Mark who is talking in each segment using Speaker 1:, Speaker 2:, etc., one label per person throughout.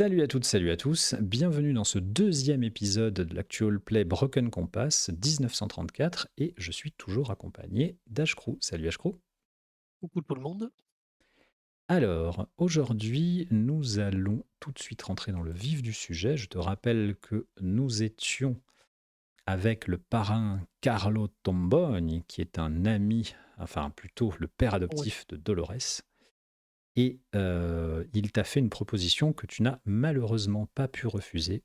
Speaker 1: Salut à toutes, salut à tous, bienvenue dans ce deuxième épisode de l'Actual Play Broken Compass 1934 et je suis toujours accompagné d'Ashcrew. Salut Ashcrew.
Speaker 2: Coucou tout le monde.
Speaker 1: Alors, aujourd'hui, nous allons tout de suite rentrer dans le vif du sujet. Je te rappelle que nous étions avec le parrain Carlo Tomboni, qui est un ami, enfin plutôt le père
Speaker 2: Oui.
Speaker 1: adoptif de Dolores. Et il t'a fait une proposition que tu n'as malheureusement pas pu refuser.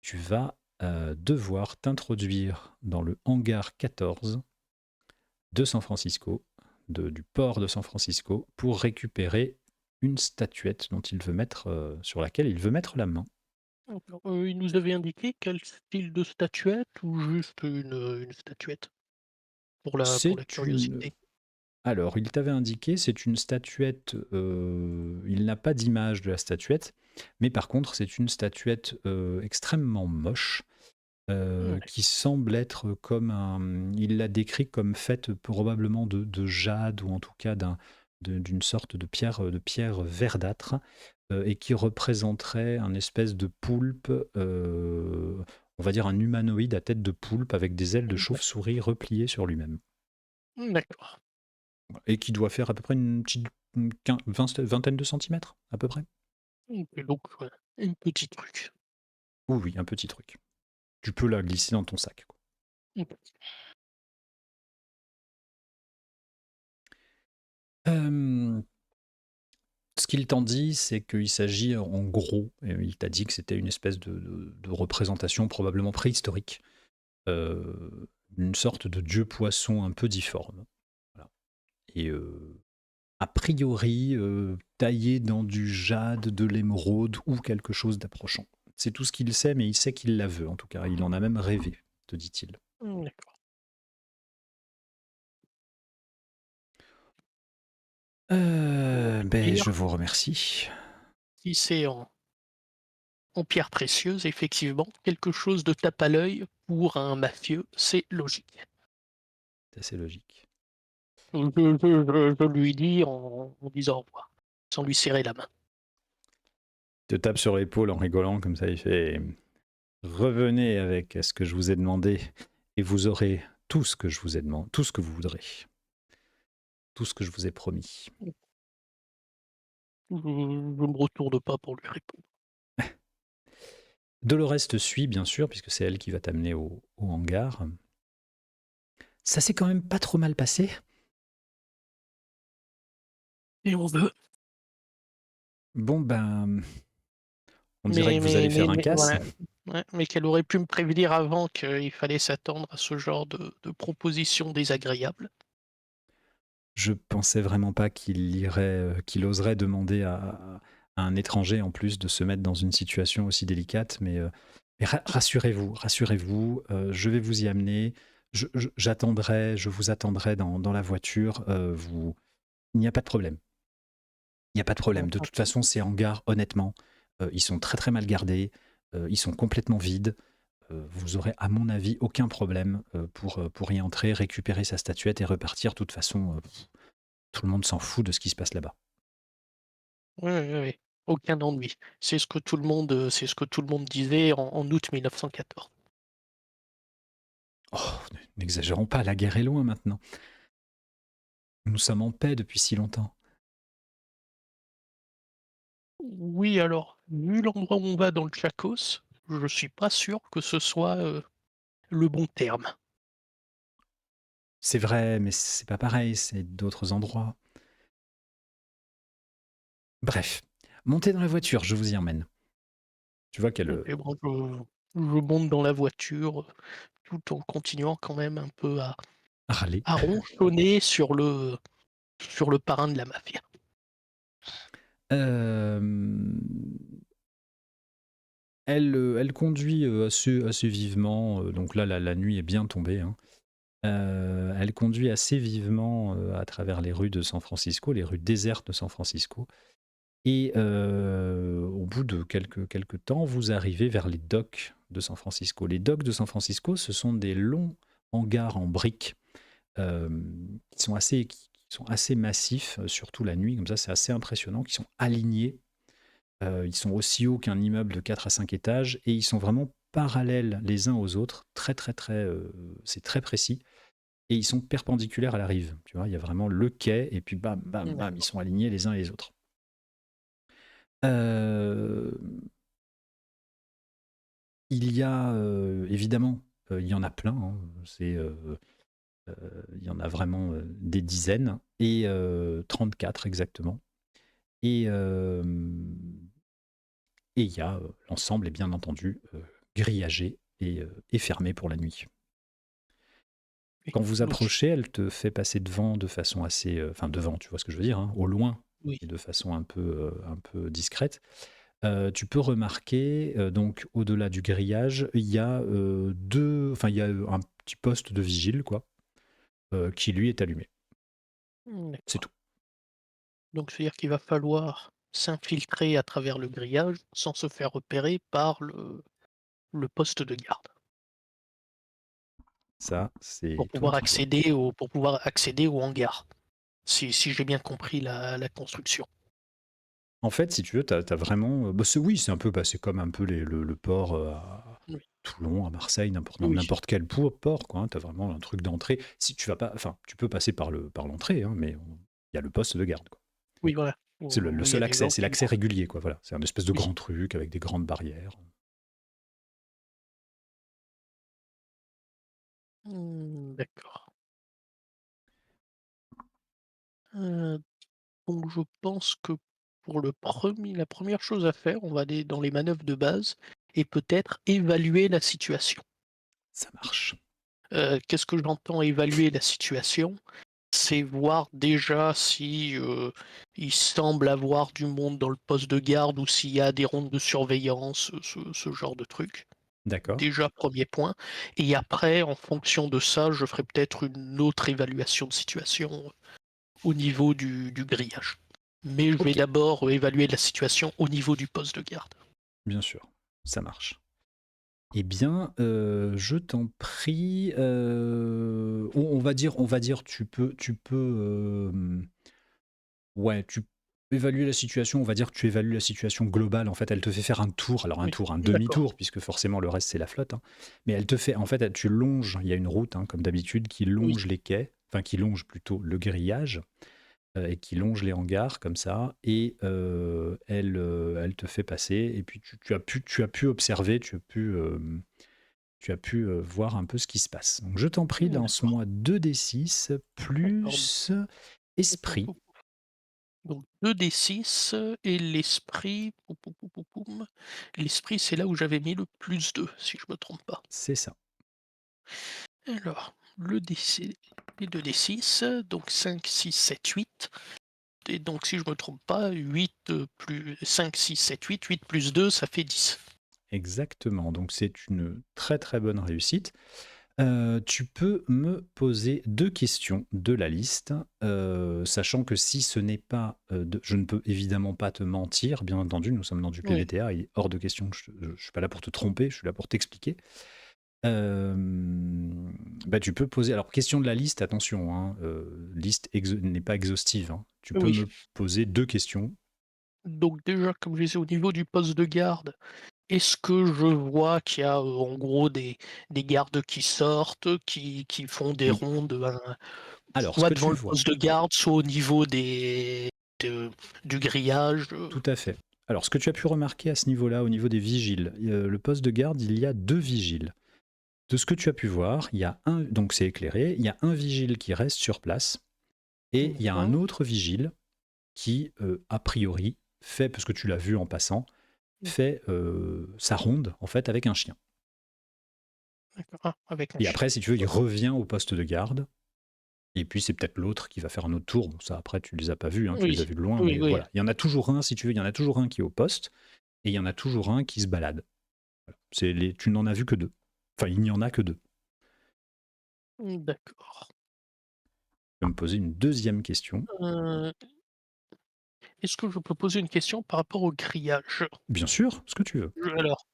Speaker 1: Tu vas devoir t'introduire dans le hangar 14 de San Francisco, du port de San Francisco, pour récupérer une statuette dont il veut mettre, sur laquelle il veut mettre la main.
Speaker 2: Alors, il nous avait indiqué quel style de statuette ou juste une statuette? Pour la
Speaker 1: C'est une...
Speaker 2: curiosité.
Speaker 1: Alors, il t'avait indiqué, c'est une statuette, il n'a pas d'image de la statuette, mais par contre, c'est une statuette extrêmement moche,
Speaker 2: Ouais.
Speaker 1: qui semble être comme un... Il l'a décrit comme faite probablement de jade ou en tout cas d'une sorte de pierre verdâtre et qui représenterait un espèce de poulpe, on va dire un humanoïde à tête de poulpe avec des ailes de chauve-souris repliées sur lui-même.
Speaker 2: D'accord.
Speaker 1: Et qui doit faire à peu près une petite vingtaine de centimètres à peu près.
Speaker 2: OK, donc ouais, un petit truc.
Speaker 1: Oui, oui, un petit truc. Tu peux la glisser dans ton sac, quoi.
Speaker 2: OK.
Speaker 1: Euh, Ce qu'il t'en dit, c'est qu'il s'agit en gros, il t'a dit que c'était une espèce de représentation probablement préhistorique, une sorte de dieu poisson un peu difforme. Voilà. Et a priori, taillé dans du jade, de l'émeraude ou quelque chose d'approchant. C'est tout ce qu'il sait, mais il sait qu'il la veut en tout cas. Il en a même rêvé, te dit-il.
Speaker 2: D'accord.
Speaker 1: Ben,
Speaker 2: Dire
Speaker 1: je vous remercie.
Speaker 2: si c'est en pierre précieuse, effectivement, quelque chose de tape à l'œil pour un mafieux, c'est logique.
Speaker 1: C'est assez logique.
Speaker 2: Je lui dis en disant au revoir, sans lui serrer la main.
Speaker 1: Il te tape sur l'épaule en rigolant, comme ça il fait revenez avec ce que je vous ai demandé et vous aurez tout ce que je vous ai demandé, tout ce que vous voudrez, tout ce que je vous ai promis.
Speaker 2: Je me retourne pas pour lui répondre.
Speaker 1: Dolores te suit, bien sûr, puisque c'est elle qui va t'amener au hangar. Ça s'est quand même pas trop mal passé.
Speaker 2: Et on veut.
Speaker 1: Bon, ben, on dirait
Speaker 2: Mais
Speaker 1: que vous
Speaker 2: mais
Speaker 1: allez
Speaker 2: mais
Speaker 1: faire un
Speaker 2: mais
Speaker 1: casse.
Speaker 2: voilà, ouais, mais qu'elle aurait pu me prévenir avant qu'il fallait s'attendre à ce genre de propositions désagréables.
Speaker 1: Je pensais vraiment pas qu'il oserait demander à un étranger en plus de se mettre dans une situation aussi délicate. Mais rassurez-vous, rassurez-vous, je vais vous y amener. J'attendrai, je vous attendrai dans la voiture. Il n'y a pas de problème. Il n'y a pas de
Speaker 2: Bon,
Speaker 1: problème. De toute
Speaker 2: OK.
Speaker 1: façon, ces hangars, honnêtement, ils sont très très mal gardés. Ils sont complètement vides. Vous aurez, à mon avis, aucun problème pour y entrer, récupérer sa statuette et repartir. De toute façon, tout le monde s'en fout de ce qui se passe là-bas.
Speaker 2: Oui, oui, oui. Aucun ennui. C'est ce que tout le monde disait en août 1914.
Speaker 1: Oh, n'exagérons pas, la guerre est loin maintenant. Nous sommes en paix depuis si longtemps.
Speaker 2: Oui, alors, vu l'endroit où on va dans le Tchakos, je suis pas sûr que ce soit, le bon terme.
Speaker 1: C'est vrai, mais c'est pas pareil, c'est d'autres endroits. Bref, montez dans la voiture, je vous y emmène. Tu vois qu'elle
Speaker 2: OK, bon, je monte dans la voiture, tout en continuant quand même un peu
Speaker 1: râlait.
Speaker 2: à ronchonner sur le parrain de la mafia.
Speaker 1: Euh, elle conduit assez vivement, donc là la nuit est bien tombée, hein. Elle conduit assez vivement à travers les rues de San Francisco, les rues désertes de San Francisco. Et au bout de quelques temps, vous arrivez vers les docks de San Francisco. Les docks de San Francisco, ce sont des longs hangars en briques euh, qui sont assez massifs, surtout la nuit, comme ça c'est assez impressionnant, qui sont alignés Ils sont aussi hauts qu'un immeuble de 4 à 5 étages et ils sont vraiment parallèles les uns aux autres, très, très, très, c'est très précis et ils sont perpendiculaires à la rive, tu vois? Il y a vraiment le quai et puis bam, bam, bam, ils
Speaker 2: D'accord.
Speaker 1: sont alignés les uns et les autres. Hem, il y a, évidemment, il y en a plein, hein, il y en a vraiment, des dizaines et 34 exactement et et il y a, l'ensemble est bien entendu, grillagé et fermé pour la nuit.
Speaker 2: Oui,
Speaker 1: Quand vous
Speaker 2: logique.
Speaker 1: approchez, elle te fait passer devant de façon assez, enfin devant, tu vois ce que je veux dire, hein, au loin
Speaker 2: Oui.
Speaker 1: et de façon un peu discrète. Tu peux remarquer, donc au-delà du grillage, il y a, 2 enfin il y a, un petit poste de vigile quoi, qui lui est allumé. C'est
Speaker 2: D'accord.
Speaker 1: tout.
Speaker 2: Donc c'est-à-dire qu'il va falloir s'infiltrer à travers le grillage sans se faire repérer par le poste de garde
Speaker 1: Ça,
Speaker 2: pour
Speaker 1: c'est toi
Speaker 2: pouvoir
Speaker 1: qui vois.
Speaker 2: accéder au hangar, si j'ai bien compris la construction.
Speaker 1: En fait, si tu veux, tu as vraiment, bah, c'est oui, c'est un peu, bah, c'est comme un peu le port, à
Speaker 2: Oui,
Speaker 1: Toulon, à Marseille, n'importe
Speaker 2: oui,
Speaker 1: n'importe quel port, quoi, hein. Tu as vraiment un truc d'entrée. Si tu vas pas enfin, tu peux passer par l'entrée, hein, mais il y a le poste de garde, quoi.
Speaker 2: oui, voilà,
Speaker 1: C'est le
Speaker 2: où il y a
Speaker 1: seul
Speaker 2: des
Speaker 1: accès,
Speaker 2: gens
Speaker 1: c'est
Speaker 2: qui
Speaker 1: l'accès
Speaker 2: gardent.
Speaker 1: régulier, quoi, voilà. C'est un espèce de
Speaker 2: Oui.
Speaker 1: grand truc avec des grandes barrières.
Speaker 2: D'accord. Heu, donc je pense que pour la première chose à faire, on va aller dans les manœuvres de base et peut-être évaluer la situation.
Speaker 1: Ça marche.
Speaker 2: Qu'est-ce que j'entends évaluer la situation? C'est voir déjà si, il semble avoir du monde dans le poste de garde ou s'il y a des rondes de surveillance, ce genre de truc.
Speaker 1: D'accord.
Speaker 2: Déjà, premier point et après, en fonction de ça, je ferai peut-être une autre évaluation de situation au niveau du grillage. Mais je vais
Speaker 1: OK,
Speaker 2: d'abord, évaluer la situation au niveau du poste de garde.
Speaker 1: bien sûr, ça marche. Eh bien, je t'en prie, on va dire tu peux, ouais, tu évaluer la situation, on va dire que tu évalues la situation globale. En fait, elle te fait faire un tour, alors un
Speaker 2: Oui,
Speaker 1: tour, un
Speaker 2: d'accord.
Speaker 1: demi-tour, puisque forcément le reste c'est la flotte, hein. Mais elle te fait en fait, tu longes, il y a une route, hein, comme d'habitude, qui
Speaker 2: Oui,
Speaker 1: longe les quais, enfin qui longe plutôt le grillage, et qui longe les hangars comme ça et elle te fait passer et puis tu as pu observer, tu as pu voir un peu ce qui se passe. Donc je t'en prie,
Speaker 2: d'accord,
Speaker 1: lance-moi 2 d6
Speaker 2: d'accord.
Speaker 1: plus esprit.
Speaker 2: Donc 2 d6 et l'esprit, poum, poum, poum, poum, poum. L'esprit, c'est là où j'avais mis le +2 si je me trompe pas.
Speaker 1: C'est ça.
Speaker 2: Alors, le DC les 2 d6 donc 5, 6, 7, 8 et donc si je me trompe pas, 8 plus 5, 6, 7, 8, 8 plus 2 ça fait 10.
Speaker 1: Exactement, donc c'est une très, très bonne réussite. Tu peux me poser 2 questions de la liste, sachant que si ce n'est pas, de je ne peux évidemment pas te mentir, bien entendu, nous sommes dans du
Speaker 2: Oui,
Speaker 1: PBTA, il est hors de question que je suis pas là pour te tromper, je suis là pour t'expliquer. Bah, tu peux poser alors question de la liste, attention, hein, liste n'est pas exhaustive, hein. Tu peux
Speaker 2: oui.
Speaker 1: me poser 2 questions.
Speaker 2: Donc déjà, comme je disais, au niveau du poste de garde, est-ce que je vois qu'il y a, en gros des gardes qui sortent, qui font des
Speaker 1: Oui.
Speaker 2: rondes,
Speaker 1: Alors ce
Speaker 2: soit
Speaker 1: que
Speaker 2: devant
Speaker 1: tu
Speaker 2: le
Speaker 1: vois
Speaker 2: poste de garde, soit au niveau de du grillage,
Speaker 1: tout à fait. Alors ce que tu as pu remarquer à ce niveau-là, au niveau des vigiles, le poste de garde, il y a 2 vigiles. De ce que tu as pu voir, il y a un donc c'est éclairé, il y a un vigile qui reste sur place et il y a un
Speaker 2: D'accord.
Speaker 1: autre vigile qui, a priori, fait, parce que tu l'as vu en passant,
Speaker 2: Mmh,
Speaker 1: fait, sa ronde, en fait, avec un chien.
Speaker 2: d'accord. Ah, avec un
Speaker 1: Et
Speaker 2: chien.
Speaker 1: après, si tu veux, il revient au poste de garde et puis c'est peut-être l'autre qui va faire un autre tour. Bon ça après tu les as pas vus, hein, tu les as
Speaker 2: Oui,
Speaker 1: vus de loin,
Speaker 2: oui,
Speaker 1: mais
Speaker 2: oui.
Speaker 1: voilà. Il y en a toujours un, si tu veux, il y en a toujours un qui est au poste et il y en a toujours un qui se balade. Voilà. Tu n'en as vu que 2. Enfin, il n'y en a que 2.
Speaker 2: D'accord.
Speaker 1: Tu peux me poser une deuxième question.
Speaker 2: Heu, est-ce que je peux poser une question par rapport au grillage?
Speaker 1: Bien sûr, ce que tu veux.
Speaker 2: Alors,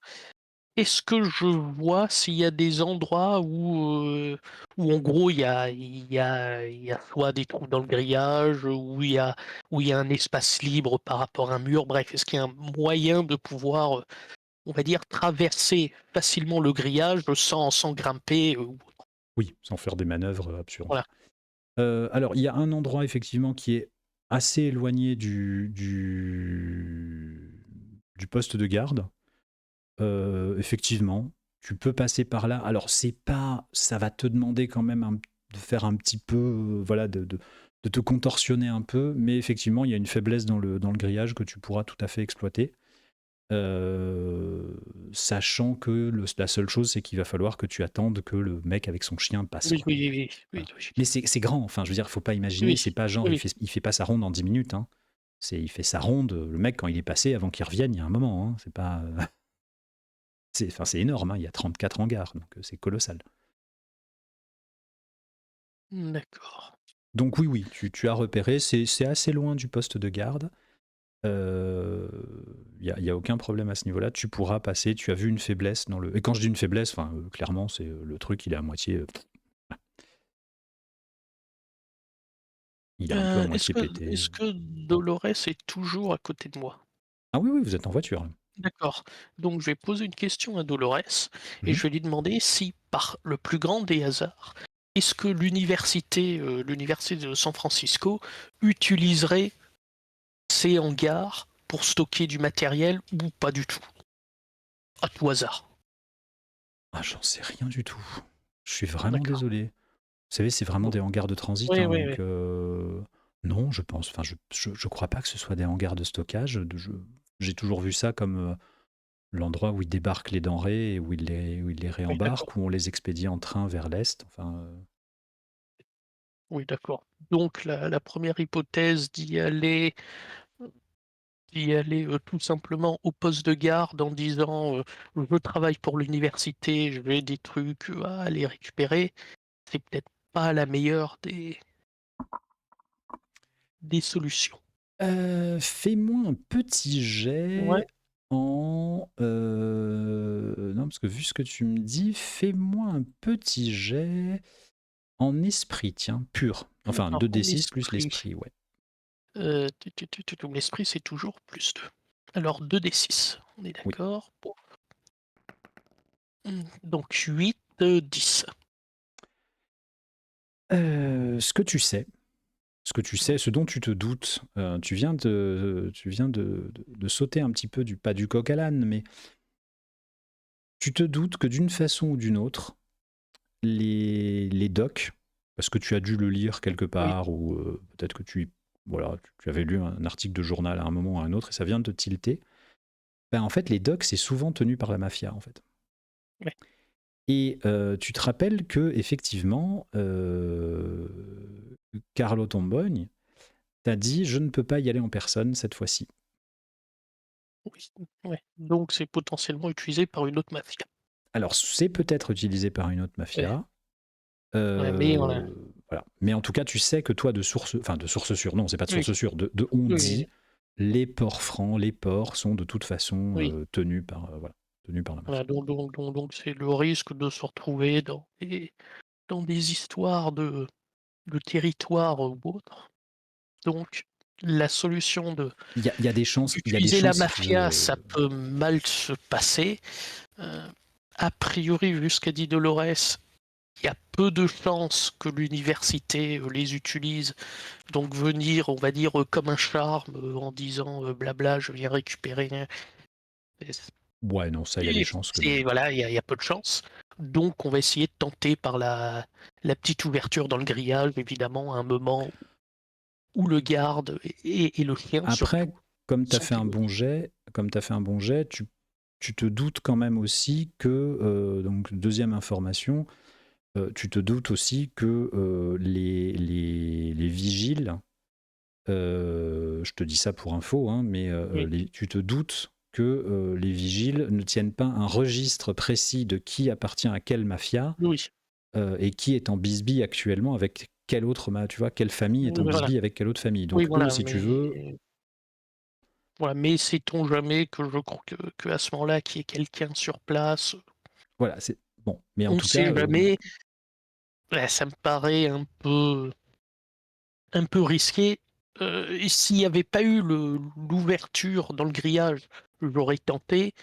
Speaker 2: est-ce que je vois s'il y a des endroits où en gros il y a soit des trous dans le grillage, où il y a un espace libre par rapport à un mur? Bref, est-ce qu'il y a un moyen de pouvoir, on va dire, traverser facilement le grillage sans grimper, ou
Speaker 1: Oui, sans faire des manœuvres absurdes.
Speaker 2: voilà.
Speaker 1: Alors, il y a un endroit effectivement qui est assez éloigné du poste de garde. Effectivement, tu peux passer par là. Alors, c'est pas, ça va te demander quand même de faire un petit peu, voilà, de te contorsionner un peu, mais effectivement, il y a une faiblesse dans le grillage que tu pourras tout à fait exploiter. Sachant que la seule chose, c'est qu'il va falloir que tu attendes que le mec avec son chien passe,
Speaker 2: Oui,
Speaker 1: quoi.
Speaker 2: oui, oui, oui,
Speaker 1: Voilà.
Speaker 2: oui,
Speaker 1: Mais c'est grand, enfin, je veux dire, faut pas imaginer,
Speaker 2: oui,
Speaker 1: c'est pas genre,
Speaker 2: oui,
Speaker 1: il fait pas sa ronde en 10 minutes, hein. Il fait sa ronde, le mec, quand il est passé, avant qu'il revienne, il y a un moment, hein. C'est pas. Enfin, c'est énorme, hein. Il y a 34 hangars, donc c'est colossal.
Speaker 2: d'accord.
Speaker 1: Donc, oui, oui, tu as repéré, c'est assez loin du poste de garde. Il y a aucun problème à ce niveau-là. Tu pourras passer, tu as vu une faiblesse dans le. Et quand je dis une faiblesse, enfin, clairement, c'est le truc, il est à moitié. Il est un peu à
Speaker 2: Est-ce
Speaker 1: moitié
Speaker 2: que
Speaker 1: pété.
Speaker 2: Dolores est toujours à côté de moi?
Speaker 1: Ah oui, oui, vous êtes en voiture.
Speaker 2: D'accord. Donc je vais poser une question à Dolores et
Speaker 1: Mhm.
Speaker 2: je vais lui demander si, par le plus grand des hasards, est-ce que l'université de San Francisco utiliserait ces hangars pour stocker du matériel ou pas du tout? À tout hasard.
Speaker 1: Ah, j'en sais rien du tout. Je suis vraiment
Speaker 2: D'accord.
Speaker 1: désolé. Vous savez, c'est vraiment
Speaker 2: Bon.
Speaker 1: des hangars de transit,
Speaker 2: Oui,
Speaker 1: hein,
Speaker 2: oui,
Speaker 1: donc
Speaker 2: oui.
Speaker 1: non, je pense. Enfin, je crois pas que ce soit des hangars de stockage. J'ai toujours vu ça comme l'endroit où ils débarquent les denrées et où ils les
Speaker 2: Oui, d'accord.
Speaker 1: réembarquent, où on les expédie en train vers l'est. Enfin,
Speaker 2: Oui, d'accord. Donc la première hypothèse d'y aller tout simplement au poste de garde en disant je travaille pour l'université, je vais des trucs à aller récupérer, c'est peut-être pas la meilleure des solutions.
Speaker 1: fais-moi un petit
Speaker 2: Ouais,
Speaker 1: jet en. Non, parce que vu ce que tu me dis, fais-moi un petit jet en esprit, tiens, pur. Enfin,
Speaker 2: alors en
Speaker 1: 2d6 plus
Speaker 2: esprit,
Speaker 1: l'esprit, ouais.
Speaker 2: l'esprit c'est toujours +2. Alors 2d6, on est
Speaker 1: Oui.
Speaker 2: d'accord? Bon. Donc 8, 10.
Speaker 1: Ce que tu sais, ce dont tu te doutes, tu viens de sauter un petit peu pas du coq à l'âne, mais tu te doutes que d'une façon ou d'une autre, les docs, parce que tu as dû le lire quelque
Speaker 2: Oui,
Speaker 1: part, ou peut-être que voilà, tu avais lu un article de journal à un moment ou à un autre, et ça vient de te tilter, ben en fait, les docs, c'est souvent tenu par la mafia, en fait.
Speaker 2: ouais.
Speaker 1: Et tu te rappelles que effectivement, Carlo Tombogne t'a dit: «Je ne peux pas y aller en personne cette fois-ci».
Speaker 2: Oui, ouais. Donc c'est potentiellement utilisé par une autre mafia.
Speaker 1: Alors, c'est peut-être utilisé par une autre
Speaker 2: Ouais,
Speaker 1: mafia,
Speaker 2: ouais, mais on a
Speaker 1: voilà. Mais en tout cas, tu sais que toi, de source sûre, non, c'est pas de
Speaker 2: oui,
Speaker 1: source sûre, de on
Speaker 2: oui,
Speaker 1: dit, les ports francs, les ports sont de toute façon
Speaker 2: oui.
Speaker 1: voilà, tenus par la
Speaker 2: Voilà,
Speaker 1: mafia.
Speaker 2: donc c'est le risque de se retrouver dans des histoires de territoire ou autre. Donc la solution
Speaker 1: Il y a des chances, il y a des
Speaker 2: d'utiliser la
Speaker 1: chances si tu
Speaker 2: mafia,
Speaker 1: veux.
Speaker 2: ça peut mal se passer. Heu, a priori, vu ce qu'a dit Dolores, il y a peu de chances que l'université, les utilise. Donc venir, on va dire, comme un charme, en disant, blabla: «Je viens récupérer»,
Speaker 1: Ouais, non, ça, il y a des
Speaker 2: et
Speaker 1: chances que non.
Speaker 2: c'est voilà, il y a peu de chance. Donc on va essayer de tenter par la petite ouverture dans le grillage, évidemment, à un moment où le garde et le chien
Speaker 1: Après,
Speaker 2: surtout
Speaker 1: comme tu as
Speaker 2: sont
Speaker 1: fait un bon
Speaker 2: immobile.
Speaker 1: jet, tu te doutes quand même aussi que, donc deuxième information, tu te doutes aussi que les vigiles, je te dis ça pour info, hein, mais
Speaker 2: Oui,
Speaker 1: tu te doutes que les vigiles ne tiennent pas un registre précis de qui appartient à quelle mafia,
Speaker 2: oui,
Speaker 1: et qui est en bisbille actuellement avec quelle autre, tu vois, quelle famille est en
Speaker 2: oui, voilà.
Speaker 1: bisbille avec quelle autre famille.
Speaker 2: Oui,
Speaker 1: Donc eux,
Speaker 2: voilà,
Speaker 1: si tu veux,
Speaker 2: mais Voilà, mais sait-on jamais que je crois que à ce moment-là, qu'il y ait quelqu'un sur place,
Speaker 1: Voilà, c'est bon, mais en
Speaker 2: on ne
Speaker 1: tout cas,
Speaker 2: sait jamais. Ouais, ça me paraît un peu risqué. Et s'il n'y avait pas eu l'ouverture dans le grillage, j'aurais tenté.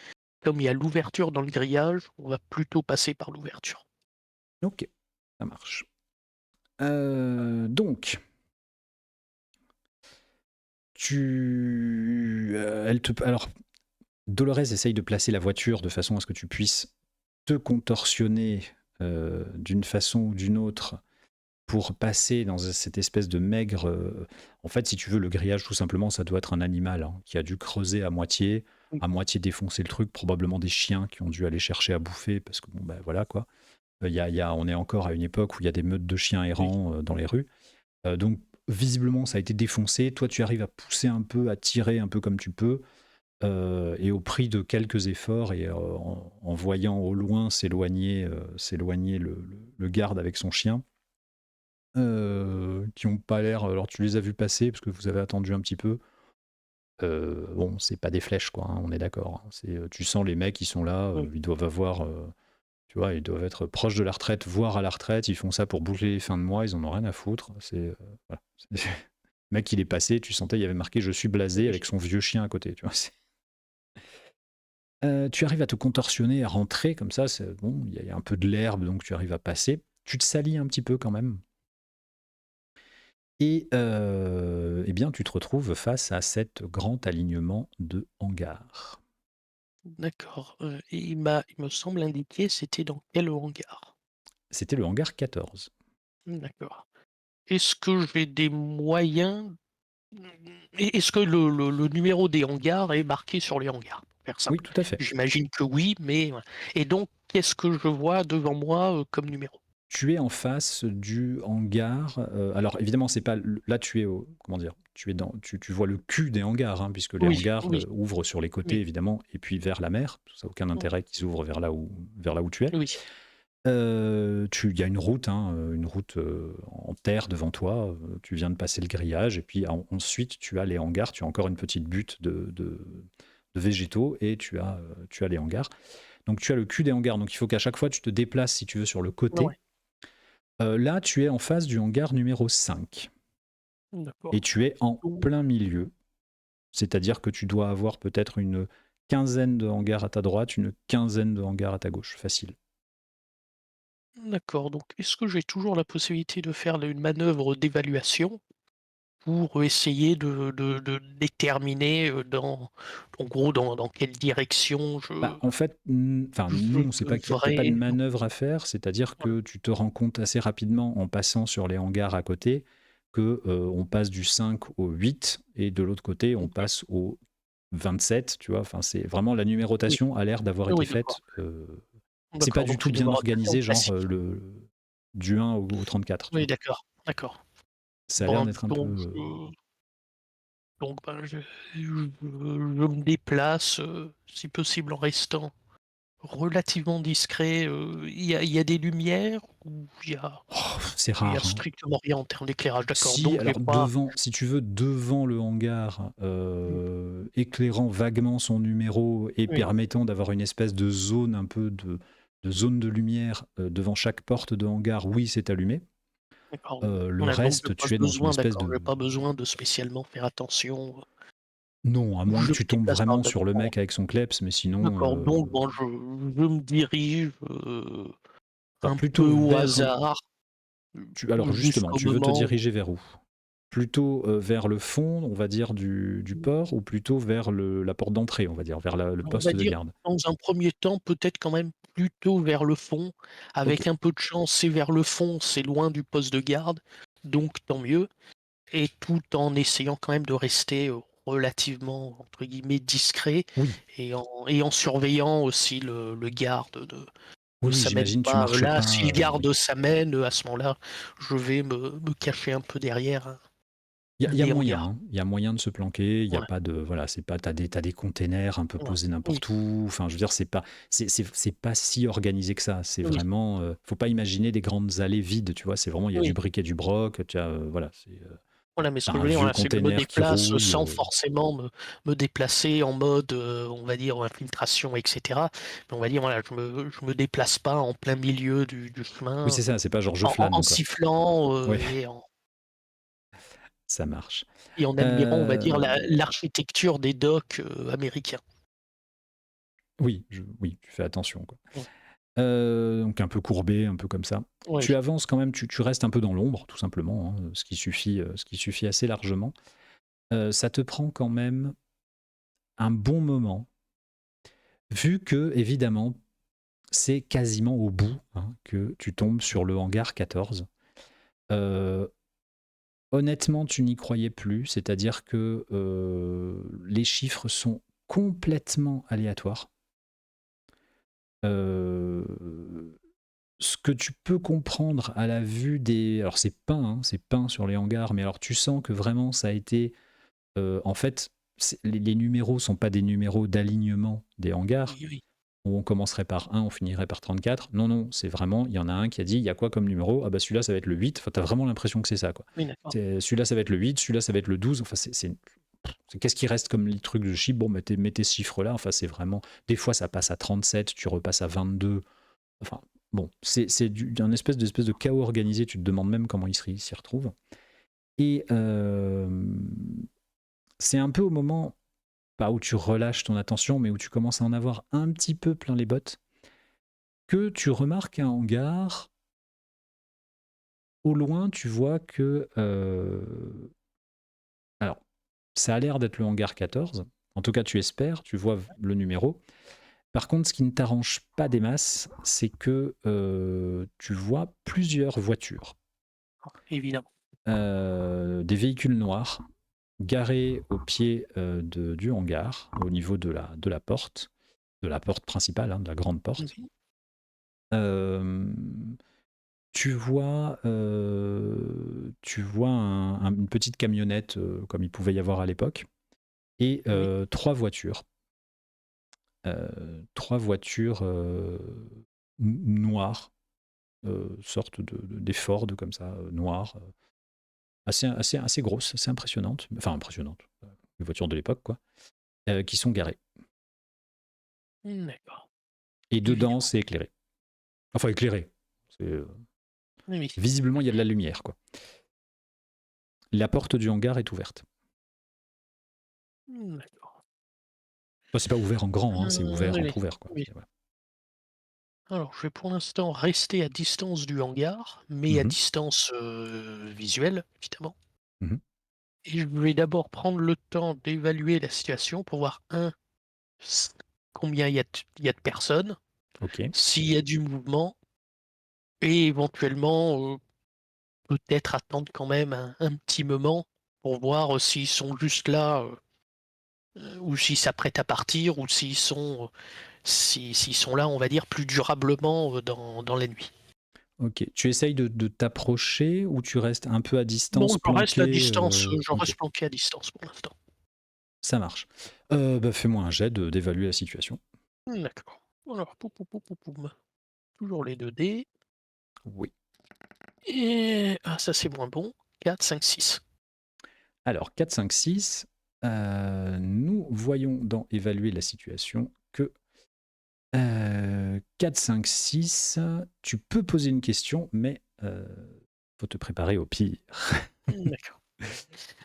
Speaker 2: Comme il y a l'ouverture dans le grillage, on va plutôt passer par l'ouverture.
Speaker 1: OK, ça marche. Donc elle te alors Dolores essaye de placer la voiture de façon à ce que tu puisses te contorsionner, d'une façon ou d'une autre pour passer dans cette espèce de maigre, en fait, si tu veux, le grillage, tout simplement, ça doit être un animal, hein, qui a dû creuser
Speaker 2: Oui,
Speaker 1: à moitié défoncer le truc, probablement des chiens qui ont dû aller chercher à bouffer parce que bon, ben, voilà quoi. On est encore à une époque où il y a des meutes de chiens
Speaker 2: oui,
Speaker 1: errants, dans les rues. Donc visiblement, ça a été défoncé. Toi, tu arrives à pousser un peu, à tirer un peu comme tu peux, et au prix de quelques efforts et en voyant au loin s'éloigner le garde avec son chien, qui ont pas l'air. Alors tu les as vus passer parce que vous avez attendu un petit peu. Bon, c'est pas des flèches, quoi, hein, on est d'accord, hein. Tu sens les mecs, ils sont là,
Speaker 2: oui.
Speaker 1: ils doivent avoir, tu vois, ils doivent être proches de la retraite, voire à la retraite. Ils font ça pour boucler les fins de mois, ils en ont rien à foutre. Voilà. Le mec, il est passé, tu sentais, il y avait marqué «Je suis blasé»
Speaker 2: Oui.
Speaker 1: avec son vieux chien à côté, tu vois? Tu arrives à te contorsionner, à rentrer comme ça, bon, il y a un peu de l'herbe, donc tu arrives à passer. Tu te salis un petit peu quand même et eh bien, tu te retrouves face à cet grand alignement de hangars.
Speaker 2: D'accord, et il me semble indiquer c'était dans quel hangar?
Speaker 1: C'était le hangar 14.
Speaker 2: D'accord. Est-ce que j'ai des moyens, est-ce que le numéro des hangars est marqué sur les hangars? Pour faire
Speaker 1: Oui,
Speaker 2: simple.
Speaker 1: tout à fait.
Speaker 2: J'imagine que oui, mais voilà, et donc qu'est-ce que je vois devant moi, comme numéro?
Speaker 1: Tu es en face du hangar, alors évidemment, c'est pas l là, tu es au comment dire? Tu vois le cul des hangars, hein, puisque les
Speaker 2: Oui,
Speaker 1: hangars,
Speaker 2: oui,
Speaker 1: ouvrent sur les côtés
Speaker 2: oui,
Speaker 1: évidemment et puis vers la mer. Ça a aucun
Speaker 2: oui,
Speaker 1: intérêt qu'ils ouvrent vers là où tu es.
Speaker 2: oui.
Speaker 1: Il y a une route, hein, une route, en terre devant toi, tu viens de passer le grillage et puis ensuite tu as les hangars, tu as encore une petite butte de végétaux et tu as les hangars. Donc tu as le cul des hangars, donc il faut qu'à chaque fois tu te déplaces si tu veux sur le
Speaker 2: Ouais,
Speaker 1: côté. Là, tu es en face du hangar numéro 5 et
Speaker 2: d'accord.
Speaker 1: tu es en plein milieu, c'est-à-dire que tu dois avoir peut-être une quinzaine de hangars à ta droite, une quinzaine de hangars à ta gauche, facile.
Speaker 2: D'accord, donc est-ce que j'ai toujours la possibilité de faire une manœuvre d'évaluation pour essayer de déterminer, en gros, dans quelle direction
Speaker 1: Bah, en fait, enfin
Speaker 2: je
Speaker 1: non, c'est pas qu'il y a pas de
Speaker 2: devrais,
Speaker 1: manœuvre à faire, c'est-à-dire
Speaker 2: voilà.
Speaker 1: que tu te rends compte assez rapidement en passant sur les hangars à côté que, on passe du 5 au 8 et de l'autre côté, on
Speaker 2: OK.
Speaker 1: passe au 27, tu vois? Enfin, c'est vraiment la
Speaker 2: Oui,
Speaker 1: numérotation a l'air d'avoir été
Speaker 2: oui, d'accord.
Speaker 1: faite, c'est pas du
Speaker 2: Donc
Speaker 1: tout
Speaker 2: c'est une
Speaker 1: bien
Speaker 2: numérotation
Speaker 1: organisé, genre,
Speaker 2: classique.
Speaker 1: du 1 au 34, tu
Speaker 2: Oui,
Speaker 1: vois?
Speaker 2: d'accord, d'accord.
Speaker 1: Ça a l'air
Speaker 2: Bon,
Speaker 1: d'être un peu,
Speaker 2: donc ben, je me déplace, si possible en restant relativement discret, il y a des lumières ou
Speaker 1: c'est
Speaker 2: il y a
Speaker 1: rare, hein.
Speaker 2: strictement rien en termes d'éclairage? D'accord,
Speaker 1: Si,
Speaker 2: donc je vais
Speaker 1: alors
Speaker 2: pas.
Speaker 1: devant, si tu veux, devant le hangar, éclairant vaguement son numéro et
Speaker 2: Oui,
Speaker 1: permettant d'avoir une espèce de zone un peu de zone de lumière, devant chaque porte de hangar, oui, c'est allumé.
Speaker 2: d'accord.
Speaker 1: Le
Speaker 2: Voilà, donc j'ai
Speaker 1: reste,
Speaker 2: pas
Speaker 1: tu es dans une
Speaker 2: besoin,
Speaker 1: espèce
Speaker 2: d'accord,
Speaker 1: de
Speaker 2: j'ai pas besoin de spécialement faire attention,
Speaker 1: non, à moins que
Speaker 2: je me
Speaker 1: tu tombes
Speaker 2: déplace par
Speaker 1: vraiment sur
Speaker 2: d'accord,
Speaker 1: le mec avec son kleps, mais sinon,
Speaker 2: d'accord, donc bon, je me dirige,
Speaker 1: alors
Speaker 2: un
Speaker 1: plutôt
Speaker 2: peu au
Speaker 1: vers
Speaker 2: hasard,
Speaker 1: alors justement,
Speaker 2: jusqu'au
Speaker 1: tu veux te
Speaker 2: moment où
Speaker 1: diriger vers où? Plutôt, vers le fond, on va dire, du port ou plutôt vers la porte d'entrée, on va dire, vers le
Speaker 2: on va
Speaker 1: poste de
Speaker 2: dire,
Speaker 1: garde?
Speaker 2: dans un premier temps, peut-être quand même plutôt vers le fond.
Speaker 1: OK.
Speaker 2: Avec un peu de chance, c'est vers le fond, c'est loin du poste de garde, donc tant mieux, et tout en essayant quand même de rester, relativement, entre guillemets, «discret»,
Speaker 1: Oui.
Speaker 2: et en surveillant aussi le garde de
Speaker 1: Oui, oui,
Speaker 2: s'amène
Speaker 1: j'imagine tu
Speaker 2: pas,
Speaker 1: marches
Speaker 2: là, si
Speaker 1: pas,
Speaker 2: le garde
Speaker 1: oui.
Speaker 2: s'amène, à ce moment-là, je vais me cacher un peu derrière
Speaker 1: Il y a
Speaker 2: des
Speaker 1: moyen,
Speaker 2: hangars.
Speaker 1: hein, il y a moyen de se planquer, il y a
Speaker 2: Voilà,
Speaker 1: pas de voilà, c'est pas t'as des containers un peu
Speaker 2: voilà.
Speaker 1: posés
Speaker 2: Oui,
Speaker 1: n'importe où, enfin, je veux dire, c'est pas si organisé que ça. C'est
Speaker 2: oui,
Speaker 1: vraiment, faut pas imaginer des grandes allées vides, tu vois? C'est vraiment il y a du
Speaker 2: oui.
Speaker 1: bric et du broc, tu as, voilà,
Speaker 2: Voilà, mais ce
Speaker 1: T'as
Speaker 2: que je
Speaker 1: un
Speaker 2: veux dire,
Speaker 1: vieux
Speaker 2: voilà, c'est que je me
Speaker 1: container qui
Speaker 2: déplace
Speaker 1: rouille.
Speaker 2: sans forcément me déplacer en mode, on va dire, infiltration, et cetera. Mais on va dire, voilà, je me déplace pas en plein milieu du
Speaker 1: Oui,
Speaker 2: chemin,
Speaker 1: c'est ça, c'est pas genre je
Speaker 2: en
Speaker 1: flâne, quoi.
Speaker 2: sifflant,
Speaker 1: Ouais, ça marche.
Speaker 2: et en admirant, on va dire,
Speaker 1: Euh,
Speaker 2: l'architecture des docks, américains.
Speaker 1: oui, oui, tu fais attention, quoi.
Speaker 2: Ouais.
Speaker 1: Donc un peu courbé, un peu comme ça.
Speaker 2: Ouais,
Speaker 1: Tu avances quand même, tu restes un peu dans l'ombre, tout simplement, hein, ce qui suffit assez largement. Ça te prend quand même un bon moment, vu que, évidemment, c'est quasiment au bout, hein, que tu tombes sur le hangar 14. Euh, Honnêtement, tu n'y croyais plus, c'est-à-dire que les chiffres sont complètement aléatoires. Euh, Ce que tu peux comprendre à la vue des... Alors c'est peint, hein, c'est peint sur les hangars, mais alors tu sens que vraiment ça a été... en fait, les numéros ne sont pas des numéros d'alignement des hangars,
Speaker 2: oui, oui.
Speaker 1: où on commencerait par 1, on finirait par 34. Non, non, c'est vraiment, il y en a un qui a dit, il y a quoi comme numéro? Ah bah celui-là, ça va être le 8. Enfin, t'as vraiment l'impression que c'est ça, quoi.
Speaker 2: Oui, d'accord.
Speaker 1: Celui-là, ça va être le 8, celui-là, ça va être le 12. Enfin, qu'est-ce qui reste comme les trucs de chip? Bon, mets tes chiffres-là. Enfin, c'est vraiment... Des fois, ça passe à 37, tu repasses à 22. Enfin, bon, c'est un espèce de chaos organisé. Tu te demandes même comment ils s'y retrouvent. Et c'est un peu au moment, pas où tu relâches ton attention, mais où tu commences à en avoir un petit peu plein les bottes, que tu remarques un hangar. Au loin, tu vois que... alors, ça a l'air d'être le hangar 14. En tout cas, tu espères, tu vois le numéro. Par contre, ce qui ne t'arrange pas des masses, c'est que tu vois plusieurs voitures.
Speaker 2: Évidemment.
Speaker 1: Des véhicules noirs garés au pied du hangar, au niveau de la porte principale, hein, de la grande porte.
Speaker 2: Mhm.
Speaker 1: Euh, tu vois une petite camionnette comme il pouvait y avoir à l'époque, et
Speaker 2: Oui.
Speaker 1: trois voitures. Trois voitures noires, sorte des Ford comme ça, noires, assez grosses, assez impressionnantes, enfin impressionnantes, les voitures de l'époque, quoi, qui sont garées.
Speaker 2: D'accord.
Speaker 1: Et dedans,
Speaker 2: Évidemment.
Speaker 1: c'est éclairé. Enfin, éclairé.
Speaker 2: Oui, oui.
Speaker 1: Visiblement, il y a de la lumière, quoi. La porte du hangar est ouverte.
Speaker 2: D'accord.
Speaker 1: Enfin, c'est pas ouvert en grand, hein, c'est ouvert
Speaker 2: Oui, oui.
Speaker 1: entre-ouvert, quoi.
Speaker 2: Oui.
Speaker 1: Voilà.
Speaker 2: Alors, je vais pour l'instant rester à distance du hangar, mais à
Speaker 1: Mhm,
Speaker 2: distance visuelle, évidemment.
Speaker 1: mhm.
Speaker 2: Et je vais d'abord prendre le temps d'évaluer la situation pour voir, s- combien il y a de personnes,
Speaker 1: Ok.
Speaker 2: s'il y a du mouvement, et éventuellement, peut-être attendre quand même un petit moment pour voir s'ils sont juste là, ou s'ils s'apprêtent à partir, ou s'ils sont là, on va dire, plus durablement dans la nuit.
Speaker 1: Ok. Tu essayes de t'approcher ou tu restes un peu à
Speaker 2: Non,
Speaker 1: distance,
Speaker 2: je reste à
Speaker 1: planqué
Speaker 2: distance, je
Speaker 1: Ok,
Speaker 2: reste planqué à distance pour l'instant.
Speaker 1: ça marche. Bah, fais-moi un jet d'évaluer la situation.
Speaker 2: D'accord. Alors, poum. Toujours les 2 dés.
Speaker 1: Oui.
Speaker 2: Et ça c'est moins bon. 4, 5, 6.
Speaker 1: Alors, 4, 5, 6. Nous voyons dans évaluer la situation que 4, 5, 6, tu peux poser une question, mais faut te préparer au pire.
Speaker 2: D'accord.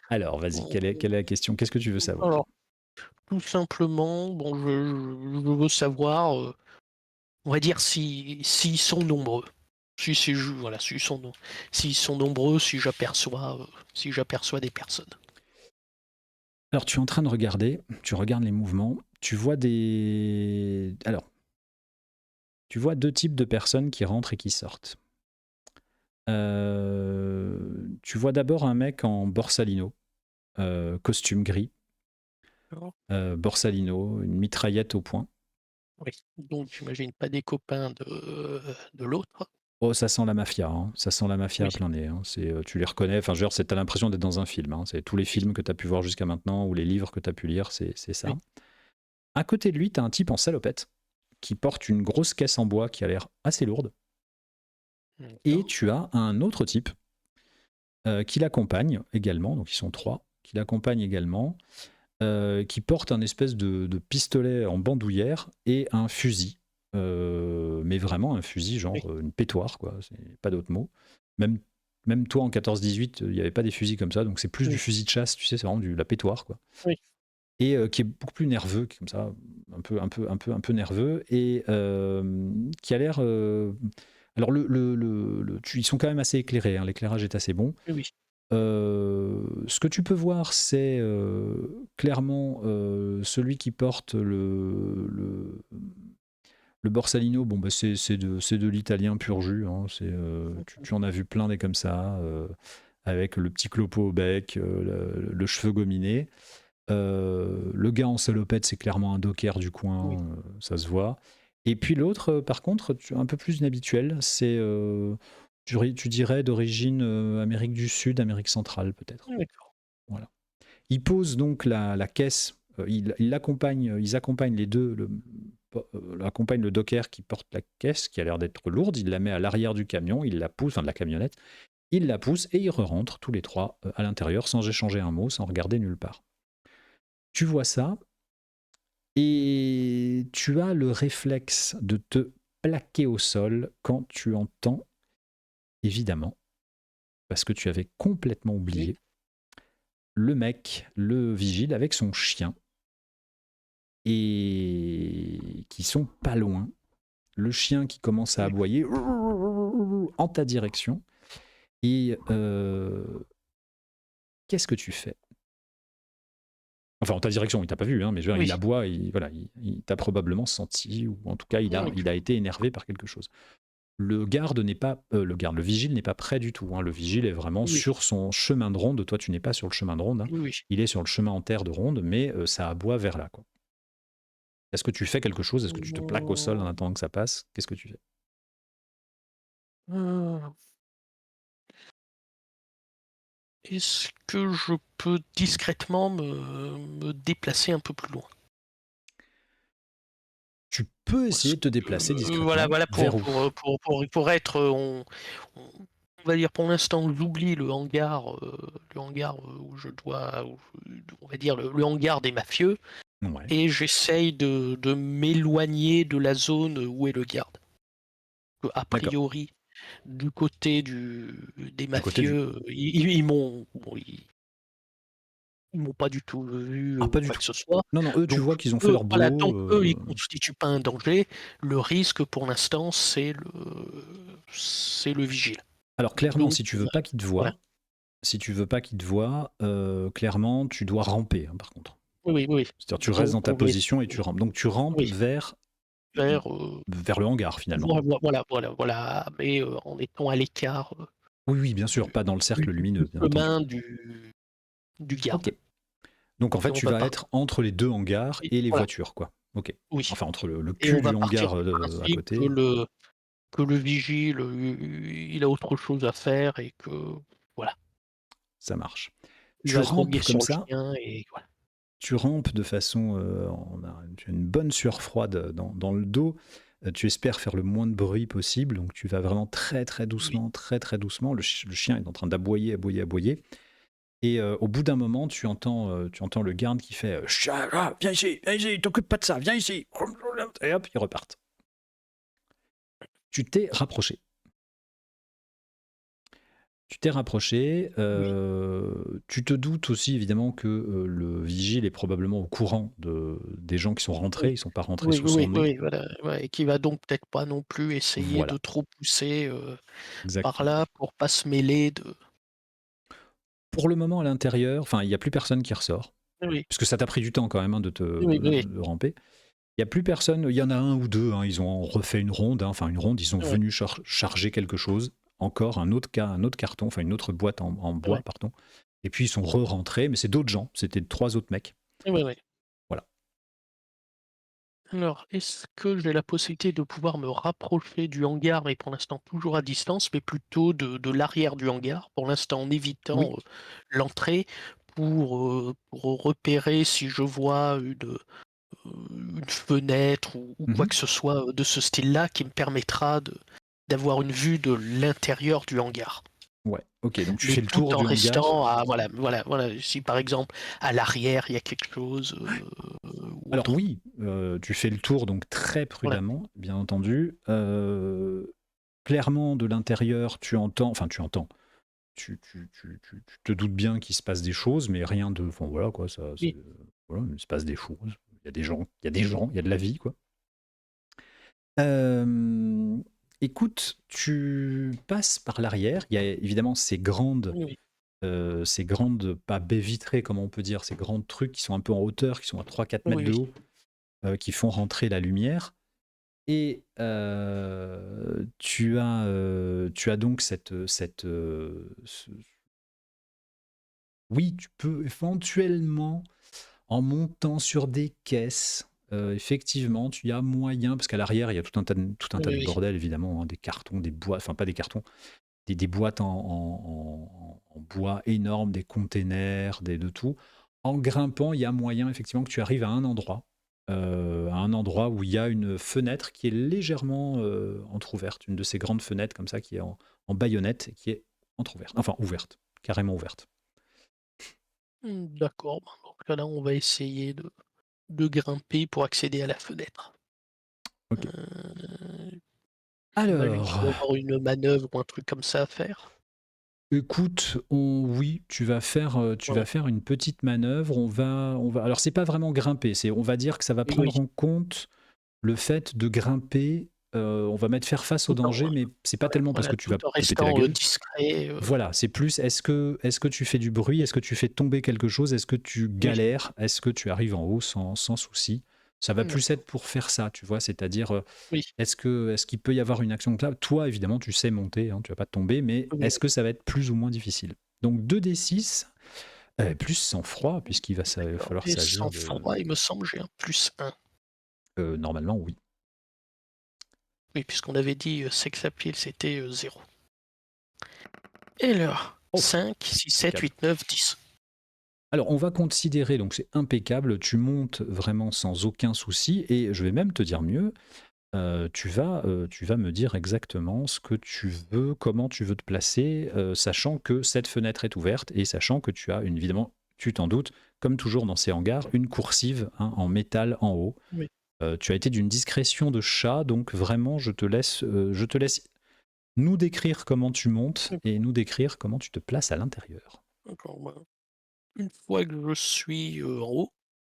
Speaker 1: Alors, vas-y,
Speaker 2: Bon,
Speaker 1: quelle est la question? Qu'est-ce que tu veux savoir?
Speaker 2: alors, tout simplement, bon, je veux savoir, on va dire s'ils sont nombreux. Voilà, s'ils sont nombreux, si j'aperçois des personnes.
Speaker 1: Alors, tu es en train de regarder, tu regardes les mouvements, tu vois des... Alors, tu vois deux types de personnes qui rentrent et qui sortent. Tu vois d'abord un mec en borsalino, costume gris,
Speaker 2: D'accord.
Speaker 1: borsalino, une mitraillette au poing.
Speaker 2: Oui. Donc j'imagine pas des copains de l'autre.
Speaker 1: Oh, ça sent la mafia, hein. Ça sent la mafia
Speaker 2: Oui.
Speaker 1: à plein nez, hein. Tu les reconnais, enfin, genre, t'as l'impression d'être dans un film, hein. C'est tous les films que tu as pu voir jusqu'à maintenant ou les livres que tu as pu lire, c'est ça.
Speaker 2: Oui.
Speaker 1: À côté de lui, tu as un type en salopette qui porte une grosse caisse en bois qui a l'air assez lourde. Et
Speaker 2: D'accord.
Speaker 1: tu as un autre type qui l'accompagnent également, donc ils sont 3, qui l'accompagnent également, qui portent un espèce de pistolet en bandoulière et un fusil. Mais vraiment un fusil,
Speaker 2: Oui,
Speaker 1: genre une pétoire, quoi, c'est pas d'autre mot. Même, même toi en 14-18, il n'y avait pas des fusils comme ça, donc c'est plus du
Speaker 2: oui,
Speaker 1: fusil de chasse, tu sais, c'est vraiment la pétoire, quoi.
Speaker 2: oui,
Speaker 1: Et qui est beaucoup plus nerveux, qui est comme ça, un peu nerveux, et qui a l'air. Alors, ils sont quand même assez éclairés, hein, l'éclairage est assez bon.
Speaker 2: oui, oui,
Speaker 1: Ce que tu peux voir, c'est clairement celui qui porte le Borsalino. Bon, bah, c'est de l'italien pur jus, hein, tu en as vu plein des comme ça, avec le petit clopo au bec, le cheveu gominé. Le gars en salopette, c'est clairement un docker du
Speaker 2: oui.
Speaker 1: coin, ça se voit. Et puis l'autre, par contre, un peu plus inhabituel, c'est, tu dirais, d'origine Amérique du Sud, Amérique centrale peut-être.
Speaker 2: D'accord.
Speaker 1: Voilà. Ils posent donc la caisse, ils accompagnent les deux, accompagnent le docker qui porte la caisse, qui a l'air d'être lourde, il la met à l'arrière du camion, il la pousse, enfin de la camionnette, il la pousse et ils rentrent tous les trois à l'intérieur sans échanger un mot, sans regarder nulle part. Tu vois ça, et tu as le réflexe de te plaquer au sol quand tu entends, évidemment, parce que tu avais complètement
Speaker 2: Oui,
Speaker 1: oublié, le mec, le vigile avec son chien, et qui sont pas loin. Le chien qui commence à
Speaker 2: oui.
Speaker 1: aboyer en ta direction. Et qu'est-ce que tu fais? Enfin, en ta direction, il t'a pas vu, hein, mais je veux dire,
Speaker 2: Oui,
Speaker 1: il aboie, voilà, il t'a probablement senti, ou en tout cas, il a été énervé par quelque chose. Le garde n'est pas, le vigile n'est pas près du tout, hein. Le vigile est vraiment
Speaker 2: oui,
Speaker 1: sur son chemin de ronde. Toi, tu n'es pas sur le chemin de ronde, hein.
Speaker 2: oui, oui.
Speaker 1: Il est sur le chemin en terre de ronde, mais ça aboie vers là, quoi. Est-ce que tu fais quelque chose? Est-ce que tu te plaques au sol en attendant que ça passe? Qu'est-ce que tu fais?
Speaker 2: Heu, est-ce que je peux discrètement me déplacer un peu plus loin?
Speaker 1: Tu peux
Speaker 2: Parce
Speaker 1: essayer de te
Speaker 2: que,
Speaker 1: déplacer
Speaker 2: voilà,
Speaker 1: discrètement.
Speaker 2: voilà,
Speaker 1: Vers où?
Speaker 2: pour être, on va dire pour l'instant, j'oublie le hangar, où je dois où on va dire le hangar des mafieux
Speaker 1: Ouais,
Speaker 2: et j'essaye de m'éloigner de la zone où est le garde. A
Speaker 1: d'accord.
Speaker 2: priori, du côté des
Speaker 1: Du côté du.
Speaker 2: mafieux, ils m'ont bon, ils m'ont pas du tout vu,
Speaker 1: Ah,
Speaker 2: ou
Speaker 1: pas du
Speaker 2: quoi
Speaker 1: tout.
Speaker 2: que ce soit.
Speaker 1: Non, non, eux, tu
Speaker 2: Donc
Speaker 1: vois qu'ils ont fait
Speaker 2: eux,
Speaker 1: leur
Speaker 2: voilà,
Speaker 1: boulot.
Speaker 2: tant qu'eux, ils constituent pas un danger, le risque pour l'instant, c'est le vigile.
Speaker 1: Alors, clairement,
Speaker 2: Donc
Speaker 1: si tu veux pas qu'ils te
Speaker 2: voilà.
Speaker 1: voient, clairement, tu dois ramper, hein, par contre.
Speaker 2: Oui, oui, oui, oui.
Speaker 1: C'est-à-dire, tu restes
Speaker 2: Donc
Speaker 1: dans ta
Speaker 2: on va
Speaker 1: position et tu
Speaker 2: essayer,
Speaker 1: rampes. Donc, tu rampes
Speaker 2: oui, vers,
Speaker 1: vers le hangar, finalement.
Speaker 2: voilà, mais en étant à l'écart,
Speaker 1: Oui, oui, bien sûr,
Speaker 2: du
Speaker 1: pas dans le cercle
Speaker 2: du
Speaker 1: lumineux, bien entendu.
Speaker 2: chemin du garde.
Speaker 1: Ok. Donc, en
Speaker 2: Et
Speaker 1: fait,
Speaker 2: on
Speaker 1: tu
Speaker 2: va
Speaker 1: vas
Speaker 2: partir
Speaker 1: être entre les deux hangars et les
Speaker 2: voilà,
Speaker 1: voitures, quoi. Ok.
Speaker 2: oui,
Speaker 1: Enfin, entre le
Speaker 2: et on
Speaker 1: cul
Speaker 2: va
Speaker 1: du
Speaker 2: partir
Speaker 1: hangar
Speaker 2: du
Speaker 1: à
Speaker 2: principe
Speaker 1: côté.
Speaker 2: que le vigile, il a autre chose à faire et que voilà,
Speaker 1: Ça marche.
Speaker 2: il
Speaker 1: Tu
Speaker 2: va grogner
Speaker 1: rampes comme
Speaker 2: sur le
Speaker 1: ça.
Speaker 2: chien et voilà.
Speaker 1: Tu rampes de façon. Tu as une bonne sueur froide dans le dos. Tu espères faire le moins de bruit possible. Donc tu vas vraiment très très
Speaker 2: Oui,
Speaker 1: doucement, très très doucement. Le chien est en train d'aboyer, aboyer, aboyer. Et au bout d'un moment, tu entends le garde qui fait viens ici, t'occupe pas de ça, viens ici. Et hop, ils repartent. Tu t'es rapproché. Tu t'es rapproché,
Speaker 2: oui,
Speaker 1: tu te doutes aussi évidemment que le vigile est probablement au courant des gens qui sont rentrés,
Speaker 2: oui.
Speaker 1: ils ne sont pas rentrés
Speaker 2: Oui,
Speaker 1: sous son
Speaker 2: oui,
Speaker 1: nez.
Speaker 2: oui, voilà, ouais et qui va donc peut-être pas non plus essayer de
Speaker 1: Voilà,
Speaker 2: trop pousser, par
Speaker 1: exactement.
Speaker 2: là pour pas se mêler de
Speaker 1: Pour le moment à l'intérieur, enfin il n'y a plus personne qui ressort,
Speaker 2: oui,
Speaker 1: puisque ça t'a pris du temps quand même, hein,
Speaker 2: oui, oui,
Speaker 1: de ramper. Il n'y a plus personne, il y en a un ou deux, hein, ils ont refait une ronde, hein, enfin une ronde, ils sont
Speaker 2: ouais,
Speaker 1: venus charger quelque chose, encore un autre carton, enfin une autre boîte en bois,
Speaker 2: ouais,
Speaker 1: pardon. Et puis ils sont re-rentrés, mais c'est d'autres gens, c'était trois autres mecs.
Speaker 2: ouais, ouais.
Speaker 1: Voilà.
Speaker 2: Alors, est-ce que j'ai la possibilité de pouvoir me rapprocher du hangar, mais pour l'instant toujours à distance, mais plutôt de l'arrière du hangar, pour l'instant en évitant,
Speaker 1: Oui.
Speaker 2: l'entrée pour repérer si je vois une fenêtre ou quoi
Speaker 1: Mhm.
Speaker 2: que ce soit, de ce style-là qui me permettra d'avoir une vue de l'intérieur du hangar.
Speaker 1: Ouais, ok, donc tu
Speaker 2: Mais
Speaker 1: fais le
Speaker 2: tout
Speaker 1: tour
Speaker 2: en
Speaker 1: du hangar.
Speaker 2: restant à voilà, si par exemple à l'arrière il y a quelque chose, ou
Speaker 1: Alors
Speaker 2: autre.
Speaker 1: oui, tu fais le tour donc très
Speaker 2: Voilà.
Speaker 1: prudemment, bien entendu. Clairement, de l'intérieur, tu entends, tu te doutes bien qu'il se passe des choses, mais rien de, enfin voilà quoi,
Speaker 2: Oui.
Speaker 1: voilà, il se passe des choses. Il y a des gens, il y a de la vie quoi. Euh, Écoute, tu passes par l'arrière. Il y a évidemment
Speaker 2: Oui, oui.
Speaker 1: ces grandes, pas baies vitrées, comme on peut dire, ces grands trucs qui sont un peu en hauteur, qui sont à 3-4 mètres
Speaker 2: Oui,
Speaker 1: de
Speaker 2: oui.
Speaker 1: haut, qui font rentrer la lumière. Et tu as donc oui, tu peux éventuellement, en montant sur des caisses, effectivement, tu y as moyen, parce qu'à l'arrière, il y a tout un
Speaker 2: Oui,
Speaker 1: tas de
Speaker 2: oui.
Speaker 1: bordel, évidemment, hein, des cartons, des boîtes, enfin pas des cartons, des boîtes en bois énormes, des containers, de tout. En grimpant, il y a moyen effectivement que tu arrives à un endroit où il y a une fenêtre qui est légèrement entrouverte, une de ces grandes fenêtres comme ça qui est en baïonnette et qui est entrouverte, enfin ouverte, carrément ouverte.
Speaker 2: D'accord, bah, dans ce cas-là, on va essayer de grimper pour accéder à la fenêtre.
Speaker 1: Ok.
Speaker 2: Heu, J'imagine qu'il
Speaker 1: Alors,
Speaker 2: doit y avoir une manœuvre ou un truc comme ça à faire?
Speaker 1: écoute, oui, tu
Speaker 2: Ouais.
Speaker 1: vas faire une petite manœuvre. Alors c'est pas vraiment grimper, on va dire que ça va
Speaker 2: Oui, oui.
Speaker 1: prendre en compte le fait de grimper. On va mettre faire face au
Speaker 2: Tout en
Speaker 1: danger, mais c'est pas
Speaker 2: Ouais,
Speaker 1: tellement parce
Speaker 2: voilà,
Speaker 1: que tu
Speaker 2: tout
Speaker 1: vas
Speaker 2: en
Speaker 1: te péter la
Speaker 2: restant,
Speaker 1: gueule.
Speaker 2: discret,
Speaker 1: Voilà, c'est plus est-ce que tu fais du bruit, est-ce que tu fais tomber quelque chose, est-ce que tu
Speaker 2: oui.
Speaker 1: galères, est-ce que tu arrives en haut sans souci. Ça va plus
Speaker 2: D'accord.
Speaker 1: être pour faire ça, tu vois, c'est-à-dire
Speaker 2: Oui,
Speaker 1: est-ce qu'il peut y avoir une action comme ça. Toi, évidemment, tu sais monter, hein, tu vas pas tomber, mais
Speaker 2: oui,
Speaker 1: est-ce
Speaker 2: oui.
Speaker 1: que ça va être plus ou moins difficile? Donc 2d6, plus sang-froid, il va
Speaker 2: D'accord,
Speaker 1: falloir
Speaker 2: et
Speaker 1: s'agir de.
Speaker 2: sang-froid, il me semble, j'ai un +1.
Speaker 1: Normalement, oui.
Speaker 2: Oui, puisqu'on avait dit, sex appeal, c'était, 0. Et alors,
Speaker 1: Oh,
Speaker 2: 5, 6, 7,
Speaker 1: impeccable.
Speaker 2: 8, 9, 10.
Speaker 1: Alors, on va considérer, donc c'est impeccable, tu montes vraiment sans aucun souci, et je vais même te dire mieux, tu vas me dire exactement ce que tu veux, comment tu veux te placer, sachant que cette fenêtre est ouverte et sachant que tu as évidemment, tu t'en doutes, comme toujours dans ces hangars, une coursive hein, en métal en haut.
Speaker 2: Oui.
Speaker 1: Tu as été d'une discrétion de chat, donc vraiment, je te laisse nous décrire comment tu montes et
Speaker 2: D'accord,
Speaker 1: nous décrire comment tu te places à l'intérieur.
Speaker 2: d'accord, bah, une fois que je suis, en haut,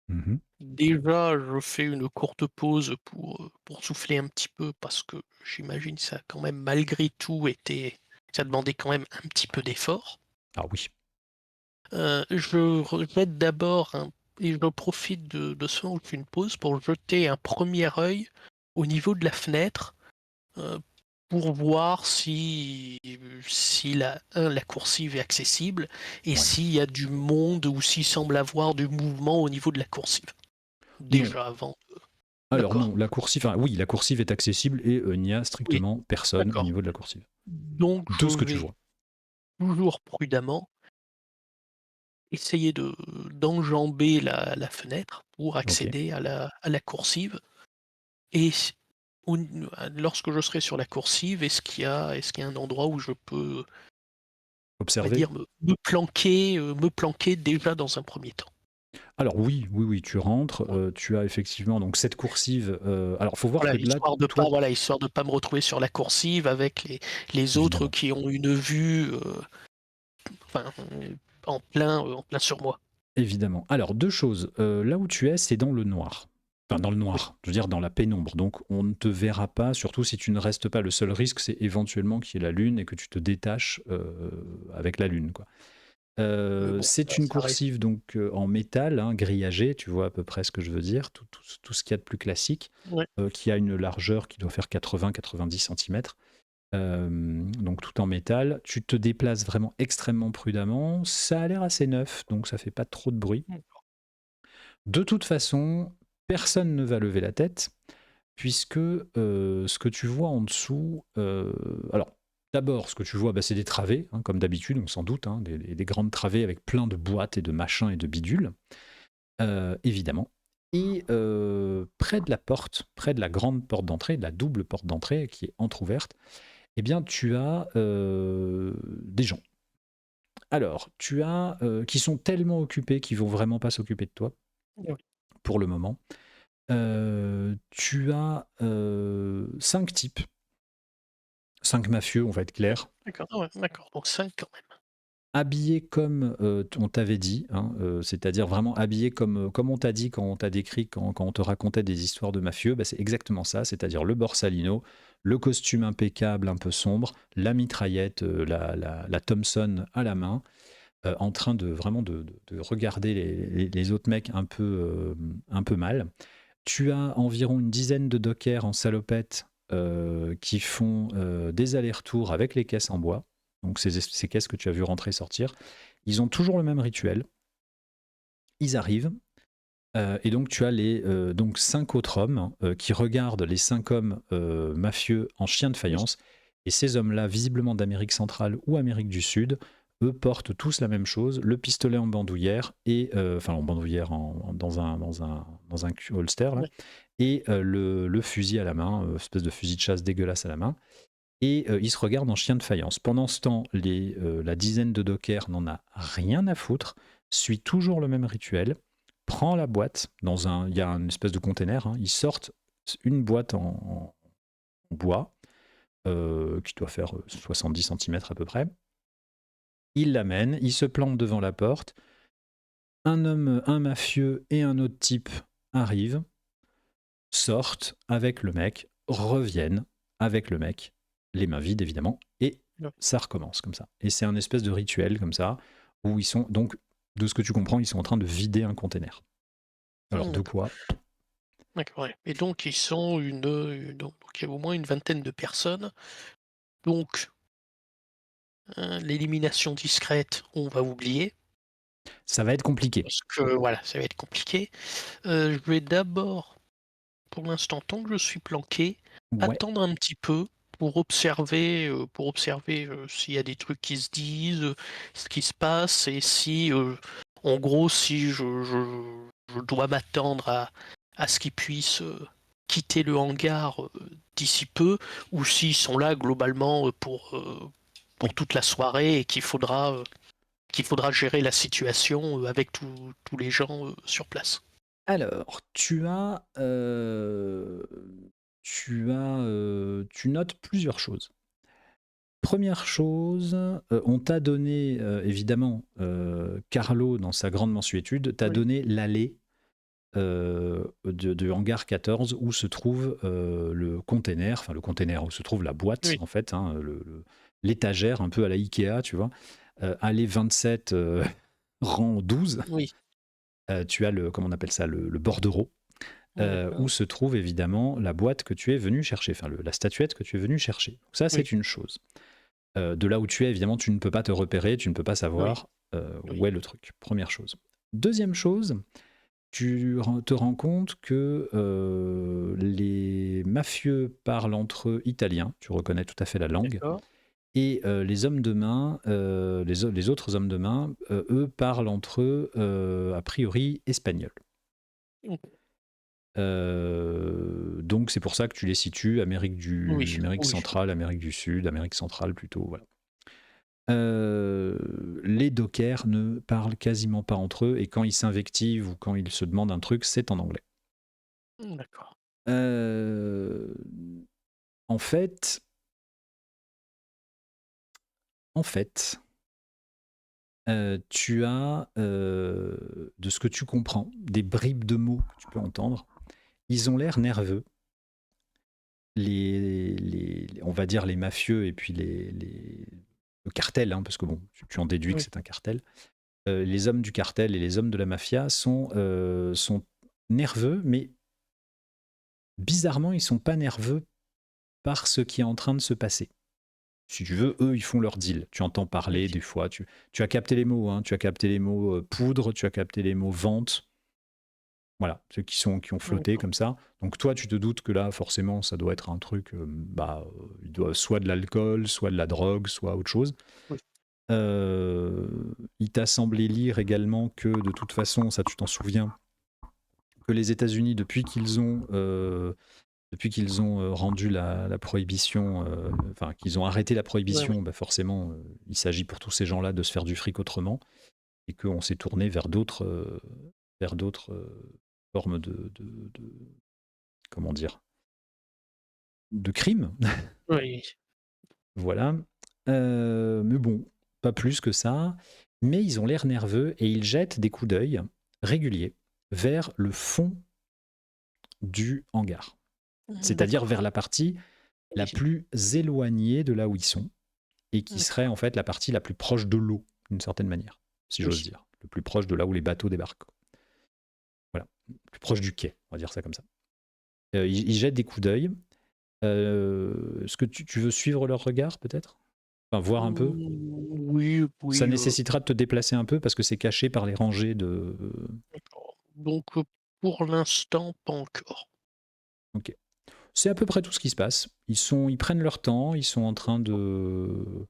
Speaker 1: Mhm.
Speaker 2: déjà, je fais une courte pause pour souffler un petit peu parce que j'imagine ça a quand même malgré tout été ça demandait quand même un petit peu d'effort.
Speaker 1: Ah oui.
Speaker 2: Je jette d'abord un et je profite de ce moment où je fais une pause pour jeter un premier œil au niveau de la fenêtre, heu, pour voir si la coursive est accessible et
Speaker 1: Ouais.
Speaker 2: s'il y a du monde ou s'il semble avoir du mouvement au niveau de la coursive.
Speaker 1: Non.
Speaker 2: Déjà avant
Speaker 1: Alors
Speaker 2: d'accord,
Speaker 1: non, la coursive, enfin oui, la coursive est accessible et il n'y a
Speaker 2: oui,
Speaker 1: strictement personne au
Speaker 2: d'accord.
Speaker 1: niveau de la coursive.
Speaker 2: Donc je
Speaker 1: De ce que tu
Speaker 2: vais
Speaker 1: vois.
Speaker 2: toujours prudemment essayer d'enjamber la fenêtre pour
Speaker 1: Ok.
Speaker 2: accéder à la coursive et s au lorsque je serai sur la coursive, est-ce qu'il y a un endroit où je peux, on va
Speaker 1: Observer.
Speaker 2: dire, me planquer déjà dans un premier temps?
Speaker 1: Alors oui, oui, oui, tu rentres,
Speaker 2: Ouais.
Speaker 1: tu as effectivement donc cette coursive. Alors faut voir
Speaker 2: Voilà,
Speaker 1: que là, toi,
Speaker 2: histoire de pas me retrouver sur la coursive avec les autres
Speaker 1: évidemment,
Speaker 2: qui ont une vue, enfin, en plein sur moi.
Speaker 1: évidemment. Alors deux choses. Là où tu es, c'est dans le noir. Enfin, dans le
Speaker 2: Oui,
Speaker 1: noir, je veux dire dans la pénombre. Donc on ne te verra pas, surtout si tu ne restes pas. Le seul risque, c'est éventuellement qu'il y ait la lune et que tu te détaches avec la lune, quoi.
Speaker 2: mais bon,
Speaker 1: C'est une
Speaker 2: ça reste
Speaker 1: coursive donc en métal, hein, grillagé, tu vois à peu près ce que je veux dire, tout ce qu'il y a de plus classique,
Speaker 2: ouais,
Speaker 1: qui a une largeur qui doit faire 80-90 centimètres. Donc tout en métal. Tu te déplaces vraiment extrêmement prudemment. Ça a l'air assez neuf, donc ça fait pas trop de bruit.
Speaker 2: mmh,
Speaker 1: De toute façon, personne ne va lever la tête, puisque ce que tu vois en dessous, alors d'abord ce que tu vois, bah, c'est des travées, hein, comme d'habitude, on s'en doute, hein, des grandes travées avec plein de boîtes et de machins et de bidules, évidemment. Et près de la porte, près de la grande porte d'entrée, de la double porte d'entrée qui est entr'ouverte, Eh bien, tu as des gens. Alors, tu as qui sont tellement occupés qu'ils vont vraiment pas s'occuper de toi
Speaker 2: Oui.
Speaker 1: pour le moment. Tu as 5 types, 5 mafieux, on va être clair,
Speaker 2: D'accord, ah ouais, d'accord, donc 5 quand même.
Speaker 1: habillés comme on t'avait dit, hein, c'est-à-dire vraiment habillés comme on t'a dit quand on t'a décrit, quand on te racontait des histoires de mafieux, bah, c'est exactement ça, c'est-à-dire le borsalino, le costume impeccable, un peu sombre, la mitraillette, la Thompson à la main, en train de vraiment de regarder les autres mecs un peu mal. Tu as environ une dizaine de dockers en salopette qui font des allers-retours avec les caisses en bois. Donc ces caisses que tu as vu rentrer et sortir. Ils ont toujours le même rituel. Ils arrivent. Et donc tu as les donc 5 autres hommes qui regardent les 5 hommes mafieux en chien de
Speaker 2: Oui.
Speaker 1: faïence. Et ces hommes-là, visiblement d'Amérique centrale ou Amérique du Sud, eux portent tous la même chose, le pistolet en bandoulière, et enfin en bandoulière dans un holster, là,
Speaker 2: Ouais.
Speaker 1: et le fusil à la main, espèce de fusil de chasse dégueulasse à la main. Et ils se regardent en chien de faïence. Pendant ce temps, la dizaine de dockers n'en a rien à foutre, suit toujours le même rituel, prend la boîte, il y a une espèce de container, hein, ils sortent une boîte en bois, qui doit faire 70 cm à peu près, ils l'amènent, ils se plantent devant la porte, un homme, un mafieux et un autre type arrivent, sortent avec le mec, reviennent avec le mec, les mains vides évidemment, et
Speaker 2: Ouais.
Speaker 1: ça recommence comme ça. Et c'est un espèce de rituel comme ça, où ils sont, donc, de ce que tu comprends, ils sont en train de vider un container. Alors de
Speaker 2: D'accord.
Speaker 1: quoi?
Speaker 2: D'accord, ouais. Et donc ils sont donc il y a au moins une vingtaine de personnes. Donc, l'élimination discrète, on va oublier,
Speaker 1: Ça va être compliqué.
Speaker 2: parce que voilà, ça va être compliqué. Je vais d'abord, pour l'instant, tant que je suis planqué,
Speaker 1: Ouais,
Speaker 2: attendre un petit peu pour observer, s'il y a des trucs qui se disent, ce qui se passe et si, en gros, si je dois m'attendre à ce qu'ils puissent, quitter le hangar, d'ici peu ou s'ils sont là globalement, pour
Speaker 1: oui.
Speaker 2: toute la soirée et qu'il faudra gérer la situation, avec tous les gens, sur place.
Speaker 1: Alors, tu notes plusieurs choses. Première chose, on t'a donné, évidemment, Carlo, dans sa grande mansuétude, t'a
Speaker 2: Oui,
Speaker 1: donné l'allée de hangar 14 où se trouve le container où se trouve la boîte,
Speaker 2: oui,
Speaker 1: en fait, hein, l'étagère, un peu à la Ikea, tu vois. Allée 27, rang 12,
Speaker 2: oui,
Speaker 1: tu as comment on appelle ça, le bordereau, où
Speaker 2: d'accord,
Speaker 1: se trouve évidemment la boîte que tu es venu chercher, enfin la statuette que tu es venu chercher. Donc ça,
Speaker 2: oui,
Speaker 1: c'est une chose. De là où tu es, évidemment, tu ne peux pas te repérer, tu ne peux pas
Speaker 2: oui,
Speaker 1: savoir
Speaker 2: oui,
Speaker 1: où est le truc. Première chose. Deuxième chose, te rends compte que les mafieux parlent entre eux italien, tu reconnais tout à fait la langue,
Speaker 2: d'accord.
Speaker 1: et les hommes de main, les autres hommes de main, eux parlent entre eux a priori espagnol.
Speaker 2: Mmh,
Speaker 1: Donc c'est pour ça que tu les situes
Speaker 2: oui,
Speaker 1: Amérique
Speaker 2: oui,
Speaker 1: centrale, Amérique du Sud, Amérique centrale plutôt, voilà. Les dockers ne parlent quasiment pas entre eux et quand ils s'invectivent ou quand ils se demandent un truc, c'est en anglais.
Speaker 2: d'accord.
Speaker 1: Euh, en fait, en fait, tu as, de ce que tu comprends, des bribes de mots que tu peux entendre. Ils ont l'air nerveux. On va dire les mafieux et puis le cartel, hein, parce que bon, tu en déduis que
Speaker 2: Oui,
Speaker 1: c'est un cartel. Les hommes du cartel et les hommes de la mafia sont nerveux, mais bizarrement, ils sont pas nerveux par ce qui est en train de se passer. Si tu veux, eux, ils font leur deal. Tu entends
Speaker 2: oui,
Speaker 1: parler des fois. Tu as capté les mots. Hein, tu as capté les mots poudre, tu as capté les mots vente. Voilà, ceux qui ont flotté
Speaker 2: d'accord.
Speaker 1: comme ça. Donc toi, tu te doutes que là, forcément, ça doit être un truc, il doit soit de l'alcool, soit de la drogue, soit autre chose.
Speaker 2: Oui,
Speaker 1: Euh, il t'a semblé lire également que de toute façon, ça tu t'en souviens, que les États-Unis, depuis qu'ils ont Depuis qu'ils ont rendu la prohibition, enfin qu'ils ont arrêté la
Speaker 2: Ouais, ouais.
Speaker 1: prohibition, bah forcément, il s'agit pour tous ces gens-là de se faire du fric autrement et qu'on s'est tourné vers d'autres formes comment dire, de crimes.
Speaker 2: Oui.
Speaker 1: Voilà. Mais bon, pas plus que ça. Mais ils ont l'air nerveux et ils jettent des coups d'œil réguliers vers le fond du hangar. C'est-à-dire vers
Speaker 2: D'accord.
Speaker 1: la partie la
Speaker 2: Visible.
Speaker 1: plus éloignée de là où ils sont et qui serait
Speaker 2: D'accord.
Speaker 1: en fait la partie la plus proche de l'eau, d'une certaine manière, si j'ose
Speaker 2: Oui.
Speaker 1: dire. Le plus proche de là où les bateaux débarquent. Voilà. Le plus proche du quai, on va dire ça comme ça. Ils jettent des coups d'œil. Est-ce que tu veux suivre leur regard peut-être? Enfin, voir un peu?
Speaker 2: Oui,
Speaker 1: Ça
Speaker 2: oui,
Speaker 1: nécessitera de te déplacer un peu parce que c'est caché par les rangées de.
Speaker 2: d'accord. Donc, pour l'instant, pas encore.
Speaker 1: Ok. C'est à peu près tout ce qui se passe. Ils prennent leur temps. Ils sont en train d'être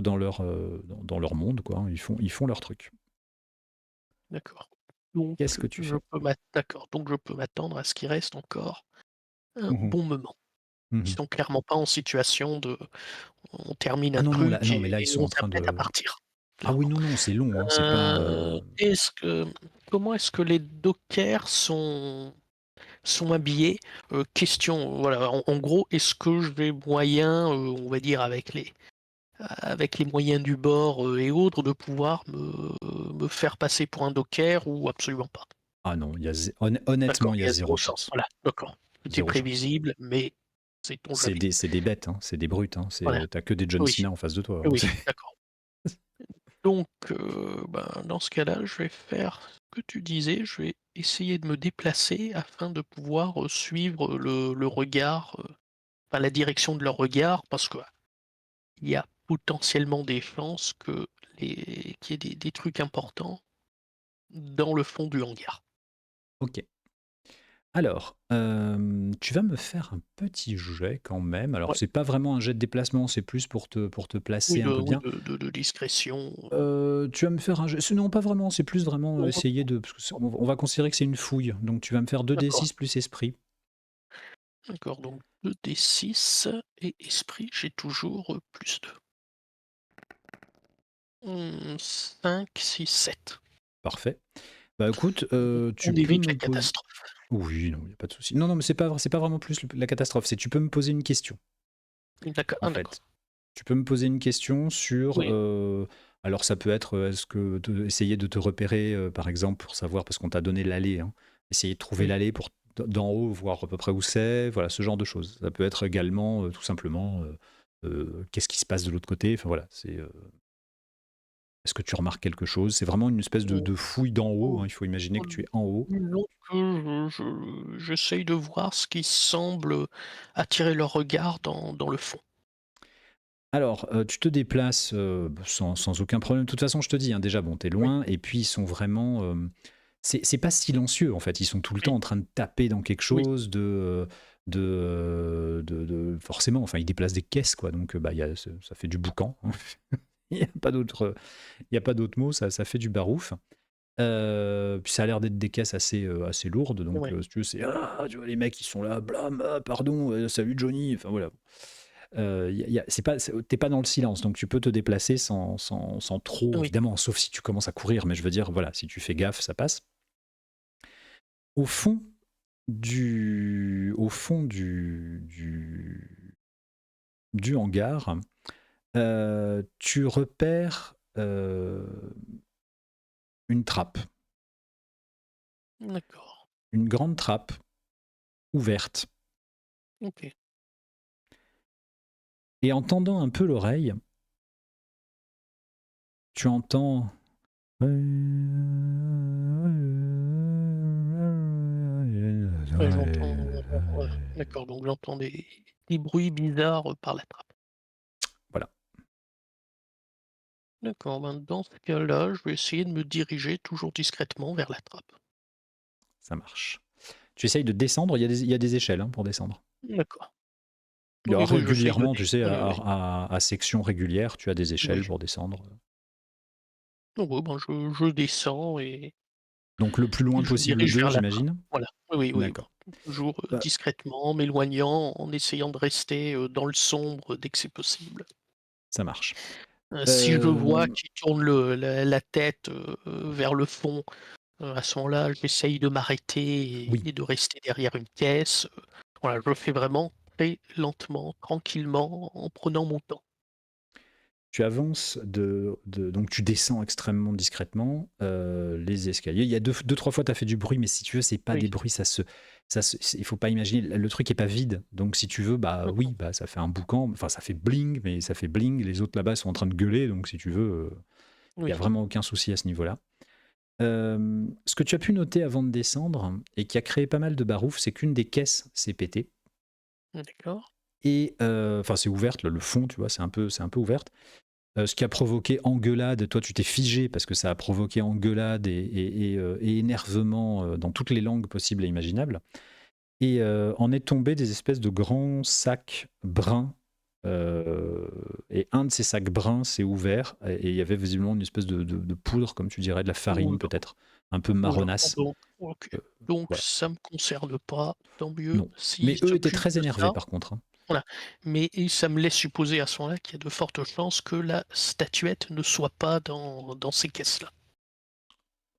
Speaker 1: dans leur monde, quoi. Ils font leur truc.
Speaker 2: D'accord. Donc,
Speaker 1: Qu'est-ce que tu fais?
Speaker 2: d'accord, donc je peux m'attendre à ce qu'il reste encore un
Speaker 1: Mhm.
Speaker 2: bon moment. Ils
Speaker 1: Mhm.
Speaker 2: sont clairement pas en situation de on termine
Speaker 1: Ah
Speaker 2: un
Speaker 1: non, non, là,
Speaker 2: truc
Speaker 1: non, mais là,
Speaker 2: et
Speaker 1: ils sont
Speaker 2: on
Speaker 1: en train
Speaker 2: s'apprête à
Speaker 1: de.
Speaker 2: partir,
Speaker 1: Ah oui,
Speaker 2: clairement.
Speaker 1: non, non, c'est long, hein, c'est pas.
Speaker 2: Est-ce que comment est-ce que les dockers sont habillés? Question, voilà, en gros, est-ce que j'ai moyen, on va dire avec les moyens du bord, et autres, de pouvoir me faire passer pour un docker ou absolument pas?
Speaker 1: Ah non,
Speaker 2: D'accord,
Speaker 1: honnêtement, il y
Speaker 2: il
Speaker 1: a
Speaker 2: y a zéro
Speaker 1: zéro
Speaker 2: chance.
Speaker 1: chance.
Speaker 2: Voilà, d'accord. Tout est
Speaker 1: Zéro chance.
Speaker 2: prévisible, mais sait-on jamais.
Speaker 1: C'est des bêtes, hein, c'est des brutes. Hein,
Speaker 2: Voilà,
Speaker 1: t'as que des John
Speaker 2: oui,
Speaker 1: Cena en face de toi. Hein,
Speaker 2: oui, d'accord. Donc, ben, dans ce cas-là, je vais faire ce que tu disais, je vais essayer de me déplacer afin de pouvoir, suivre le regard, enfin la direction de leur regard parce qu'il y a potentiellement des chances qu'il y ait des trucs importants dans le fond du hangar.
Speaker 1: ok. Alors, tu vas me faire un petit jet quand même. Alors,
Speaker 2: Ouais,
Speaker 1: c'est pas vraiment un jet de déplacement, c'est plus pour te
Speaker 2: oui,
Speaker 1: placer un peu
Speaker 2: oui,
Speaker 1: bien.
Speaker 2: de discrétion,
Speaker 1: Tu vas me faire un jet. Non, pas vraiment, c'est plus vraiment
Speaker 2: non, non,
Speaker 1: essayer de. Parce que on va considérer que c'est une fouille. Donc, tu vas me faire deux d
Speaker 2: d'accord,
Speaker 1: six plus esprit.
Speaker 2: d'accord, donc 2 d 6 et esprit, j'ai toujours, +2. 5, 6, 7.
Speaker 1: Parfait. Bah écoute, tu
Speaker 2: On
Speaker 1: peux
Speaker 2: évite
Speaker 1: me
Speaker 2: la
Speaker 1: poser.
Speaker 2: catastrophe.
Speaker 1: Oui, non, il n'y a pas de souci. Non, non, mais c'est pas vraiment plus la catastrophe. C'est tu peux me poser une question,
Speaker 2: D'accord,
Speaker 1: en
Speaker 2: ah d'accord.
Speaker 1: fait. Tu peux me poser une question sur.
Speaker 2: Oui,
Speaker 1: Alors, ça peut être est-ce que essayer de te repérer, par exemple, pour savoir, parce qu'on t'a donné l'allée, hein, essayer de trouver
Speaker 2: oui,
Speaker 1: l'allée pour d'en haut, voir à peu près où c'est, voilà, ce genre de choses. Ça peut être également, tout simplement, qu'est-ce qui se passe de l'autre côté. Enfin, voilà, est-ce que tu remarques quelque chose? C'est vraiment une espèce de,
Speaker 2: heu,
Speaker 1: de fouille d'en haut, hein.
Speaker 2: oh,
Speaker 1: Il faut imaginer que
Speaker 2: oh,
Speaker 1: tu es en haut.
Speaker 2: disons que j'essaye de voir ce qui semble, attirer leur regard dans le fond.
Speaker 1: Alors, tu te déplaces, sans aucun problème. De toute façon, je te dis, hein, déjà, bon, tu es
Speaker 2: Oui,
Speaker 1: loin et puis ils sont vraiment, c'est pas silencieux, en fait. Ils sont tout le temps
Speaker 2: oui,
Speaker 1: en train de taper dans quelque
Speaker 2: oui,
Speaker 1: chose, forcément, enfin, ils déplacent des caisses, quoi, donc bah, ça fait du boucan. Il y a pas d'autre, il y a pas d'autre mot, ça fait du barouf. Puis ça a l'air d'être des caisses assez lourdes, donc
Speaker 2: ouais,
Speaker 1: si tu veux, tu vois les mecs, ils sont là, blam, ah pardon, salut Johnny, enfin voilà. T'es pas dans le silence, donc tu peux te déplacer sans trop,
Speaker 2: oui,
Speaker 1: évidemment, sauf si tu commences à courir, mais je veux dire, voilà, si tu fais gaffe, ça passe. Au fond du hangar, tu repères une trappe,
Speaker 2: d'accord,
Speaker 1: une grande trappe ouverte.
Speaker 2: OK.
Speaker 1: Et en tendant un peu l'oreille, tu entends.
Speaker 2: Ouais, j'entends, ouais, d'accord, donc j'entends des bruits bizarres, par la trappe.
Speaker 1: Voilà,
Speaker 2: D'accord, ben, dans ce cas-là, je vais essayer de me diriger toujours discrètement vers la trappe.
Speaker 1: ça marche. Tu essayes de descendre, il y a des échelles, hein, pour descendre.
Speaker 2: D'accord.
Speaker 1: Il y a
Speaker 2: Oui, oui, j'essaye de
Speaker 1: régulièrement, tu sais,
Speaker 2: oui, oui.
Speaker 1: à sections régulières, tu as des
Speaker 2: Oui.
Speaker 1: échelles pour descendre.
Speaker 2: Donc oui, ben, je descends
Speaker 1: Donc le plus loin
Speaker 2: Je me
Speaker 1: possible
Speaker 2: dirige
Speaker 1: d'eux,
Speaker 2: vers la trappe.
Speaker 1: j'imagine?
Speaker 2: Voilà. Oui, oui, oui,
Speaker 1: D'accord.
Speaker 2: toujours,
Speaker 1: Bah,
Speaker 2: discrètement, m'éloignant, en essayant de rester, dans le sombre dès que c'est possible.
Speaker 1: ça marche.
Speaker 2: Si je vois
Speaker 1: Hem,
Speaker 2: qu'il tourne la tête, vers le fond, à ce moment-là, j'essaye de m'arrêter
Speaker 1: oui.
Speaker 2: et de rester derrière une caisse, voilà, je fais vraiment très lentement, tranquillement, en prenant mon temps.
Speaker 1: Tu avances donc tu descends extrêmement discrètement les escaliers. Il y a deux, trois fois, tu as fait du bruit, mais si tu veux, c'est pas
Speaker 2: Oui.
Speaker 1: des bruits, il faut pas imaginer, le truc est pas vide. Donc si tu veux, bah
Speaker 2: Mmh.
Speaker 1: oui, bah ça fait un boucan, enfin ça fait bling, mais ça fait bling. Les autres là-bas sont en train de gueuler, donc si tu veux, il y a
Speaker 2: Oui.
Speaker 1: vraiment aucun souci à ce niveau-là. Ce que tu as pu noter avant de descendre et qui a créé pas mal de barouf, c'est qu'une des caisses s'est pétée
Speaker 2: D'accord.
Speaker 1: et enfin c'est ouverte, le fond, tu vois, c'est un peu ouverte. Ce qui a provoqué engueulade, toi tu t'es figé parce que ça a provoqué engueulade et énervement dans toutes les langues possibles et imaginables. Et en est tombé des espèces de grands sacs bruns. Et un de ces sacs bruns s'est ouvert et il y avait visiblement une espèce de poudre, comme tu dirais, de la
Speaker 2: Ouh
Speaker 1: farine
Speaker 2: là,
Speaker 1: peut-être, un peu
Speaker 2: ouh là.
Speaker 1: marronasse.
Speaker 2: Donc OK.
Speaker 1: Euh,
Speaker 2: Donc
Speaker 1: voilà,
Speaker 2: ça me concerne pas, tant mieux
Speaker 1: non.
Speaker 2: s'ils
Speaker 1: Mais eux étaient
Speaker 2: s'occupent
Speaker 1: très
Speaker 2: de
Speaker 1: énervés
Speaker 2: ça.
Speaker 1: par contre, hein.
Speaker 2: Voilà. Mais et ça me laisse supposer à ce moment-là qu'il y a de fortes chances que la statuette ne soit pas dans ces caisses-là.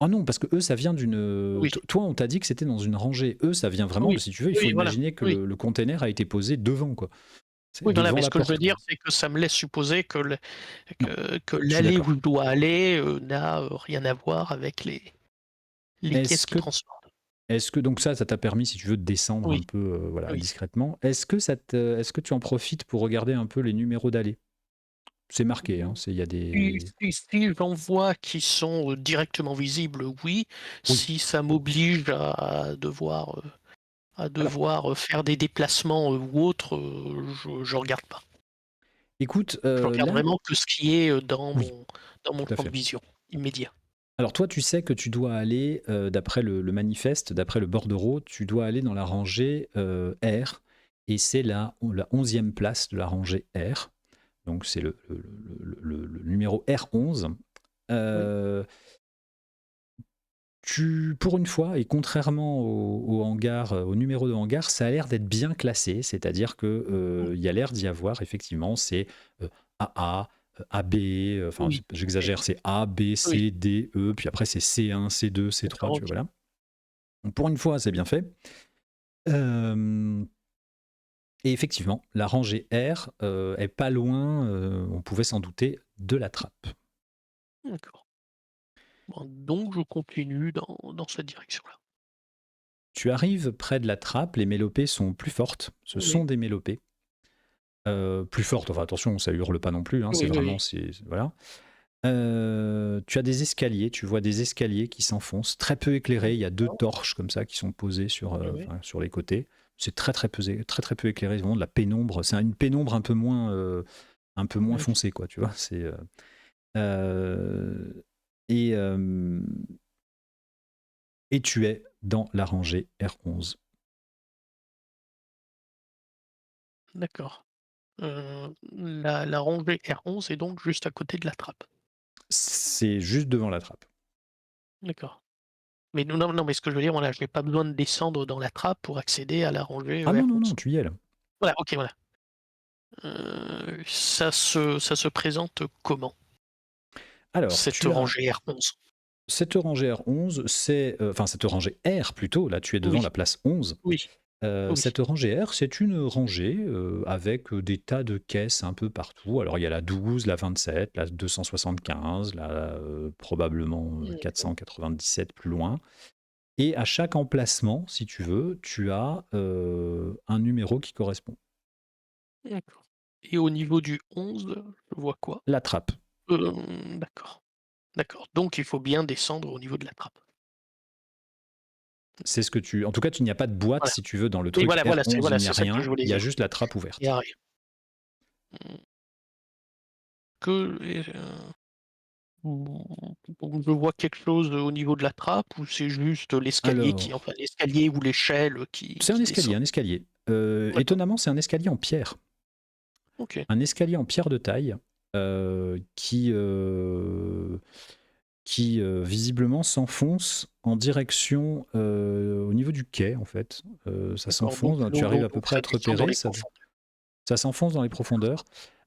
Speaker 1: Ah non, parce que eux, ça vient d'une.
Speaker 2: Oui,
Speaker 1: Toi, on t'a dit que c'était dans une rangée. Eux, ça vient vraiment,
Speaker 2: oui,
Speaker 1: si tu veux, il faut
Speaker 2: oui, voilà.
Speaker 1: imaginer que
Speaker 2: Oui,
Speaker 1: le container a été posé devant, quoi. C'est
Speaker 2: oui, voilà,
Speaker 1: devant
Speaker 2: mais ce
Speaker 1: la
Speaker 2: que je veux
Speaker 1: porte,
Speaker 2: dire,
Speaker 1: quoi.
Speaker 2: c'est que ça me laisse supposer que
Speaker 1: Non,
Speaker 2: que
Speaker 1: je suis
Speaker 2: l'allée où
Speaker 1: d'accord.
Speaker 2: je dois aller, n'a, rien à voir avec les
Speaker 1: Est-ce
Speaker 2: caisses qui
Speaker 1: que,
Speaker 2: transportent.
Speaker 1: donc ça t'a permis, si tu veux, de descendre un
Speaker 2: Oui,
Speaker 1: peu, voilà,
Speaker 2: oui.
Speaker 1: discrètement. Est-ce que tu en profites pour regarder un peu les numéros d'allée? C'est marqué, hein.
Speaker 2: Mmh,
Speaker 1: Il y a
Speaker 2: si
Speaker 1: des.
Speaker 2: si j'en vois qui sont, directement visibles, oui.
Speaker 1: Oui.
Speaker 2: Si ça m'oblige à
Speaker 1: Alors,
Speaker 2: devoir, faire des déplacements, ou autres, je regarde pas.
Speaker 1: écoute,
Speaker 2: Je regarde
Speaker 1: là,
Speaker 2: vraiment que ce qui est,
Speaker 1: oui,
Speaker 2: dans mon
Speaker 1: tout à
Speaker 2: champ de
Speaker 1: fait.
Speaker 2: vision immédiat.
Speaker 1: Alors toi, tu sais que tu dois aller, d'après le manifeste, d'après le bordereau, tu dois aller dans la rangée R, et c'est la 11e place de la rangée R. Donc c'est le numéro R11.
Speaker 2: Oui,
Speaker 1: Euh, pour une fois, et contrairement au hangar, au numéro de hangar, ça a l'air d'être bien classé, c'est-à-dire que
Speaker 2: mmh,
Speaker 1: il y a l'air d'y avoir effectivement, c'est AA, AB, enfin
Speaker 2: oui, OK,
Speaker 1: j'exagère, c'est A, B,
Speaker 2: oui,
Speaker 1: C, D, E, puis après c'est C1, C2, C3,
Speaker 2: d'accord,
Speaker 1: tu vois,
Speaker 2: OK.
Speaker 1: voilà. Donc pour une fois, c'est bien fait. Euh, et effectivement, la rangée R est pas loin, on pouvait s'en douter, de la trappe.
Speaker 2: D'accord. Bon, donc je continue dans cette direction-là.
Speaker 1: Tu arrives près de la trappe, les mélopées sont plus fortes, ce sont
Speaker 2: Oui,
Speaker 1: des mélopées. Plus fortes, enfin attention, ça hurle pas non plus, hein, c'est
Speaker 2: oui, oui,
Speaker 1: vraiment,
Speaker 2: oui.
Speaker 1: voilà. Tu as des escaliers, tu vois des escaliers qui s'enfoncent, très peu éclairés. Il y a deux
Speaker 2: D'accord,
Speaker 1: torches comme ça qui sont posées
Speaker 2: oui, oui,
Speaker 1: enfin, sur les côtés. C'est très peu éclairé, c'est vraiment de la pénombre. C'est une pénombre un peu moins
Speaker 2: oui.
Speaker 1: foncée, quoi, tu vois. Euh, et, euh, et tu es dans la rangée R11.
Speaker 2: D'accord. La rangée R11 est donc juste à côté de la trappe.
Speaker 1: C'est juste devant la trappe.
Speaker 2: D'accord. Mais non, non, non, mais ce que je veux dire, voilà, je n'ai pas besoin de descendre dans la trappe pour accéder à la rangée,
Speaker 1: Ah non, non, non,
Speaker 2: R11.
Speaker 1: tu y es là.
Speaker 2: Voilà, OK, voilà. Ça se présente comment,
Speaker 1: Alors,
Speaker 2: cette
Speaker 1: tu as
Speaker 2: rangée R11?
Speaker 1: cette rangée R11, enfin cette rangée R plutôt, là tu es devant
Speaker 2: Oui,
Speaker 1: la place 11.
Speaker 2: oui, oui.
Speaker 1: Cette rangée R, c'est une rangée avec des tas de caisses un peu partout. Alors il y a la 12, la 27, la 275, la probablement
Speaker 2: Mmh,
Speaker 1: 497 plus loin. Et à chaque emplacement, si tu veux, tu as un numéro qui correspond.
Speaker 2: d'accord. Et au niveau du 11, je vois quoi?
Speaker 1: La trappe,
Speaker 2: D'accord, d'accord. Donc il faut bien descendre au niveau de la trappe.
Speaker 1: c'est ce que tu. En tout cas, il n'y a pas de boîte,
Speaker 2: Voilà.
Speaker 1: si tu veux, dans le
Speaker 2: Oui,
Speaker 1: truc
Speaker 2: voilà, voilà,
Speaker 1: R11, il n'y a
Speaker 2: c'est ça que je
Speaker 1: rien,
Speaker 2: voulais
Speaker 1: il y a
Speaker 2: dire.
Speaker 1: juste la trappe
Speaker 2: Il y
Speaker 1: ouverte.
Speaker 2: a rien. Mmh, que et donc je vois quelque chose au niveau de la trappe ou c'est juste
Speaker 1: Alors,
Speaker 2: l'escalier ou l'échelle qui
Speaker 1: c'est un escalier,
Speaker 2: descend?
Speaker 1: un escalier.
Speaker 2: D'accord.
Speaker 1: Étonnamment, c'est un escalier en pierre.
Speaker 2: OK.
Speaker 1: Un escalier en pierre de taille qui, qui visiblement s'enfonce en direction au niveau du quai en fait. Ça
Speaker 2: D'accord, donc
Speaker 1: s'enfonce, tu
Speaker 2: l'eau
Speaker 1: arrives
Speaker 2: l'eau
Speaker 1: à peu
Speaker 2: donc
Speaker 1: près à
Speaker 2: ça
Speaker 1: te
Speaker 2: descend dans
Speaker 1: repérer,
Speaker 2: les profondeurs.
Speaker 1: ça s'enfonce dans les profondeurs.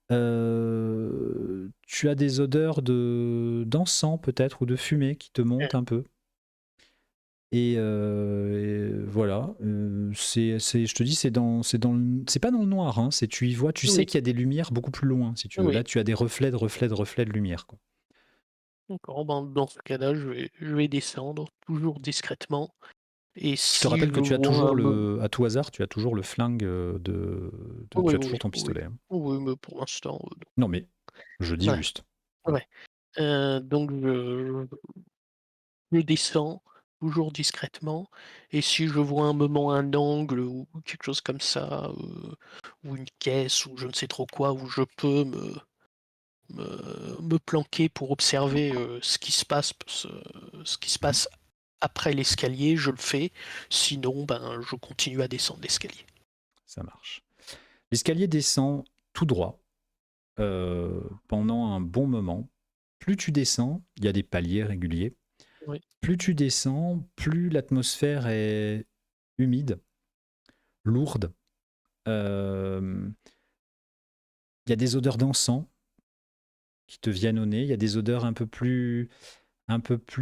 Speaker 1: Tu as des odeurs d'encens peut-être ou de fumée qui te
Speaker 2: Mmh,
Speaker 1: montent un peu. Et voilà, je te dis, c'est pas dans le noir, hein, tu y vois, tu sais
Speaker 2: oui,
Speaker 1: qu'il y a des lumières beaucoup plus loin, si tu veux.
Speaker 2: oui,
Speaker 1: Là, tu as des reflets de reflets de reflets de lumière, quoi.
Speaker 2: d'accord, ben, dans ce cas-là, je vais descendre, toujours discrètement et
Speaker 1: Je te
Speaker 2: si
Speaker 1: rappelle
Speaker 2: je
Speaker 1: que tu as
Speaker 2: vois
Speaker 1: toujours
Speaker 2: un me
Speaker 1: à tout hasard, tu as toujours le flingue
Speaker 2: oui,
Speaker 1: tu as
Speaker 2: oui,
Speaker 1: toujours ton
Speaker 2: oui,
Speaker 1: pistolet, hein.
Speaker 2: oui, mais pour l'instant,
Speaker 1: Non, mais je dis
Speaker 2: voilà,
Speaker 1: juste.
Speaker 2: ouais, donc je descends, toujours discrètement et si je vois un moment un angle ou quelque chose comme ça, ou une caisse ou je ne sais trop quoi, où je peux me planquer pour observer, ce qui se
Speaker 1: Mhm.
Speaker 2: passe après l'escalier, je le fais. Sinon, ben, je continue à descendre l'escalier.
Speaker 1: Ça marche. L'escalier descend tout droit pendant un bon moment. Plus tu descends, il y a des paliers réguliers.
Speaker 2: Oui,
Speaker 1: Plus tu descends, plus l'atmosphère est humide, lourde. Euh, Il y a des odeurs d'encens qui te viennent au nez. Il y a des odeurs un peu plus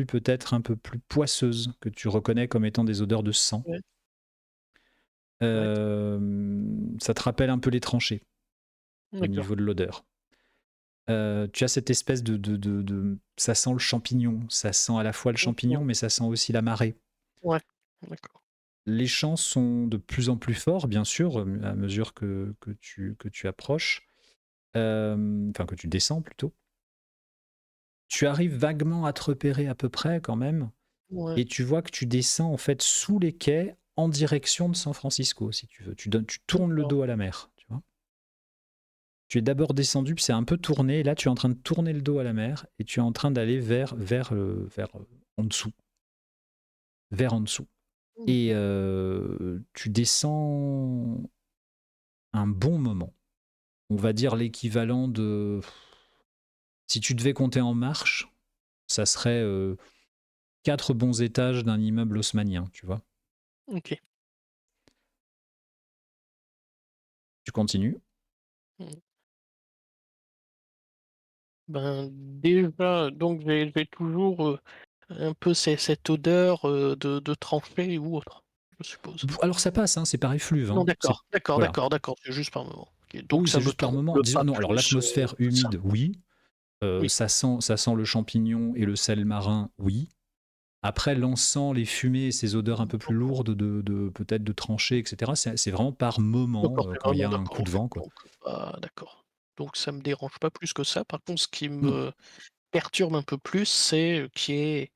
Speaker 1: peut-être un peu plus poisseuses que tu reconnais comme étant des odeurs de sang.
Speaker 2: ouais, ouais,
Speaker 1: Ça te rappelle un peu les tranchées au
Speaker 2: d'accord.
Speaker 1: niveau de l'odeur. Tu as cette espèce ça sent le champignon. Ça sent à la fois le champignon,
Speaker 2: Mmh.
Speaker 1: mais ça sent aussi la marée.
Speaker 2: Ouais, d'accord.
Speaker 1: Les chants sont de plus en plus forts, bien sûr, à mesure que tu approches, enfin que tu descends plutôt. Tu arrives vaguement à te repérer à peu près quand même,
Speaker 2: Ouais,
Speaker 1: et tu vois que tu descends en fait sous les quais en direction de San Francisco, si tu veux. Tu tournes le
Speaker 2: d'accord.
Speaker 1: dos à la mer, tu vois. Tu es d'abord descendu, puis c'est un peu tourné, et là tu es en train de tourner le dos à la mer, et tu es en train d'aller en dessous, vers en dessous. Et
Speaker 2: Mmh.
Speaker 1: tu descends un bon moment. On va dire l'équivalent de... Si tu devais compter en marche, ça serait 4 bons étages d'un immeuble haussmannien, tu vois.
Speaker 2: OK.
Speaker 1: Tu continues.
Speaker 2: Mmh. Ben, déjà, donc j'ai toujours, un peu cette odeur, de tranchée ou autre, je suppose?
Speaker 1: Alors ça passe, hein, c'est par effluve,
Speaker 2: Non,
Speaker 1: hein. C'est
Speaker 2: d'accord, d'accord,
Speaker 1: voilà.
Speaker 2: d'accord, d'accord, c'est juste par moment. OK, donc
Speaker 1: Oui,
Speaker 2: ça
Speaker 1: c'est
Speaker 2: me
Speaker 1: juste par moment.
Speaker 2: trouble
Speaker 1: Disons,
Speaker 2: pas
Speaker 1: non, alors
Speaker 2: plus,
Speaker 1: l'atmosphère
Speaker 2: que ça.
Speaker 1: humide, oui.
Speaker 2: Oui,
Speaker 1: Ça sent le champignon et le sel marin, oui. Après, l'encens, les fumées, ces odeurs un peu plus
Speaker 2: d'accord,
Speaker 1: lourdes peut-être de tranchées, etc. C'est vraiment par moment
Speaker 2: d'accord, c'est
Speaker 1: quand il y
Speaker 2: vraiment
Speaker 1: a un
Speaker 2: d'accord,
Speaker 1: coup de
Speaker 2: OK,
Speaker 1: vent, quoi.
Speaker 2: donc d'accord. Donc ça me dérange pas plus que ça. Par contre, ce qui
Speaker 1: Non,
Speaker 2: me perturbe un peu plus, c'est, qu'il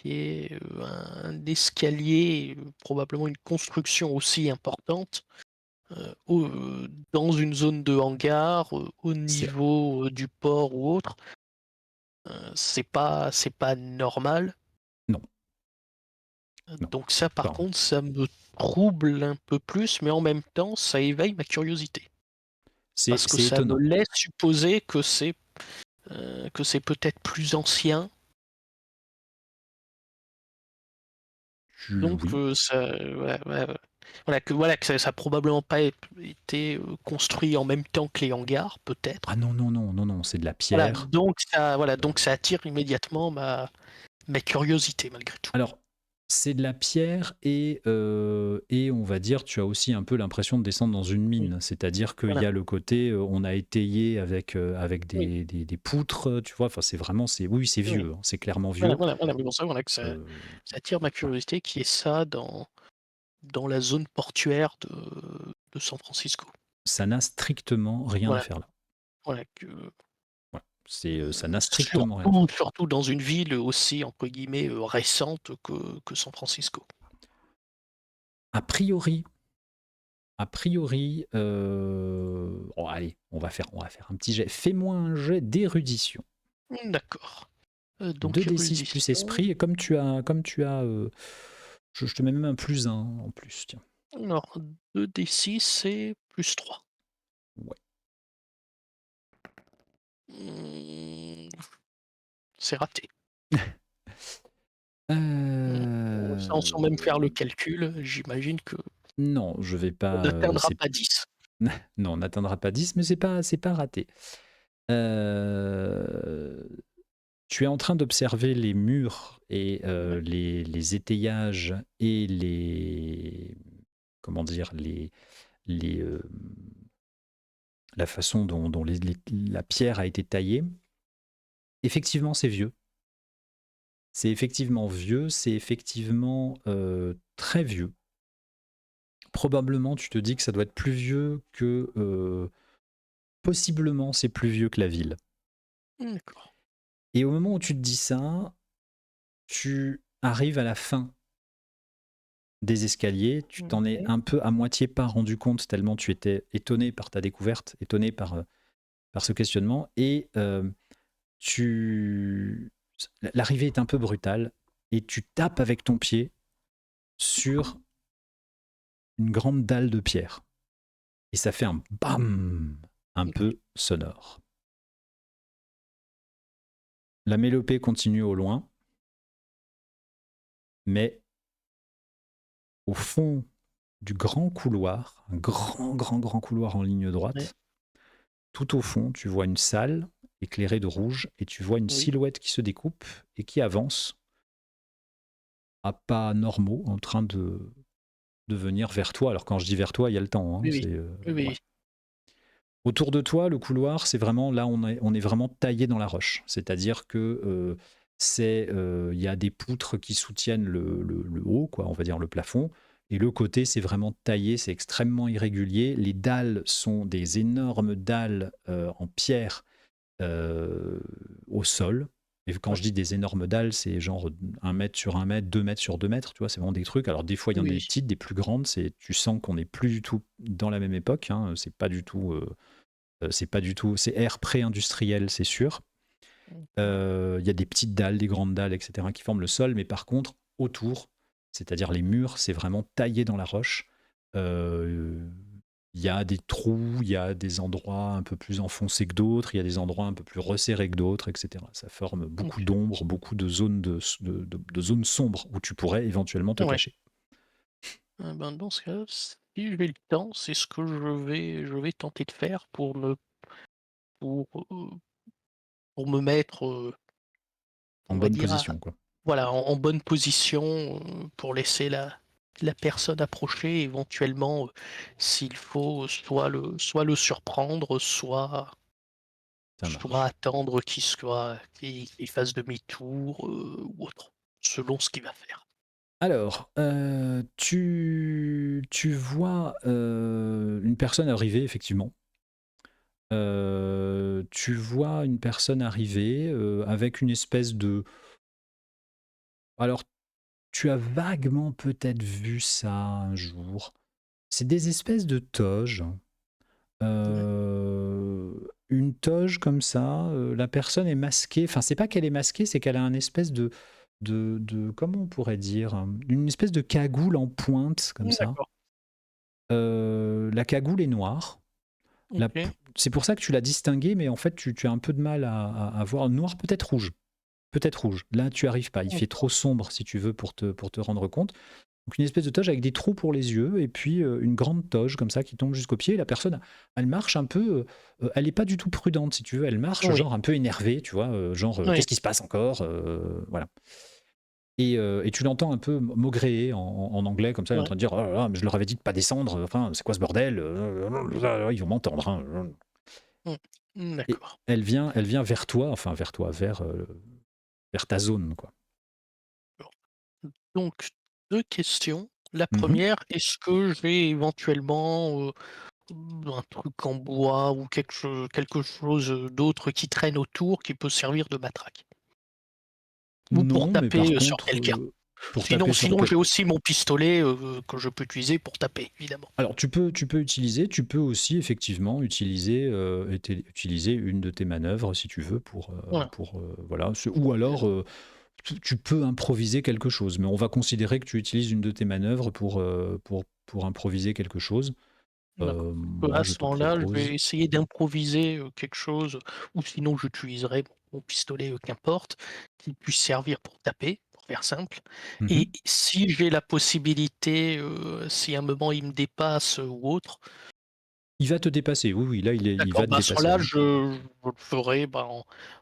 Speaker 2: y ait un escalier, probablement une construction aussi importante, dans une zone de hangar, au
Speaker 1: c'est
Speaker 2: niveau, du port ou autre. C'est pas normal.
Speaker 1: non, non.
Speaker 2: Donc ça, par
Speaker 1: Enfin,
Speaker 2: contre, ça me trouble un peu plus, mais en même temps, ça éveille ma curiosité. Parce que
Speaker 1: c'est
Speaker 2: ça me
Speaker 1: étonnant.
Speaker 2: laisse supposer que c'est peut-être plus ancien. Donc
Speaker 1: Oui.
Speaker 2: ça ouais, ouais, ouais. Voilà que ça a probablement pas été, construit en même temps que les hangars,
Speaker 1: Ah
Speaker 2: peut-être.
Speaker 1: non, non, non, non, non, c'est de la
Speaker 2: Voilà,
Speaker 1: pierre.
Speaker 2: donc ça attire immédiatement ma curiosité malgré tout.
Speaker 1: Alors, c'est de la pierre et on va dire, tu as aussi un peu l'impression de descendre dans une
Speaker 2: Oui,
Speaker 1: mine. C'est-à-dire qu'il
Speaker 2: voilà,
Speaker 1: y a le côté, on a étayé avec
Speaker 2: oui,
Speaker 1: des poutres, tu vois. Enfin, oui, c'est
Speaker 2: oui.
Speaker 1: vieux, hein, c'est clairement
Speaker 2: Voilà,
Speaker 1: vieux.
Speaker 2: voilà, voilà, mais pour ça, voilà que ça
Speaker 1: Euh,
Speaker 2: ça attire ma
Speaker 1: voilà.
Speaker 2: curiosité qu'il y ait ça dans la zone portuaire de San Francisco.
Speaker 1: Ça n'a strictement rien à
Speaker 2: Voilà,
Speaker 1: faire là.
Speaker 2: voilà que,
Speaker 1: Voilà. Ça n'a strictement rien à faire.
Speaker 2: surtout dans une ville aussi entre guillemets, «récente» que San Francisco.
Speaker 1: A priori, oh, allez, on va faire un petit jet. Fais-moi un jet d'érudition.
Speaker 2: D'accord, donc
Speaker 1: 2d6 plus
Speaker 2: érudition,
Speaker 1: esprit, et comme tu as je te mets même un plus un en plus, tiens.
Speaker 2: alors 2d6 c'est +3.
Speaker 1: Ouais.
Speaker 2: Mmh, c'est raté. Sans même faire le
Speaker 1: Euh,
Speaker 2: calcul, j'imagine que
Speaker 1: non, je vais
Speaker 2: on
Speaker 1: pas.
Speaker 2: n'atteindra pas 10.
Speaker 1: Non, on n'atteindra pas 10, mais c'est pas raté. Euh, Tu es en train d'observer les murs et
Speaker 2: Ouais,
Speaker 1: les étayages et les, comment dire, les, la façon dont la pierre a été taillée. Effectivement, c'est vieux. C'est effectivement vieux, c'est effectivement très vieux. Probablement, tu te dis que ça doit être plus vieux que... possiblement, c'est plus vieux que la ville.
Speaker 2: d'accord.
Speaker 1: Et au moment où tu te dis ça, tu arrives à la fin des escaliers, tu t'en es
Speaker 2: Ouais,
Speaker 1: un peu à moitié pas rendu compte tellement tu étais étonné par ta découverte, étonné par ce questionnement, et tu... l'arrivée est un peu brutale, et tu tapes avec ton pied sur une grande dalle de pierre. Et ça fait un bam un peu sonore. La mélopée continue au loin, mais au fond du grand couloir, un grand couloir en ligne
Speaker 2: ouais,
Speaker 1: droite, tout au fond, tu vois une salle éclairée de rouge et tu vois une
Speaker 2: oui,
Speaker 1: silhouette qui se découpe et qui avance à pas normaux en train de venir vers toi. Alors quand je dis vers toi, il y a le temps. Hein,
Speaker 2: oui, oui,
Speaker 1: c'est,
Speaker 2: oui,
Speaker 1: ouais.
Speaker 2: oui,
Speaker 1: Autour de toi, le couloir, c'est vraiment là, on est vraiment taillé dans la roche. C'est-à-dire que il y a des poutres qui soutiennent le haut, quoi, on va dire le plafond. Et le côté, c'est vraiment taillé, c'est extrêmement irrégulier. Les dalles sont des énormes dalles en pierre euh, au sol. Et quand
Speaker 2: ouais,
Speaker 1: je dis des énormes dalles, c'est genre 1 mètre sur 1 mètre, 2 mètres sur 2 mètres, tu vois, c'est vraiment des trucs. Alors des fois, il y en a
Speaker 2: oui,
Speaker 1: des petites, des plus grandes, tu sens qu'on n'est plus du tout dans la même époque, hein, c'est pas du tout, c'est ère pré-industriel, c'est sûr.
Speaker 2: d'accord.
Speaker 1: Il y a des petites dalles, des grandes dalles, etc., qui forment le sol, mais par contre, autour, c'est-à-dire les murs, c'est vraiment taillé dans la roche. Euh, Il y a des trous, il y a des endroits un peu plus enfoncés que d'autres, il y a des endroits un peu plus resserrés que d'autres, etc. Ça forme beaucoup
Speaker 2: OK.
Speaker 1: d'ombre, beaucoup de zones, de zones sombres où tu pourrais éventuellement te
Speaker 2: Ouais.
Speaker 1: cacher.
Speaker 2: Ben, dans ce cas, si j'ai le temps, c'est ce que je vais tenter de faire pour, heu, pour me mettre,
Speaker 1: En
Speaker 2: on va
Speaker 1: bonne
Speaker 2: dire
Speaker 1: position, quoi.
Speaker 2: voilà, en bonne position, pour laisser la personne approcher, éventuellement, s'il faut, soit le surprendre,
Speaker 1: Ça
Speaker 2: soit
Speaker 1: marche.
Speaker 2: attendre qu'il fasse demi-tour, ou autre, selon ce qu'il va faire.
Speaker 1: Alors, tu vois une personne arriver, effectivement. Tu vois une personne arriver avec une espèce de... Alors, tu as vaguement peut-être vu ça un jour. C'est des espèces de toges.
Speaker 2: Ouais,
Speaker 1: Une toge comme ça, la personne est masquée. Enfin, c'est pas qu'elle est masquée, c'est qu'elle a un espèce comment on pourrait dire, une espèce de cagoule en pointe comme ça.
Speaker 2: d'accord.
Speaker 1: La cagoule est noire.
Speaker 2: OK.
Speaker 1: C'est pour ça que tu l'as distinguée, mais en fait, tu as un peu de mal à voir. Noir, peut-être rouge. Peut-être rouge. Là, tu arrives pas. Il fait trop
Speaker 2: D'accord.
Speaker 1: sombre, si tu veux, pour te rendre compte. Donc, une espèce de toge avec des trous pour les yeux, et puis une grande toge, comme ça, qui tombe jusqu'au pied. Et la personne, elle marche un peu. Elle n'est pas du tout prudente, si tu veux. Elle marche,
Speaker 2: Oui,
Speaker 1: genre, un peu énervée, tu vois. Genre,
Speaker 2: oui,
Speaker 1: qu'est-ce qui se passe encore. Voilà. Et tu l'entends un peu maugréer en anglais, comme ça, il est en
Speaker 2: ouais.
Speaker 1: train de dire: oh là là, mais je leur avais dit de pas descendre. Enfin, c'est quoi ce bordel. Ils vont m'entendre. Hein.
Speaker 2: Mmh.
Speaker 1: Et
Speaker 2: D'accord.
Speaker 1: elle vient vers toi, enfin vers toi, vers ta zone, quoi.
Speaker 2: Bon. Donc 2 questions. La
Speaker 1: Mhm.
Speaker 2: première, est-ce que j'ai éventuellement, un truc en bois ou quelque chose d'autre qui traîne autour qui peut servir de matraque? Ou pour
Speaker 1: Non, mais
Speaker 2: taper,
Speaker 1: par
Speaker 2: sur
Speaker 1: contre,
Speaker 2: quelqu'un?
Speaker 1: pour
Speaker 2: Sinon
Speaker 1: taper sur
Speaker 2: sinon
Speaker 1: quel...
Speaker 2: j'ai aussi mon pistolet, que je peux utiliser pour taper, évidemment.
Speaker 1: Alors, tu peux aussi effectivement utiliser une de tes manœuvres si tu veux
Speaker 2: Voilà.
Speaker 1: voilà. Ou
Speaker 2: Heu,
Speaker 1: alors, tu peux improviser quelque chose, mais on va considérer que tu utilises une de tes manœuvres pour improviser quelque chose.
Speaker 2: D'accord.
Speaker 1: Moi,
Speaker 2: À
Speaker 1: je
Speaker 2: ce
Speaker 1: te
Speaker 2: moment-là, je vais
Speaker 1: propose.
Speaker 2: essayer d'improviser, quelque chose, ou sinon j'utiliserai mon pistolet, qu'importe, qui puisse servir pour taper, pour faire simple. Et
Speaker 1: Mhm.
Speaker 2: si j'ai la possibilité, si à un moment il me dépasse, ou autre,
Speaker 1: Il va te dépasser, oui, oui, là, il
Speaker 2: d'accord,
Speaker 1: va te
Speaker 2: bah, à ce
Speaker 1: dépasser,
Speaker 2: moment-là,
Speaker 1: hein.
Speaker 2: je le ferai, bah,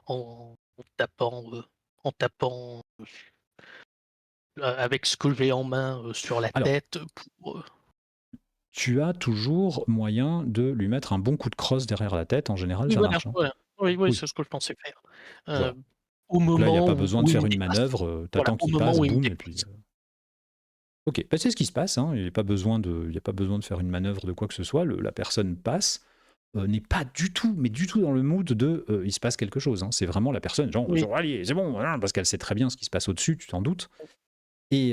Speaker 2: en tapant, avec ce que j'ai en main, sur la
Speaker 1: Alors,
Speaker 2: tête pour,
Speaker 1: tu as toujours moyen de lui mettre un bon coup de crosse derrière la tête, en général,
Speaker 2: oui,
Speaker 1: ça
Speaker 2: voilà,
Speaker 1: marche, hein.
Speaker 2: ouais. Oui, oui,
Speaker 1: Oui,
Speaker 2: c'est ce que je pensais faire.
Speaker 1: voilà.
Speaker 2: Heu, Au
Speaker 1: Donc là, il y a
Speaker 2: moment
Speaker 1: pas besoin de
Speaker 2: où il
Speaker 1: faire
Speaker 2: me
Speaker 1: une
Speaker 2: dépasse.
Speaker 1: manœuvre, tu
Speaker 2: Voilà,
Speaker 1: attends
Speaker 2: au
Speaker 1: qu'il
Speaker 2: moment
Speaker 1: passe,
Speaker 2: où il me
Speaker 1: boum et puis,
Speaker 2: dépasse.
Speaker 1: OK. Bah, c'est ce qui se passe, hein, il y a pas besoin de faire une manœuvre de quoi que ce soit, le la personne passe, n'est pas du tout, mais du tout dans le mood de, il se passe quelque chose, hein. C'est vraiment la personne, genre
Speaker 2: Oui,
Speaker 1: genre: «Allez, c'est bon, hein», parce qu'elle sait très bien ce qui se passe au-dessus, tu t'en doutes et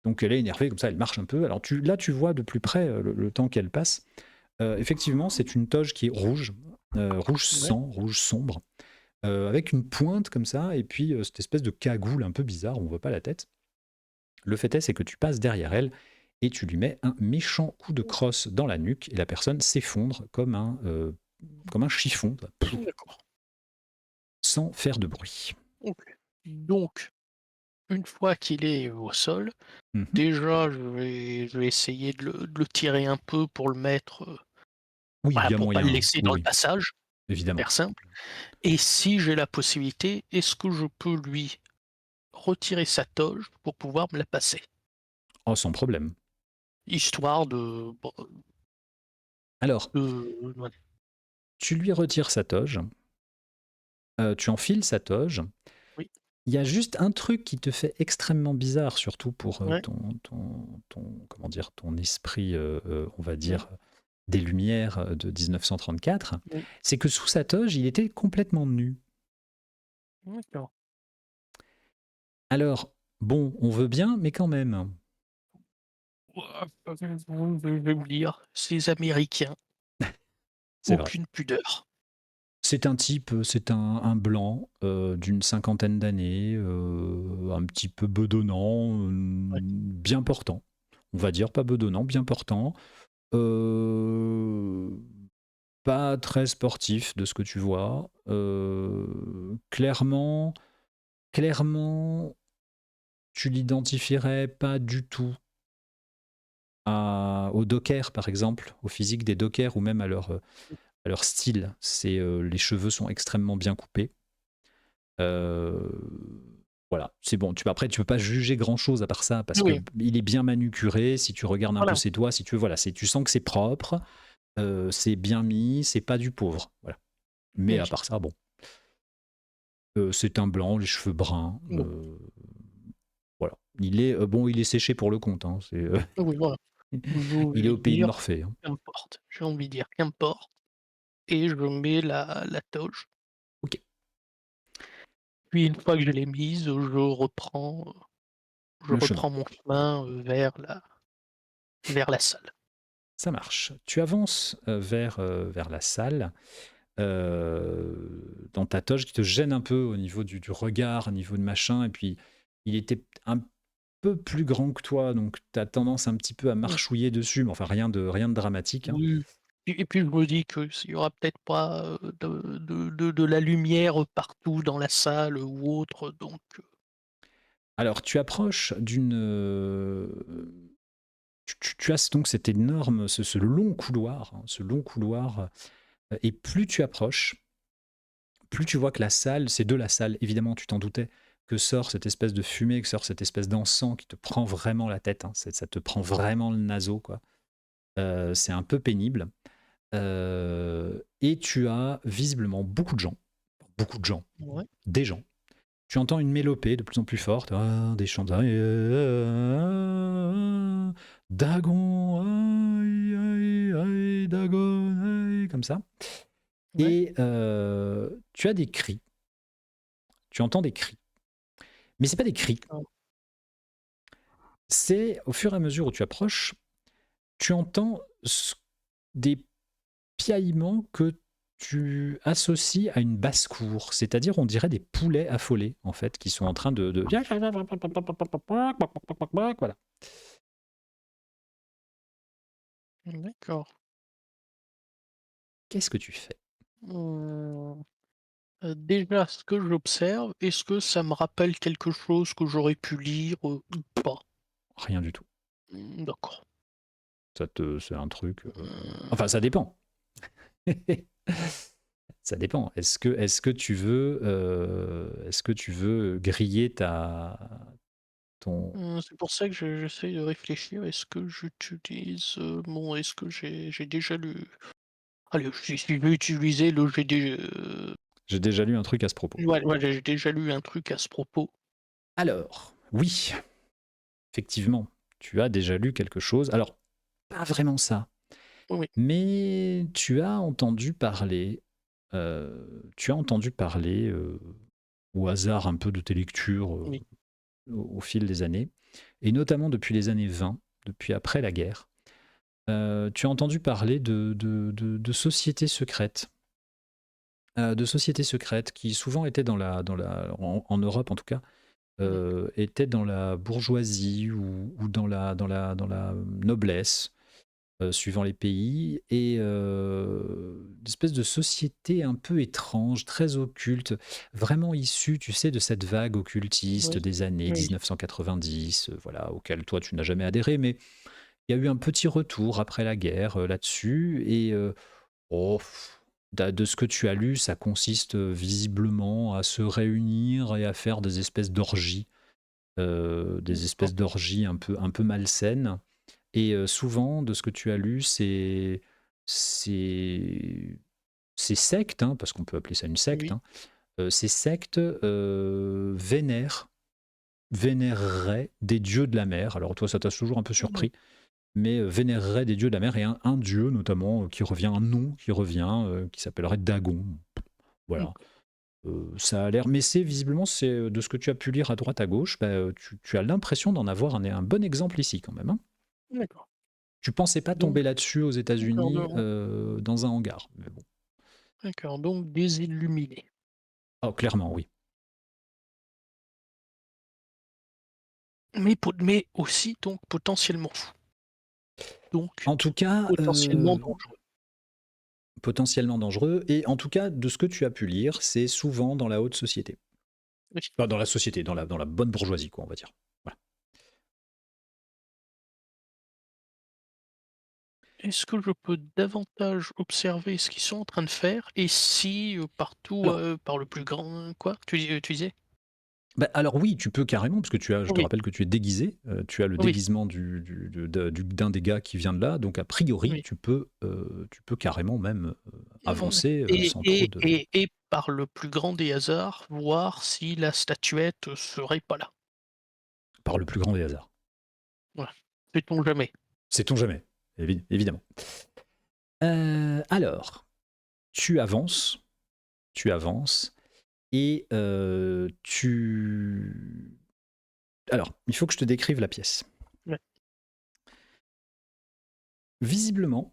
Speaker 1: donc elle est énervée comme ça, elle marche un peu. Alors tu vois de plus près, le temps qu'elle passe, effectivement, c'est une toge qui est rouge, rouge
Speaker 2: ouais,
Speaker 1: sang, rouge sombre, avec une pointe comme ça et puis, cette espèce de cagoule un peu bizarre, on voit pas la tête. Le fait est, c'est que tu passes derrière elle et tu lui mets un méchant coup de crosse dans la nuque et la personne s'effondre comme un chiffon,
Speaker 2: d'accord,
Speaker 1: sans faire de bruit.
Speaker 2: OK. Donc une fois qu'il est au sol,
Speaker 1: Mhm.
Speaker 2: déjà je vais essayer de le tirer un peu pour le mettre,
Speaker 1: Oui, il
Speaker 2: voilà,
Speaker 1: y a
Speaker 2: pour pas le
Speaker 1: moyen, hein.
Speaker 2: laisser
Speaker 1: Oui,
Speaker 2: dans le
Speaker 1: oui,
Speaker 2: passage, pour
Speaker 1: évidemment.
Speaker 2: faire simple. Et si j'ai la possibilité, est-ce que je peux lui retirer sa toge pour pouvoir me la passer?
Speaker 1: Oh, sans problème.
Speaker 2: Histoire de bon,
Speaker 1: Alors,
Speaker 2: ouais,
Speaker 1: tu lui retires sa toge, tu enfiles sa toge.
Speaker 2: oui,
Speaker 1: Il y a juste un truc qui te fait extrêmement bizarre, surtout pour
Speaker 2: ouais,
Speaker 1: comment dire, ton esprit, on va
Speaker 2: mmh,
Speaker 1: dire, des Lumières de 1934,
Speaker 2: oui,
Speaker 1: c'est que sous sa toge, il était complètement nu.
Speaker 2: d'accord.
Speaker 1: Alors, bon, on veut bien, mais quand même.
Speaker 2: Ouah, je vais vous dire, ces Américains,
Speaker 1: C'est vrai.
Speaker 2: aucune pudeur.
Speaker 1: C'est un type, c'est un blanc d'une cinquantaine d'années, un petit peu bedonnant,
Speaker 2: Ouais,
Speaker 1: bien portant. On va dire pas bedonnant, bien portant. Euh, Pas très sportif de ce que tu vois. Clairement, tu l'identifierais pas du tout aux dockers, par exemple, au physique des dockers ou même à leur style. Les cheveux sont extrêmement bien coupés. Euh, voilà, c'est bon. Après, tu peux pas juger grand chose à part ça parce que
Speaker 2: oui,
Speaker 1: il est bien manucuré. Si tu regardes un peu
Speaker 2: voilà,
Speaker 1: ses doigts, si tu veux, voilà, tu sens que c'est propre, c'est bien mis, c'est pas du pauvre. Voilà. Mais à
Speaker 2: oui,
Speaker 1: part ça, bon, c'est un blanc, les cheveux bruns.
Speaker 2: bon,
Speaker 1: Voilà. Il est séché pour le compte, hein,
Speaker 2: oui, voilà. Je
Speaker 1: il est
Speaker 2: vais
Speaker 1: au pays de
Speaker 2: dire:
Speaker 1: Morphée, hein.
Speaker 2: «Qu'importe», j'ai envie de dire: «Qu'importe», et je mets la toge.
Speaker 1: Ok,
Speaker 2: Puis une fois que je l'ai mise, je
Speaker 1: le chemin.
Speaker 2: reprends mon chemin, vers la salle.
Speaker 1: Ça marche. Tu avances vers la salle, dans ta toge qui te gêne un peu au niveau du regard, au niveau de machin, et puis il était un peu plus grand que toi, donc tu as tendance un petit peu à
Speaker 2: Mmh,
Speaker 1: marchouiller dessus, mais enfin rien de dramatique, hein.
Speaker 2: oui, et puis je me dis que s'il y aura peut-être pas, de la lumière partout dans la salle ou autre, donc
Speaker 1: Alors, tu approches tu as donc cet énorme, ce long couloir, hein, ce long couloir, et plus tu approches, plus tu vois que la salle, c'est de la salle, évidemment, tu t'en doutais, que sort cette espèce de fumée, que sort cette espèce d'encens qui te prend vraiment la tête, hein, ça te prend vraiment le naseau, quoi. C'est un peu pénible. Et tu as visiblement beaucoup de gens,
Speaker 2: ouais,
Speaker 1: des gens. Tu entends une mélopée de plus en plus forte, des chants, Dagon, aïe, aïe, aïe, Dagon, aïe, comme ça.
Speaker 2: ouais,
Speaker 1: Et tu as des cris, tu entends des cris. Mais c'est pas des cris,
Speaker 2: d'accord,
Speaker 1: c'est au fur et à mesure où tu approches, tu entends des piaillements que tu associes à une basse-cour, c'est-à-dire on dirait des poulets affolés en fait qui sont en train de... Voilà.
Speaker 2: D'accord.
Speaker 1: Qu'est-ce que tu fais?
Speaker 2: Mmh, déjà, ce que j'observe, est-ce que ça me rappelle quelque chose que j'aurais pu lire, ou pas?
Speaker 1: Rien du tout.
Speaker 2: D'accord.
Speaker 1: C'est un truc. Enfin, ça
Speaker 2: Mmh,
Speaker 1: dépend. Ça dépend. Est-ce que tu veux griller ton.
Speaker 2: c'est pour ça que j'essaye de réfléchir. Est-ce que j'utilise, est-ce que j'ai déjà lu allez, si je vais utiliser le GD,
Speaker 1: J'ai déjà lu un truc à ce propos.
Speaker 2: ouais, ouais, j'ai déjà lu un truc à ce propos.
Speaker 1: Alors, oui, effectivement, tu as déjà lu quelque chose. Alors, pas vraiment ça,
Speaker 2: Oui,
Speaker 1: mais tu as entendu parler au hasard un peu de tes lectures
Speaker 2: oui,
Speaker 1: au fil des années, et notamment depuis les années 20, depuis après la guerre. Tu as entendu parler de sociétés secrètes, qui souvent étaient en Europe en tout cas,
Speaker 2: oui,
Speaker 1: étaient dans la bourgeoisie ou dans la noblesse, suivant les pays, et une espèce de société un peu étrange, très occulte, vraiment issue, tu sais, de cette vague occultiste
Speaker 2: oui,
Speaker 1: des années
Speaker 2: oui,
Speaker 1: 1990, voilà, auquel toi tu n'as jamais adhéré, mais il y a eu un petit retour après la guerre là-dessus, et oh, de ce que tu as lu, ça consiste visiblement à se réunir et à faire des
Speaker 2: d'accord,
Speaker 1: espèces d'orgies un peu malsaines. Et souvent, de ce que tu as lu, c'est ces sectes, hein, parce qu'on peut appeler ça une secte,
Speaker 2: oui,
Speaker 1: hein, ces sectes vénéreraient des dieux de la mer. Alors toi, ça t'a toujours un peu
Speaker 2: oui,
Speaker 1: surpris, mais vénéreraient des dieux de la mer, et un dieu notamment qui revient, un nom qui revient, qui s'appellerait Dagon. Voilà.
Speaker 2: d'accord,
Speaker 1: Ça a l'air, mais visiblement, de ce que tu as pu lire à droite à gauche, bah, tu as l'impression d'en avoir un bon exemple ici quand même, hein.
Speaker 2: d'accord.
Speaker 1: Tu pensais pas
Speaker 2: Donc
Speaker 1: tomber là-dessus aux
Speaker 2: d'accord,
Speaker 1: États-Unis dans un hangar, mais bon.
Speaker 2: d'accord, donc des illuminés.
Speaker 1: Oh, clairement, oui.
Speaker 2: Mais aussi donc potentiellement fous, donc
Speaker 1: En tout cas,
Speaker 2: potentiellement dangereux.
Speaker 1: potentiellement dangereux, et en tout cas, de ce que tu as pu lire, c'est souvent dans la haute société.
Speaker 2: Oui.
Speaker 1: Enfin, dans la société, dans la bonne bourgeoisie, quoi, on va dire. Voilà.
Speaker 2: Est-ce que je peux davantage observer ce qu'ils sont en train de faire et si, partout,
Speaker 1: Alors,
Speaker 2: par le plus grand quoi? Tu disais?
Speaker 1: bah, alors oui, tu peux carrément, parce que je te
Speaker 2: Oui,
Speaker 1: rappelle que tu es déguisé, tu as le
Speaker 2: oui,
Speaker 1: déguisement d'un des gars qui vient de là, donc a priori,
Speaker 2: oui.
Speaker 1: tu peux carrément même
Speaker 2: Mmh
Speaker 1: avancer
Speaker 2: et
Speaker 1: sans trop
Speaker 2: et
Speaker 1: de.
Speaker 2: et et par le plus grand des hasards, voir si la statuette serait pas là.
Speaker 1: Par le plus grand des hasards.
Speaker 2: Voilà. Sait-on jamais.
Speaker 1: Sait-on jamais, évidemment. Alors, tu avances, tu avances, et Alors, il faut que je te décrive la pièce.
Speaker 2: Ouais,
Speaker 1: Visiblement,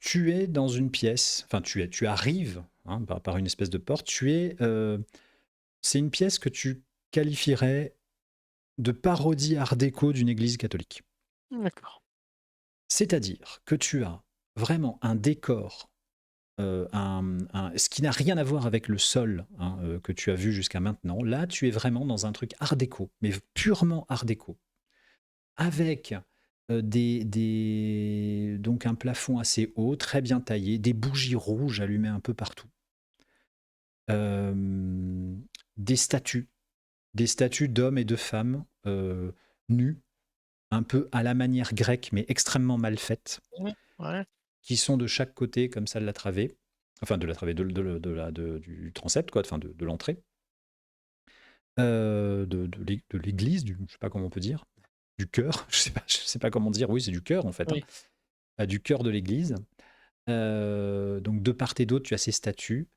Speaker 1: tu es dans une pièce, enfin tu arrives, hein, par une espèce de porte, c'est une pièce que tu qualifierais de parodie art déco d'une église catholique.
Speaker 2: d'accord.
Speaker 1: C'est-à-dire que tu as vraiment un décor, ce qui n'a rien à voir avec le sol, hein, que tu as vu jusqu'à maintenant. Là, tu es vraiment dans un truc art déco, mais purement art déco, avec donc un plafond assez haut, très bien taillé, des bougies rouges allumées un peu partout, euh, des statues, des statues d'hommes et de femmes nus, un peu à la manière grecque, mais extrêmement mal faites,
Speaker 2: Ouais, ouais,
Speaker 1: qui sont de chaque côté comme ça de la travée, enfin de la travée du transept, quoi, enfin de l'entrée, de l'église, je sais pas comment on peut dire, du chœur, je sais pas comment dire, oui c'est du chœur en fait, hein,
Speaker 2: oui,
Speaker 1: du chœur de l'église. Donc de part et d'autre, tu as ces statues.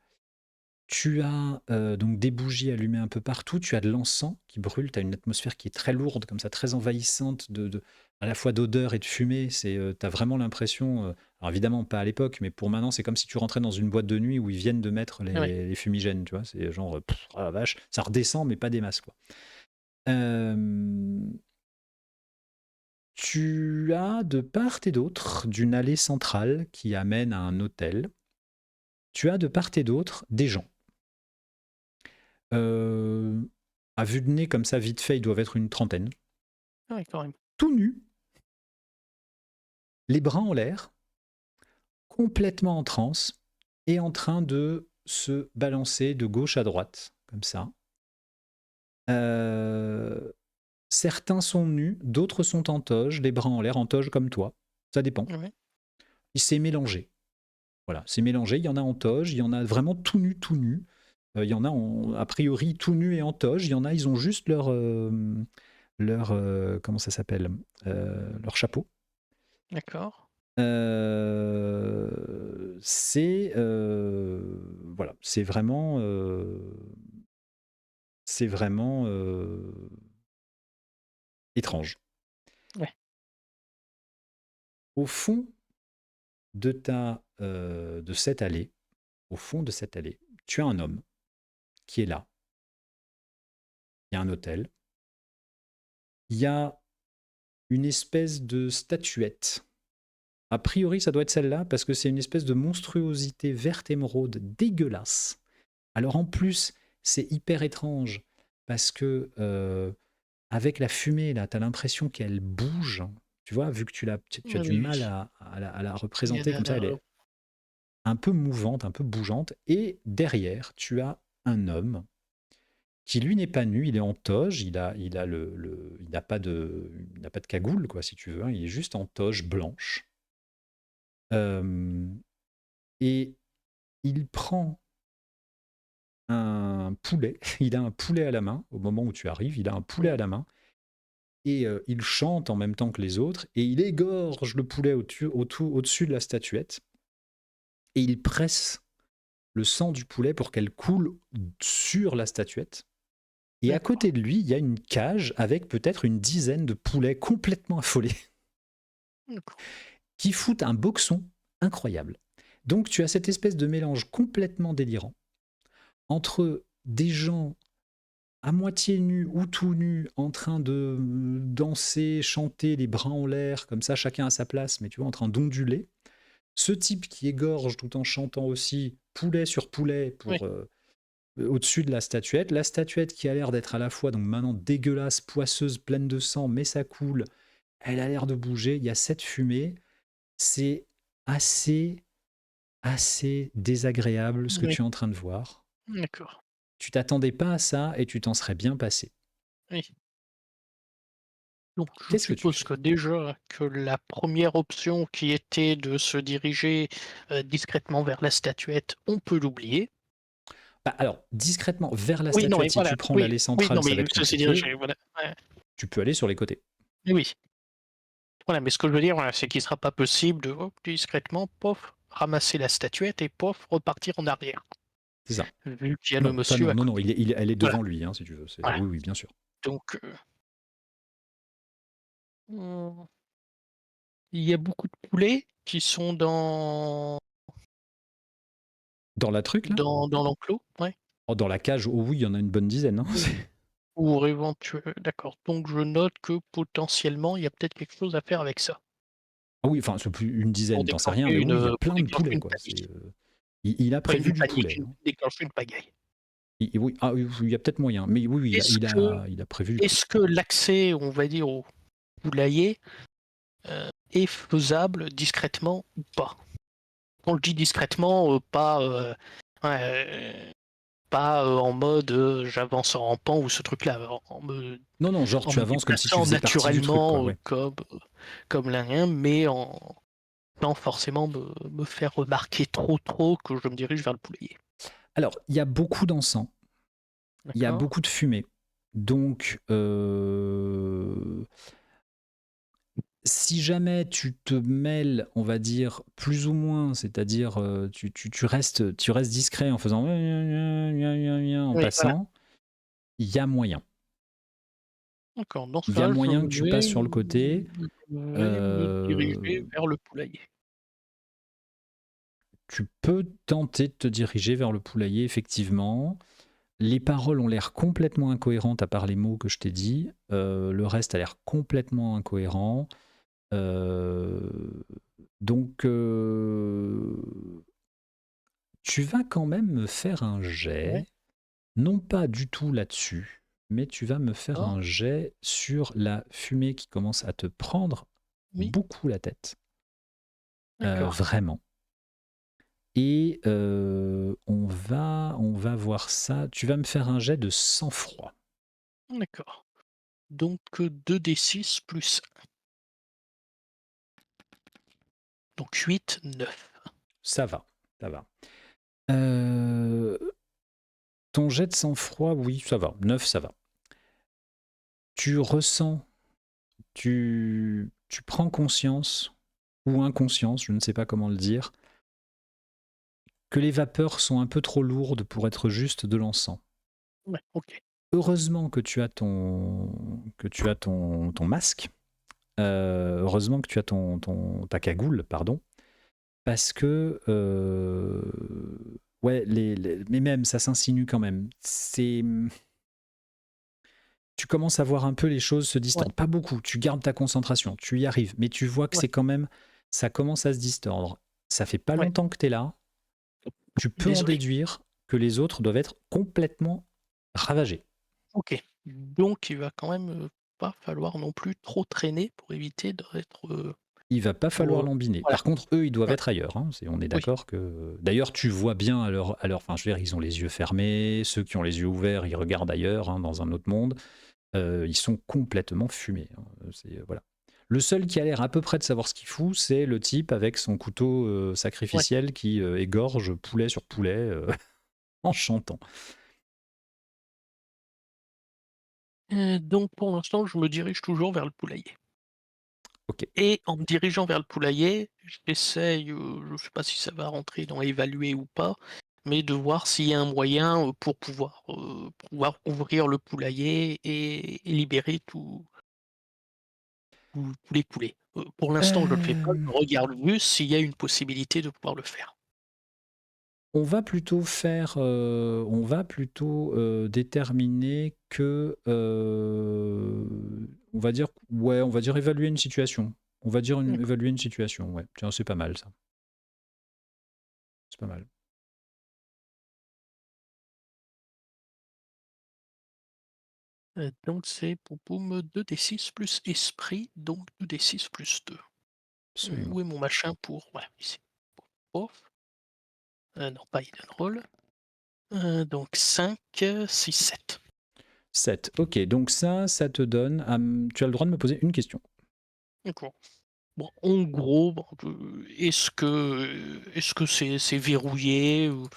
Speaker 1: Tu as donc des bougies allumées un peu partout, tu as de l'encens qui brûle, tu as une atmosphère qui est très lourde, comme ça, très envahissante, à la fois d'odeur et de fumée. Tu as vraiment l'impression, alors évidemment pas à l'époque, mais pour maintenant, c'est comme si tu rentrais dans une boîte de nuit où ils viennent de mettre
Speaker 2: ouais.
Speaker 1: les fumigènes, tu vois. C'est genre, ah la vache, ça redescend, mais pas des masses, quoi. Euh, Tu as de part et d'autre d'une allée centrale qui amène à un hôtel, tu as de part et d'autre des gens. Euh, à vue de nez, comme ça, vite fait, ils doivent être une trentaine.
Speaker 2: Ouais, quand même.
Speaker 1: Tout nus, les bras en l'air, complètement en transe, et en train de se balancer de gauche à droite, comme ça. Euh, certains sont nus, d'autres sont en toge, les bras en l'air, en toge comme toi. Ça dépend.
Speaker 2: Ouais.
Speaker 1: Il s'est mélangé. Voilà, c'est mélangé. Il y en a en toge, il y en a vraiment tout nu, tout nu. Il y en a a priori tout nu et en toge. Il y en a, ils ont juste leur comment ça s'appelle, leur chapeau.
Speaker 2: D'accord.
Speaker 1: C'est voilà, c'est vraiment étrange.
Speaker 2: Ouais.
Speaker 1: Au fond de cette allée, au fond de cette allée, tu as un homme qui est là. Il y a un hôtel. Il y a une espèce de statuette. A priori, ça doit être celle-là parce que c'est une espèce de monstruosité verte émeraude dégueulasse. Alors en plus, c'est hyper étrange parce que avec la fumée, là, tu as l'impression qu'elle bouge. Tu vois, vu que tu as
Speaker 2: Oui,
Speaker 1: du
Speaker 2: oui,
Speaker 1: mal
Speaker 2: oui.
Speaker 1: à la
Speaker 2: Il y a
Speaker 1: représenter comme ça, elle est un peu mouvante, un peu bougeante. Et derrière, tu as un homme qui, lui, n'est pas nu, il est en toge, il n'a pas de cagoule, quoi, si tu veux, hein, il est juste en toge blanche. Euh, et il prend un poulet, il a un poulet à la main, au moment où tu arrives, il a un poulet à
Speaker 2: ouais.
Speaker 1: la main, et il chante en même temps que les autres, et il égorge le poulet au-dessus de la statuette, et il presse le sang du poulet pour qu'elle coule sur la statuette. Et à
Speaker 2: D'accord.
Speaker 1: côté de lui, il y a une cage avec peut-être une dizaine de poulets complètement affolés,
Speaker 2: D'accord.
Speaker 1: qui foutent un boxon incroyable. Donc tu as cette espèce de mélange complètement délirant entre des gens à moitié nus ou tout nus, en train de danser, chanter, les bras en l'air, comme ça, chacun à sa place, mais tu vois, en train d'onduler. Ce type qui égorge tout en chantant aussi, poulet sur poulet,
Speaker 2: Oui.
Speaker 1: au-dessus de la statuette qui a l'air d'être à la fois, donc maintenant dégueulasse, poisseuse, pleine de sang, mais ça coule, elle a l'air de bouger, il y a cette fumée, c'est assez, assez désagréable ce que
Speaker 2: Oui.
Speaker 1: tu es en train de voir.
Speaker 2: D'accord.
Speaker 1: Tu t'attendais pas à ça et tu t'en serais bien passé.
Speaker 2: Oui. Donc, je
Speaker 1: Qu'est-ce que tu
Speaker 2: suppose
Speaker 1: fais?
Speaker 2: que déjà que la première option qui était de se diriger discrètement vers la statuette, on peut l'oublier.
Speaker 1: Bah, alors, discrètement, vers la
Speaker 2: Oui, non, mais
Speaker 1: statuette, si
Speaker 2: voilà.
Speaker 1: tu prends
Speaker 2: Oui,
Speaker 1: l'allée
Speaker 2: oui, non,
Speaker 1: centrale, ça va
Speaker 2: mais
Speaker 1: être
Speaker 2: ceci
Speaker 1: compliqué.
Speaker 2: dirigé, voilà. Ouais.
Speaker 1: Tu peux aller sur les côtés.
Speaker 2: Oui. Voilà, mais ce que je veux dire, voilà, c'est qu'il ne sera pas possible de hop, discrètement, pof, ramasser la statuette et pof, repartir en arrière.
Speaker 1: C'est ça.
Speaker 2: Vu qu'il y a le
Speaker 1: Non, ça
Speaker 2: monsieur
Speaker 1: non,
Speaker 2: à
Speaker 1: non, non,
Speaker 2: côté.
Speaker 1: elle est
Speaker 2: Voilà.
Speaker 1: devant lui, hein, si tu veux.
Speaker 2: Voilà.
Speaker 1: Oui, oui, bien sûr.
Speaker 2: Donc, il y a beaucoup de poulets qui sont
Speaker 1: Dans la truc, là?
Speaker 2: dans l'enclos, ouais.
Speaker 1: Oh, dans la cage, oh oui, il y en a une bonne dizaine, hein.
Speaker 2: Ou éventuellement, d'accord. Donc je note que potentiellement, il y a peut-être quelque chose à faire avec ça.
Speaker 1: Ah oui, enfin, c'est plus une dizaine, t'en sais rien, mais oui, il y a
Speaker 2: Pour
Speaker 1: plein de
Speaker 2: déclencher
Speaker 1: poulets,
Speaker 2: une
Speaker 1: quoi.
Speaker 2: panique.
Speaker 1: Il a
Speaker 2: Pas une
Speaker 1: prévu du
Speaker 2: panique,
Speaker 1: poulet, hein.
Speaker 2: déclencher une pagaille.
Speaker 1: Oui, ah, oui, il y a peut-être moyen, mais oui, oui,
Speaker 2: Est-ce que
Speaker 1: il a prévu le coup.
Speaker 2: est-ce que l'accès, on va dire, au poulailler, est faisable discrètement ou pas? Quand je dis discrètement, ouais, pas en mode j'avance en rampant ou ce truc-là,
Speaker 1: Non, non, genre
Speaker 2: en
Speaker 1: tu
Speaker 2: me
Speaker 1: avances comme si tu
Speaker 2: déplaçant
Speaker 1: faisais partie du truc, quoi,
Speaker 2: naturellement
Speaker 1: ouais.
Speaker 2: comme l'un, mais sans forcément me faire remarquer trop que je me dirige vers le poulailler.
Speaker 1: Alors, il y a beaucoup d'encens, il y a
Speaker 2: D'accord?
Speaker 1: beaucoup de fumée. Donc, si jamais tu te mêles, on va dire, plus ou moins, c'est-à-dire tu restes discret en faisant en
Speaker 2: Oui, voilà.
Speaker 1: passant, il y a moyen.
Speaker 2: D'accord. Dans ce
Speaker 1: Il y a
Speaker 2: cas-là,
Speaker 1: moyen que tu passes sur le côté.
Speaker 2: je vais me diriger
Speaker 1: euh,
Speaker 2: vers le poulailler.
Speaker 1: tu peux tenter de te diriger vers le poulailler, effectivement. Les paroles ont l'air complètement incohérentes à part les mots que je t'ai dit. Le reste a l'air complètement incohérent. Euh, donc, tu vas quand même me faire un
Speaker 2: Ouais,
Speaker 1: jet, non pas du tout là-dessus, mais tu vas me faire
Speaker 2: d'accord.
Speaker 1: un jet sur la fumée qui commence à te prendre
Speaker 2: Oui,
Speaker 1: beaucoup la tête,
Speaker 2: d'accord.
Speaker 1: vraiment. Et on va voir ça. Tu vas me faire un jet de sang-froid.
Speaker 2: D'accord. Donc 2d6 plus 1. Donc 8, 9.
Speaker 1: Ça va, ça va. Euh, ton jet de sang-froid, oui, ça va. 9, ça va. Tu ressens, tu prends conscience, ou inconscience, je ne sais pas comment le dire, que les vapeurs sont un peu trop lourdes pour être juste de l'encens.
Speaker 2: Ouais, ok.
Speaker 1: Heureusement que tu as ton masque, heureusement que tu as ta cagoule, pardon, parce que ouais, mais même ça s'insinue quand même. Tu commences à voir un peu les choses se
Speaker 2: Ouais,
Speaker 1: distordre, pas beaucoup. Tu gardes ta concentration, tu y arrives, mais tu vois que
Speaker 2: ouais,
Speaker 1: c'est quand même, ça commence à se distordre. Ça fait pas
Speaker 2: ouais.
Speaker 1: longtemps que tu es là. Tu peux en
Speaker 2: Désolé.
Speaker 1: déduire que les autres doivent être complètement ravagés.
Speaker 2: Ok. Donc il va quand même pas falloir non plus trop traîner pour éviter d'être.
Speaker 1: Il va pas falloir l'embiner.
Speaker 2: Voilà.
Speaker 1: Par contre, eux, ils doivent
Speaker 2: Ouais.
Speaker 1: être ailleurs. Hein. On est
Speaker 2: Oui.
Speaker 1: d'accord que. D'ailleurs, tu vois bien enfin, je veux dire, ils ont les yeux fermés. Ceux qui ont les yeux ouverts, ils regardent ailleurs, hein, dans un autre monde. Ils sont complètement fumés. Hein. Voilà. Le seul qui a l'air à peu près de savoir ce qu'il fout, c'est le type avec son couteau
Speaker 2: Ouais.
Speaker 1: sacrificiel qui égorge poulet sur poulet en chantant.
Speaker 2: Donc pour l'instant, je me dirige toujours vers le poulailler.
Speaker 1: Ok.
Speaker 2: Et en me dirigeant vers le poulailler, j'essaye, je ne sais pas si ça va rentrer dans évaluer ou pas, mais de voir s'il y a un moyen, pour pouvoir ouvrir le poulailler et libérer tous les poulets. Pour l'instant, je ne le fais pas,
Speaker 1: Euh,
Speaker 2: je regarde juste s'il y a une possibilité de pouvoir le faire.
Speaker 1: on va plutôt déterminer que, on va dire, ouais, on va dire évaluer une situation. On va dire
Speaker 2: D'accord.
Speaker 1: évaluer une situation, ouais. Tiens, c'est pas mal ça. C'est pas mal.
Speaker 2: Donc c'est poum poum 2d6 plus esprit, donc 2d6 plus 2.
Speaker 1: Absolument.
Speaker 2: Où est mon machin pour voilà, ici. Pof. Non, pas hidden roll. Donc 5, 6, 7.
Speaker 1: 7. Ok, donc ça te donne. Tu as le droit de me poser une question.
Speaker 2: D'accord. Bon, en gros, bon, est-ce que c'est verrouillé ou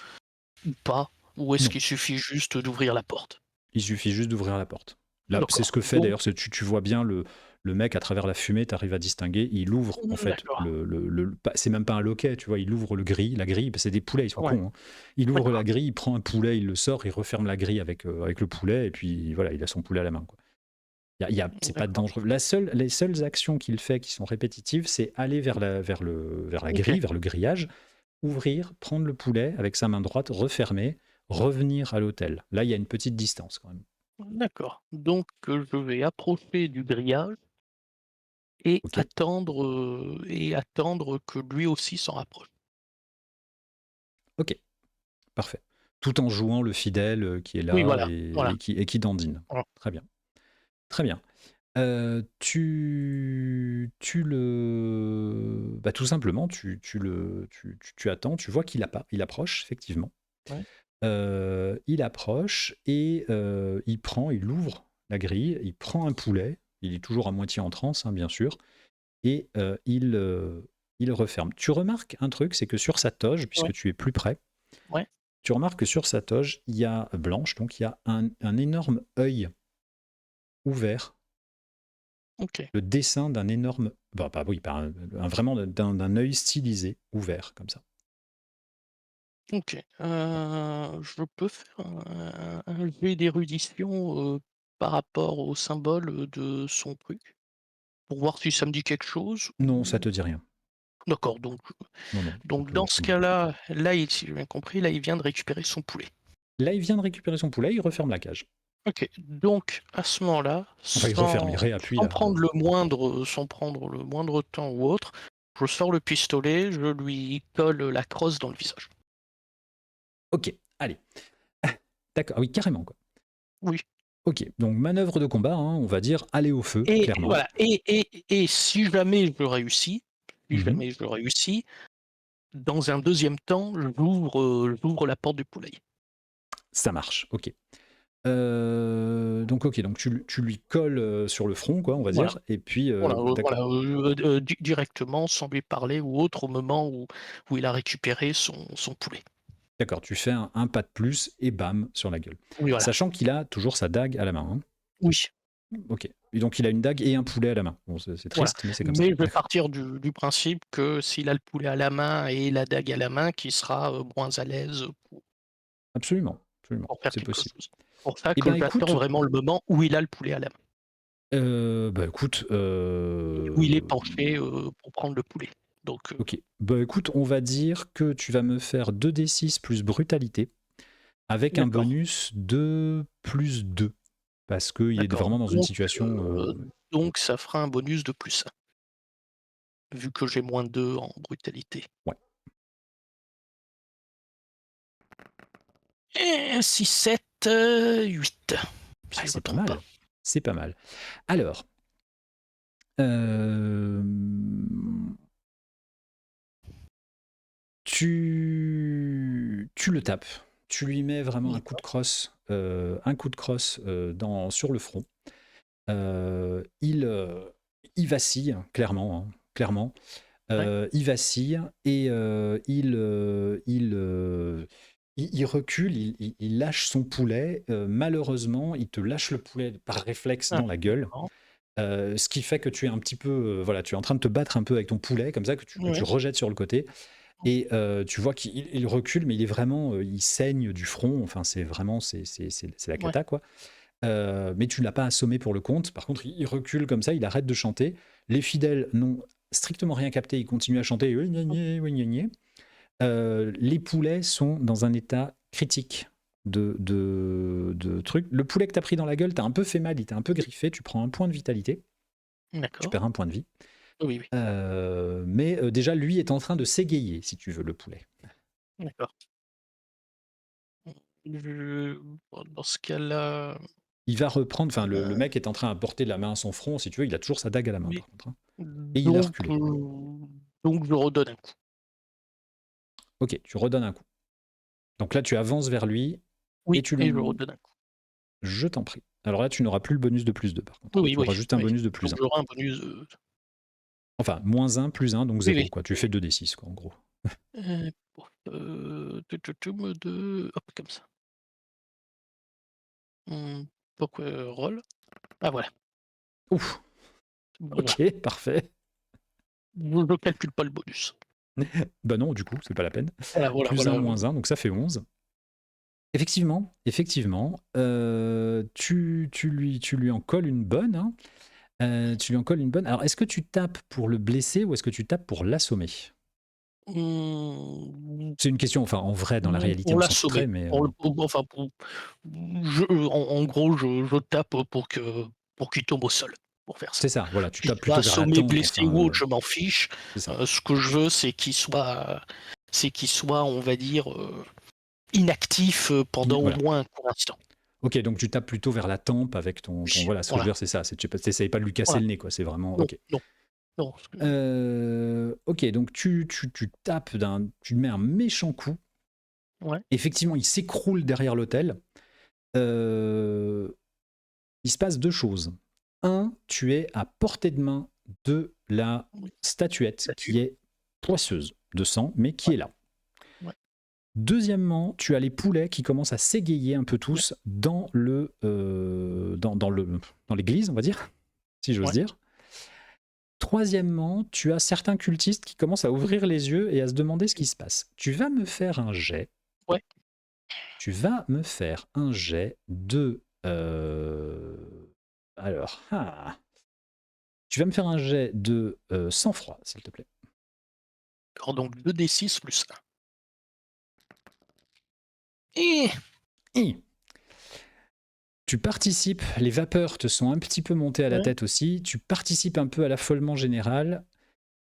Speaker 2: pas? Ou est-ce
Speaker 1: Non,
Speaker 2: qu'il suffit juste d'ouvrir la porte?
Speaker 1: il suffit juste d'ouvrir la porte. Là, c'est ce
Speaker 2: D'accord.
Speaker 1: que fait
Speaker 2: Donc,
Speaker 1: d'ailleurs, tu vois bien le mec à travers la fumée, tu arrives à distinguer, il ouvre en fait,
Speaker 2: d'accord.
Speaker 1: c'est même pas un loquet, tu vois, il ouvre la grille, c'est des poulets, ils sont
Speaker 2: Ouais,
Speaker 1: cons. Hein. Il ouvre la
Speaker 2: d'accord.
Speaker 1: grille, il prend un poulet, il le sort, il referme la grille avec le poulet, et puis voilà, il a son poulet à la main. Quoi. C'est pas
Speaker 2: D'accord.
Speaker 1: dangereux. Les seules actions qu'il fait qui sont répétitives, c'est aller vers la
Speaker 2: Ok.
Speaker 1: grille, vers le grillage, ouvrir, prendre le poulet avec sa main droite, refermer, revenir à l'hôtel. Là, il y a une petite distance quand même.
Speaker 2: D'accord. Donc, je vais approcher du grillage et
Speaker 1: Ok.
Speaker 2: attendre que lui aussi s'en rapproche.
Speaker 1: Ok, parfait. Tout en jouant le fidèle qui est
Speaker 2: Oui,
Speaker 1: là
Speaker 2: voilà. Voilà.
Speaker 1: et qui dandine.
Speaker 2: Voilà.
Speaker 1: Très bien. Très bien. Tu le. Bah, tout simplement, tu attends, tu vois il approche, effectivement.
Speaker 2: Ouais.
Speaker 1: Il approche et il ouvre la grille, il prend un poulet, il est toujours à moitié en transe, hein, bien sûr, et il referme. Tu remarques un truc, c'est que sur sa toge, puisque
Speaker 2: Ouais.
Speaker 1: tu es plus près,
Speaker 2: Ouais.
Speaker 1: tu remarques que sur sa toge, il y a blanche, donc il y a un énorme œil ouvert,
Speaker 2: Ok.
Speaker 1: le dessin d'un énorme, bah, pas oui, pas vraiment d'un œil stylisé ouvert comme ça.
Speaker 2: Ok. Je peux faire un jet d'érudition par rapport au symbole de son truc pour voir si ça me dit quelque chose
Speaker 1: Non, ça
Speaker 2: ou.
Speaker 1: te dit rien.
Speaker 2: D'accord. Donc,
Speaker 1: Non, non,
Speaker 2: donc dans ce cas-là, là, si j'ai bien compris, là, il vient de récupérer son poulet.
Speaker 1: Là, il vient de récupérer son poulet, il referme la cage.
Speaker 2: Ok, donc à ce moment-là,
Speaker 1: Enfin, il referme, il réappuie
Speaker 2: sans
Speaker 1: là.
Speaker 2: prendre le moindre temps ou autre, je sors le pistolet, je lui colle la crosse dans le visage.
Speaker 1: Ok, allez. D'accord, ah oui, carrément quoi.
Speaker 2: Oui.
Speaker 1: Ok, donc manœuvre de combat, hein, on va dire aller au feu,
Speaker 2: Et
Speaker 1: clairement.
Speaker 2: voilà. Et si jamais
Speaker 1: Mhm.
Speaker 2: je réussis, dans un deuxième temps, j'ouvre la porte du poulailler.
Speaker 1: Ça marche, ok. Donc tu lui colles sur le front, quoi, on va
Speaker 2: Voilà.
Speaker 1: dire, et puis
Speaker 2: Voilà,
Speaker 1: d'accord.
Speaker 2: voilà, directement, sans lui parler ou autre, au moment où il a récupéré son poulet.
Speaker 1: D'accord, tu fais un pas de plus et bam, sur la gueule.
Speaker 2: Oui, voilà.
Speaker 1: Sachant qu'il a toujours sa dague à la main. Hein.
Speaker 2: Oui,
Speaker 1: Ok. Et donc il a une dague et un poulet à la main. Bon, c'est
Speaker 2: voilà.
Speaker 1: triste, mais c'est comme ça.
Speaker 2: Mais je vais partir du principe que s'il a le poulet à la main et la dague à la main, qu'il sera, moins à l'aise
Speaker 1: Absolument, absolument,
Speaker 2: pour faire
Speaker 1: c'est
Speaker 2: quelque
Speaker 1: possible.
Speaker 2: chose. C'est pour ça
Speaker 1: Eh
Speaker 2: que
Speaker 1: ben
Speaker 2: j'attends
Speaker 1: écoute,
Speaker 2: vraiment le moment où il a le poulet à la main
Speaker 1: bah écoute,
Speaker 2: et où il est penché, pour prendre le poulet. Donc
Speaker 1: ok. Bah écoute, on va dire que tu vas me faire 2d6 plus brutalité avec un
Speaker 2: d'accord,
Speaker 1: bonus de plus 2 parce qu'il est
Speaker 2: d'accord.
Speaker 1: vraiment dans une situation.
Speaker 2: Donc ça fera un bonus de +1, vu que j'ai -2 en brutalité.
Speaker 1: Ouais,
Speaker 2: Et 6, 7, 8, si
Speaker 1: ah,
Speaker 2: je me
Speaker 1: c'est pas
Speaker 2: trompe pas.
Speaker 1: mal. C'est pas mal. Alors, euh, tu le tapes. Tu lui mets vraiment
Speaker 2: D'accord,
Speaker 1: un coup de crosse sur le front. Il vacille, clairement. Hein, clairement.
Speaker 2: ouais,
Speaker 1: Il vacille et il recule, il lâche son poulet. Malheureusement, il te lâche le poulet par réflexe
Speaker 2: ah,
Speaker 1: dans la gueule.
Speaker 2: d'accord.
Speaker 1: Ce qui fait que tu es un petit peu, voilà, tu es en train de te battre un peu avec ton poulet, comme ça, que tu
Speaker 2: Ouais,
Speaker 1: rejettes sur le côté. Et tu vois qu'il recule, mais il est vraiment, il saigne du front. Enfin, c'est vraiment, c'est la
Speaker 2: ouais,
Speaker 1: cata, quoi. Mais tu ne l'as pas assommé pour le compte. Par contre, il recule comme ça, il arrête de chanter. Les fidèles n'ont strictement rien capté, ils continuent à chanter. Oui, gna, gna, oui, gna, gna. Les poulets sont dans un état critique de truc. Le poulet que tu as pris dans la gueule, tu as un peu fait mal, il t'a un peu griffé, tu prends un point de vitalité, tu
Speaker 2: d'accord.
Speaker 1: perds un point de vie.
Speaker 2: Oui, oui,
Speaker 1: Mais déjà, lui est en train de s'égayer, si tu veux, le poulet.
Speaker 2: d'accord. Je Dans ce cas-là,
Speaker 1: Il va reprendre, enfin, le
Speaker 2: heu,
Speaker 1: mec est en train de porter la main à son front, si tu veux, il a toujours sa dague à la main,
Speaker 2: oui,
Speaker 1: par contre. Hein. Et il a
Speaker 2: donc
Speaker 1: reculé.
Speaker 2: heu, donc je redonne un coup.
Speaker 1: Ok, tu redonnes un coup. Donc là, tu avances vers lui et
Speaker 2: Oui,
Speaker 1: tu
Speaker 2: et je
Speaker 1: le.
Speaker 2: redonne un coup.
Speaker 1: Je t'en prie. Alors là, tu n'auras plus le bonus de plus 2 par contre.
Speaker 2: Oui,
Speaker 1: Tu
Speaker 2: oui,
Speaker 1: auras juste un
Speaker 2: oui.
Speaker 1: bonus de plus
Speaker 2: Donc
Speaker 1: 1.
Speaker 2: j'aurai un bonus,
Speaker 1: Enfin, moins 1, plus 1, donc
Speaker 2: oui,
Speaker 1: 0,
Speaker 2: oui.
Speaker 1: quoi. Tu fais 2d6, quoi, en gros.
Speaker 2: Pouf, hop, comme ça. Pourquoi roll? Ah voilà,
Speaker 1: Ouf,
Speaker 2: voilà.
Speaker 1: ok, parfait.
Speaker 2: Je calcule pas le bonus.
Speaker 1: Bah non, du coup, c'est pas la peine.
Speaker 2: Voilà, voilà,
Speaker 1: Plus 1,
Speaker 2: voilà,
Speaker 1: moins 1, donc ça fait 11. Effectivement, tu lui en colles une bonne. Hein. Tu lui en colles une bonne. Alors, est-ce que tu tapes pour le blesser ou est-ce que tu tapes pour l'assommer?
Speaker 2: mmh,
Speaker 1: C'est une question, enfin, en vrai, dans la réalité,
Speaker 2: pour
Speaker 1: on s'en foutrait,
Speaker 2: l'assommer,
Speaker 1: mais
Speaker 2: enfin en gros, je tape pour qu'il tombe au sol, pour faire
Speaker 1: c'est
Speaker 2: simple.
Speaker 1: ça, voilà, tu
Speaker 2: Qu'il
Speaker 1: tapes
Speaker 2: soit
Speaker 1: plutôt vers la
Speaker 2: assommé,
Speaker 1: tempe,
Speaker 2: blessé
Speaker 1: enfin,
Speaker 2: ou autre, je m'en fiche.
Speaker 1: c'est ça.
Speaker 2: Ce que je veux, c'est qu'il soit, on va dire, inactif, pendant au
Speaker 1: Voilà.
Speaker 2: moins un court instant.
Speaker 1: Ok, donc tu tapes plutôt vers la tempe avec ton
Speaker 2: Oui,
Speaker 1: voilà, ce que je veux
Speaker 2: voilà,
Speaker 1: dire, c'est ça. Tu n'essayes pas de lui casser
Speaker 2: voilà.
Speaker 1: le nez, quoi. C'est vraiment
Speaker 2: Non,
Speaker 1: ok.
Speaker 2: non, non,
Speaker 1: Ok, donc tu tapes tu mets un méchant coup.
Speaker 2: ouais,
Speaker 1: Effectivement, il s'écroule derrière l'hôtel. Euh, il se passe deux choses. Un, tu es à portée de main de la
Speaker 2: oui,
Speaker 1: statuette
Speaker 2: statue,
Speaker 1: qui est poisseuse de sang, mais qui
Speaker 2: ouais,
Speaker 1: est là.
Speaker 2: ouais,
Speaker 1: Deuxièmement, tu as les poulets qui commencent à s'égayer un peu
Speaker 2: ouais,
Speaker 1: tous dans l'église, on va dire, si j'ose
Speaker 2: ouais,
Speaker 1: dire. Troisièmement, tu as certains cultistes qui commencent à ouvrir les yeux et à se demander ce qui se passe. Tu vas me faire un jet.
Speaker 2: ouais.
Speaker 1: Tu vas me faire un jet de. Alors, tu vas me faire un jet de sang-froid, s'il te plaît.
Speaker 2: Alors donc 2d6 plus 1. Et
Speaker 1: Et Tu participes, les vapeurs te sont un petit peu montées à la
Speaker 2: Ouais.
Speaker 1: tête aussi, tu participes un peu à l'affolement général.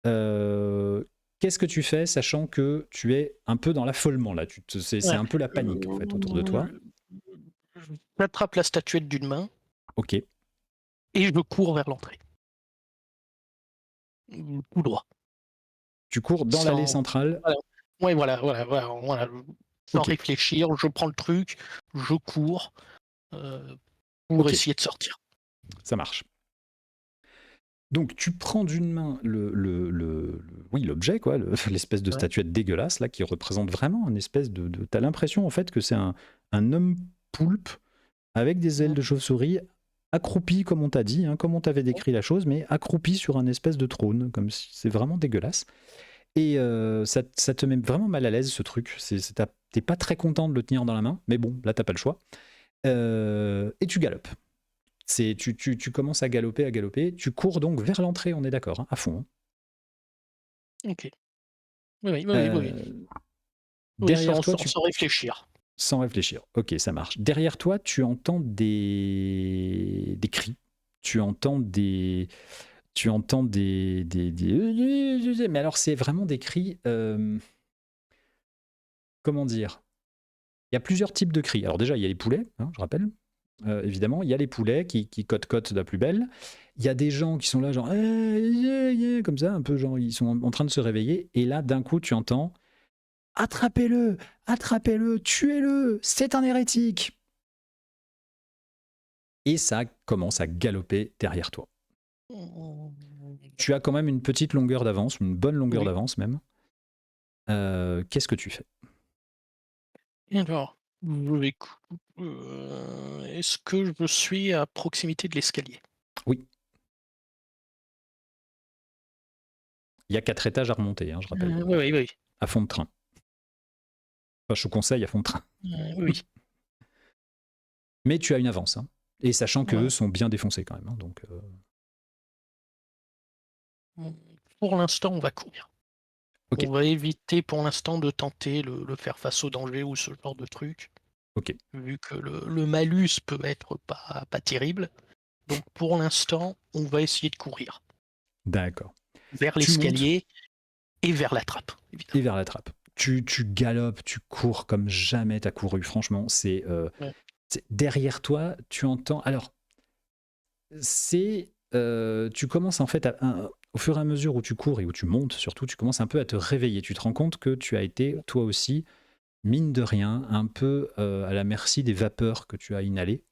Speaker 1: Euh, Qu'est-ce que tu fais, sachant que tu es un peu dans l'affolement là, c'est
Speaker 2: Ouais.
Speaker 1: un peu la panique en fait autour de toi.
Speaker 2: J'attrape la statuette d'une main
Speaker 1: Ok,
Speaker 2: et je cours vers l'entrée. Tout droit.
Speaker 1: tu cours dans l'allée
Speaker 2: Sans.
Speaker 1: centrale.
Speaker 2: Voilà. Ouais, voilà. Sans
Speaker 1: Ok,
Speaker 2: réfléchir, je prends le truc, je cours euh, pour
Speaker 1: ok,
Speaker 2: essayer de sortir.
Speaker 1: ça marche. Donc tu prends d'une main oui, l'objet, quoi, l'espèce de
Speaker 2: Ouais.
Speaker 1: statuette dégueulasse là qui représente vraiment une espèce t'as l'impression en fait que c'est un homme poulpe avec des ailes
Speaker 2: Ouais.
Speaker 1: de chauve-souris accroupi comme on t'a dit, hein, comme on t'avait décrit la chose, mais accroupi sur un espèce de trône, comme si c'est vraiment dégueulasse. Et ça te met vraiment mal à l'aise ce truc. T'es pas très content de le tenir dans la main, mais bon, là t'as pas le choix. Et tu galopes. Tu commences à galoper. Tu cours donc vers l'entrée, on est d'accord, hein, à fond.
Speaker 2: Ok. Oui. Oui,
Speaker 1: Derrière toi,
Speaker 2: sans réfléchir.
Speaker 1: sans réfléchir. Ok, ça marche. Derrière toi, tu entends des cris. Tu entends mais alors c'est vraiment des cris. Comment dire? Il y a plusieurs types de cris. Alors déjà, il y a les poulets, hein, je rappelle. Évidemment, il y a les poulets qui cotent de la plus belle. Il y a des gens qui sont là, genre, comme ça, un peu genre, ils sont en train de se réveiller. Et là, d'un coup, tu entends, attrapez-le, attrapez-le, tuez-le, c'est un hérétique. Et ça commence à galoper derrière toi. Tu as quand même une petite longueur d'avance, une bonne longueur
Speaker 2: Oui.
Speaker 1: d'avance même. Qu'est-ce que tu fais?
Speaker 2: Alors, est-ce que je suis à proximité de l'escalier?
Speaker 1: Oui, il y a 4 étages à remonter, hein, je rappelle.
Speaker 2: Oui.
Speaker 1: À fond de train. Enfin, je te conseille à fond de train.
Speaker 2: Oui.
Speaker 1: Mais tu as une avance, hein. Et sachant qu'eux
Speaker 2: Ouais.
Speaker 1: sont bien défoncés quand même, hein, donc
Speaker 2: Pour l'instant, on va courir.
Speaker 1: ok,
Speaker 2: On va éviter pour l'instant de tenter le faire face au danger ou ce genre de truc,
Speaker 1: ok,
Speaker 2: vu que le malus peut être pas terrible. Donc pour l'instant, on va essayer de courir
Speaker 1: d'accord.
Speaker 2: vers
Speaker 1: Tu montes
Speaker 2: l'escalier et vers la trappe,
Speaker 1: et
Speaker 2: évidemment.
Speaker 1: vers la trappe. Tu galopes, tu cours comme jamais t'as couru, franchement,
Speaker 2: Ouais.
Speaker 1: derrière toi, tu entends... Alors, tu commences en fait, au fur et à mesure où tu cours et où tu montes surtout, tu commences un peu à te réveiller. Tu te rends compte que tu as été, toi aussi, mine de rien, un peu à la merci des vapeurs que tu as inhalées.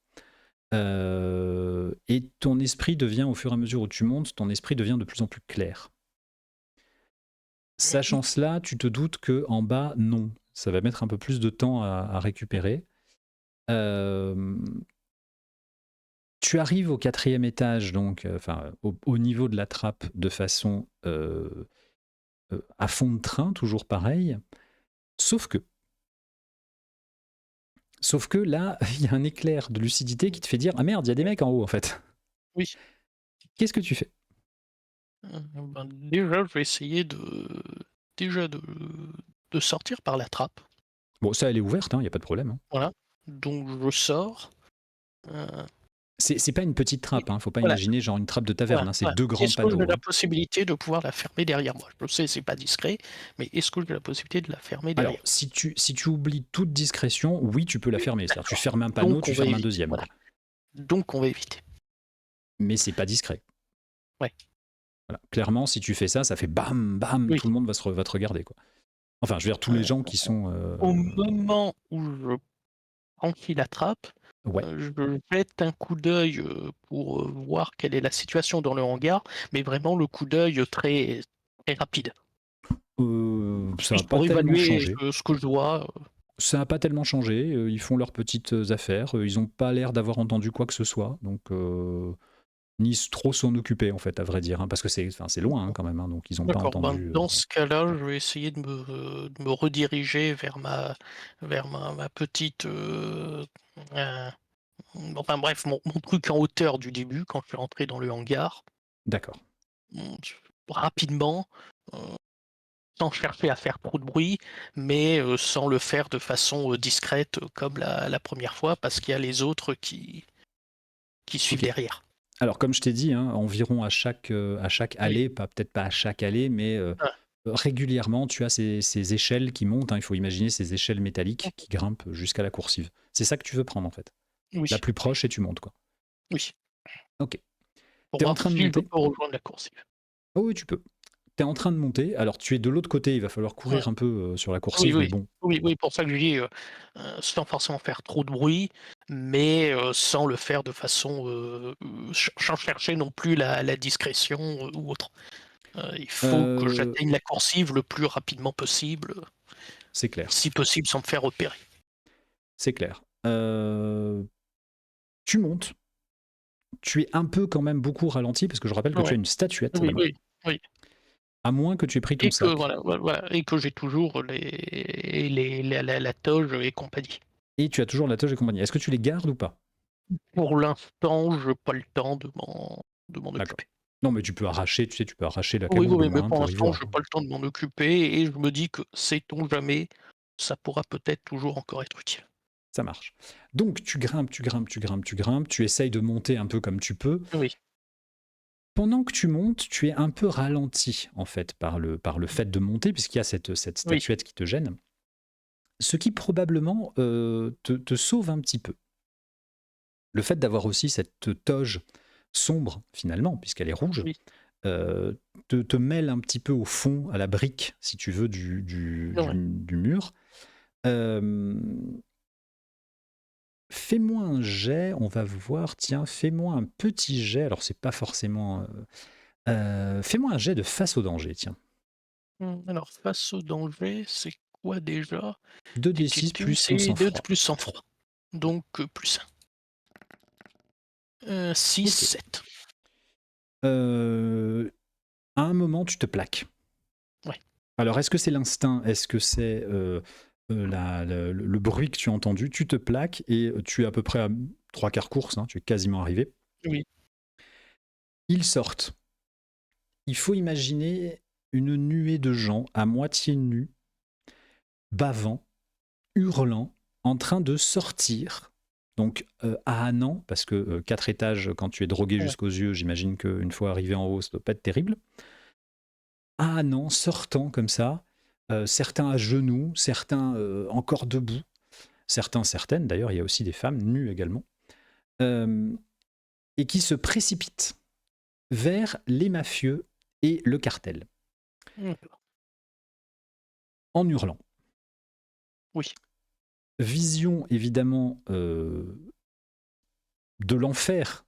Speaker 1: Et ton esprit devient, au fur et à mesure où tu montes, ton esprit devient de plus en plus clair. Sachant cela, tu te doutes que en bas, non. Ça va mettre un peu plus de temps à récupérer. Euh, Tu arrives au 4e étage, donc, enfin, au niveau de la trappe, de façon à fond de train, toujours pareil. Sauf que, sauf que là, il y a un éclair de lucidité qui te fait dire, ah merde, il y a des mecs en haut en fait.
Speaker 2: Oui.
Speaker 1: Qu'est-ce que tu fais?
Speaker 2: Déjà, je vais essayer déjà de sortir par la trappe.
Speaker 1: Bon, ça, elle est ouverte, il n'y a pas de problème, hein.
Speaker 2: Voilà. Donc je sors. euh,
Speaker 1: C'est pas une petite
Speaker 2: et
Speaker 1: trappe, faut pas
Speaker 2: voilà,
Speaker 1: imaginer genre une trappe de taverne, c'est deux grands
Speaker 2: Est-ce que j'ai
Speaker 1: panneaux,
Speaker 2: la
Speaker 1: hein.
Speaker 2: possibilité de pouvoir la fermer derrière moi? Je sais, c'est pas discret, mais est-ce que j'ai la possibilité de la fermer
Speaker 1: Alors,
Speaker 2: derrière moi?
Speaker 1: si tu oublies toute discrétion, oui, tu peux la
Speaker 2: Oui,
Speaker 1: fermer. C'est-à-dire, tu
Speaker 2: d'accord.
Speaker 1: fermes un panneau,
Speaker 2: Donc on
Speaker 1: tu
Speaker 2: va
Speaker 1: fermes un
Speaker 2: éviter.
Speaker 1: deuxième,
Speaker 2: Voilà.
Speaker 1: quoi.
Speaker 2: Donc on va éviter.
Speaker 1: Mais c'est pas discret.
Speaker 2: Ouais.
Speaker 1: Voilà. Clairement, si tu fais ça, ça fait bam, bam,
Speaker 2: Oui.
Speaker 1: tout le monde va te regarder, quoi. Enfin, je veux dire, tous les
Speaker 2: Euh,
Speaker 1: gens qui sont...
Speaker 2: Au moment où je franchis la trappe,
Speaker 1: Ouais.
Speaker 2: je jette un coup d'œil pour voir quelle est la situation dans le hangar, mais vraiment le coup d'œil très rapide.
Speaker 1: Ça n'a
Speaker 2: Juste
Speaker 1: pas
Speaker 2: pour
Speaker 1: tellement
Speaker 2: évaluer
Speaker 1: changé.
Speaker 2: ce que je vois.
Speaker 1: Ça n'a pas tellement changé. Ils font leurs petites affaires. Ils n'ont pas l'air d'avoir entendu quoi que ce soit. Donc, ni trop s'en occuper, en fait, à vrai dire, hein, parce que c'est loin quand même. Hein, donc, ils n'ont pas
Speaker 2: D'accord, ben,
Speaker 1: entendu.
Speaker 2: dans ce cas-là, je vais essayer de me rediriger vers ma petite. Euh, enfin bref, mon truc en hauteur du début, quand je suis rentré dans le hangar.
Speaker 1: D'accord.
Speaker 2: Hum, Rapidement, euh, sans chercher à faire trop de bruit, mais sans le faire de façon discrète comme la première fois, parce qu'il y a les autres qui suivent
Speaker 1: Ok.
Speaker 2: derrière.
Speaker 1: Alors, comme je t'ai dit, hein, environ à chaque
Speaker 2: Oui.
Speaker 1: allée, peut-être pas à chaque allée, mais
Speaker 2: Ah,
Speaker 1: régulièrement, tu as ces échelles qui montent, hein. Il faut imaginer ces échelles métalliques qui grimpent jusqu'à la coursive. C'est ça que tu veux prendre, en fait. La
Speaker 2: oui,
Speaker 1: plus proche et tu montes, quoi.
Speaker 2: oui.
Speaker 1: Ok.
Speaker 2: Pour
Speaker 1: Tu es en
Speaker 2: voir
Speaker 1: train de
Speaker 2: si je peux
Speaker 1: monter?
Speaker 2: rejoindre la coursive.
Speaker 1: Oh oui, tu peux. Tu es en train de monter. Alors, tu es de l'autre côté, il va falloir
Speaker 2: Ouais.
Speaker 1: courir un peu sur la
Speaker 2: Oui,
Speaker 1: coursive, mais
Speaker 2: oui.
Speaker 1: bon,
Speaker 2: Oui, oui, pour ça que je dis, sans forcément faire trop de bruit, mais sans le faire de façon, sans chercher non plus la discrétion, ou autre. Il faut que
Speaker 1: euh,
Speaker 2: j'atteigne la coursive le plus rapidement possible,
Speaker 1: c'est clair.
Speaker 2: si possible sans me faire repérer.
Speaker 1: C'est clair. Tu montes. Tu es un peu quand même beaucoup ralenti parce que je rappelle que tu as
Speaker 2: Ouais.
Speaker 1: une statuette
Speaker 2: Oui,
Speaker 1: là-bas.
Speaker 2: oui, oui,
Speaker 1: À moins que tu aies pris ton
Speaker 2: et que
Speaker 1: sac.
Speaker 2: voilà et que j'ai toujours les la toge et compagnie.
Speaker 1: Et tu as toujours la toge et compagnie. Est-ce que tu les gardes ou pas?
Speaker 2: Pour l'instant, j'ai pas le temps de m'en
Speaker 1: D'accord.
Speaker 2: occuper.
Speaker 1: Non, mais tu peux arracher, tu sais, tu peux arracher la
Speaker 2: Oui, oui,
Speaker 1: cagoule au
Speaker 2: oui, mais
Speaker 1: moins
Speaker 2: pour
Speaker 1: pour y
Speaker 2: l'instant,
Speaker 1: voir.
Speaker 2: j'ai pas le temps de m'en occuper et je me dis que sait-on jamais, ça pourra peut-être toujours encore être utile.
Speaker 1: Ça marche. Donc tu grimpes, tu grimpes, tu grimpes, tu grimpes, tu essayes de monter un peu comme tu peux.
Speaker 2: Oui,
Speaker 1: Pendant que tu montes, tu es un peu ralenti en fait par le fait de monter, puisqu'il y a cette
Speaker 2: oui,
Speaker 1: statuette qui te gêne, ce qui probablement te sauve un petit peu. Le fait d'avoir aussi cette toge sombre finalement, puisqu'elle est rouge,
Speaker 2: oui,
Speaker 1: euh, te mêle un petit peu au fond, à la brique, si tu veux,
Speaker 2: ouais.
Speaker 1: du mur. Euh, Fais-moi un jet, on va voir, tiens, fais-moi un petit jet, alors c'est pas forcément... fais-moi un jet de face au danger, tiens.
Speaker 2: Alors face au danger, c'est quoi déjà?
Speaker 1: 2d6 plus ton
Speaker 2: C'est 2
Speaker 1: sang-froid.
Speaker 2: plus sang-froid, donc plus 1. 6,
Speaker 1: Ok.
Speaker 2: 7.
Speaker 1: Euh, à un moment, tu te plaques.
Speaker 2: Ouais,
Speaker 1: Alors, est-ce que c'est l'instinct? Est-ce que c'est le bruit que tu as entendu? Tu te plaques et tu es à peu près à trois quarts course, hein, tu es quasiment arrivé.
Speaker 2: oui,
Speaker 1: Ils sortent. Il faut imaginer une nuée de gens à moitié nus, bavant, hurlant, en train de sortir. Donc à Annan, parce que 4 étages, quand tu es drogué
Speaker 2: ouais,
Speaker 1: jusqu'aux yeux, j'imagine qu'une fois arrivé en haut, ça doit pas être terrible. À Annan, sortant comme ça, certains à genoux, certains encore debout, certains, certaines, d'ailleurs, il y a aussi des femmes nues également, euh, et qui se précipitent vers les mafieux et le cartel,
Speaker 2: d'accord.
Speaker 1: en hurlant.
Speaker 2: Oui,
Speaker 1: Vision évidemment de l'enfer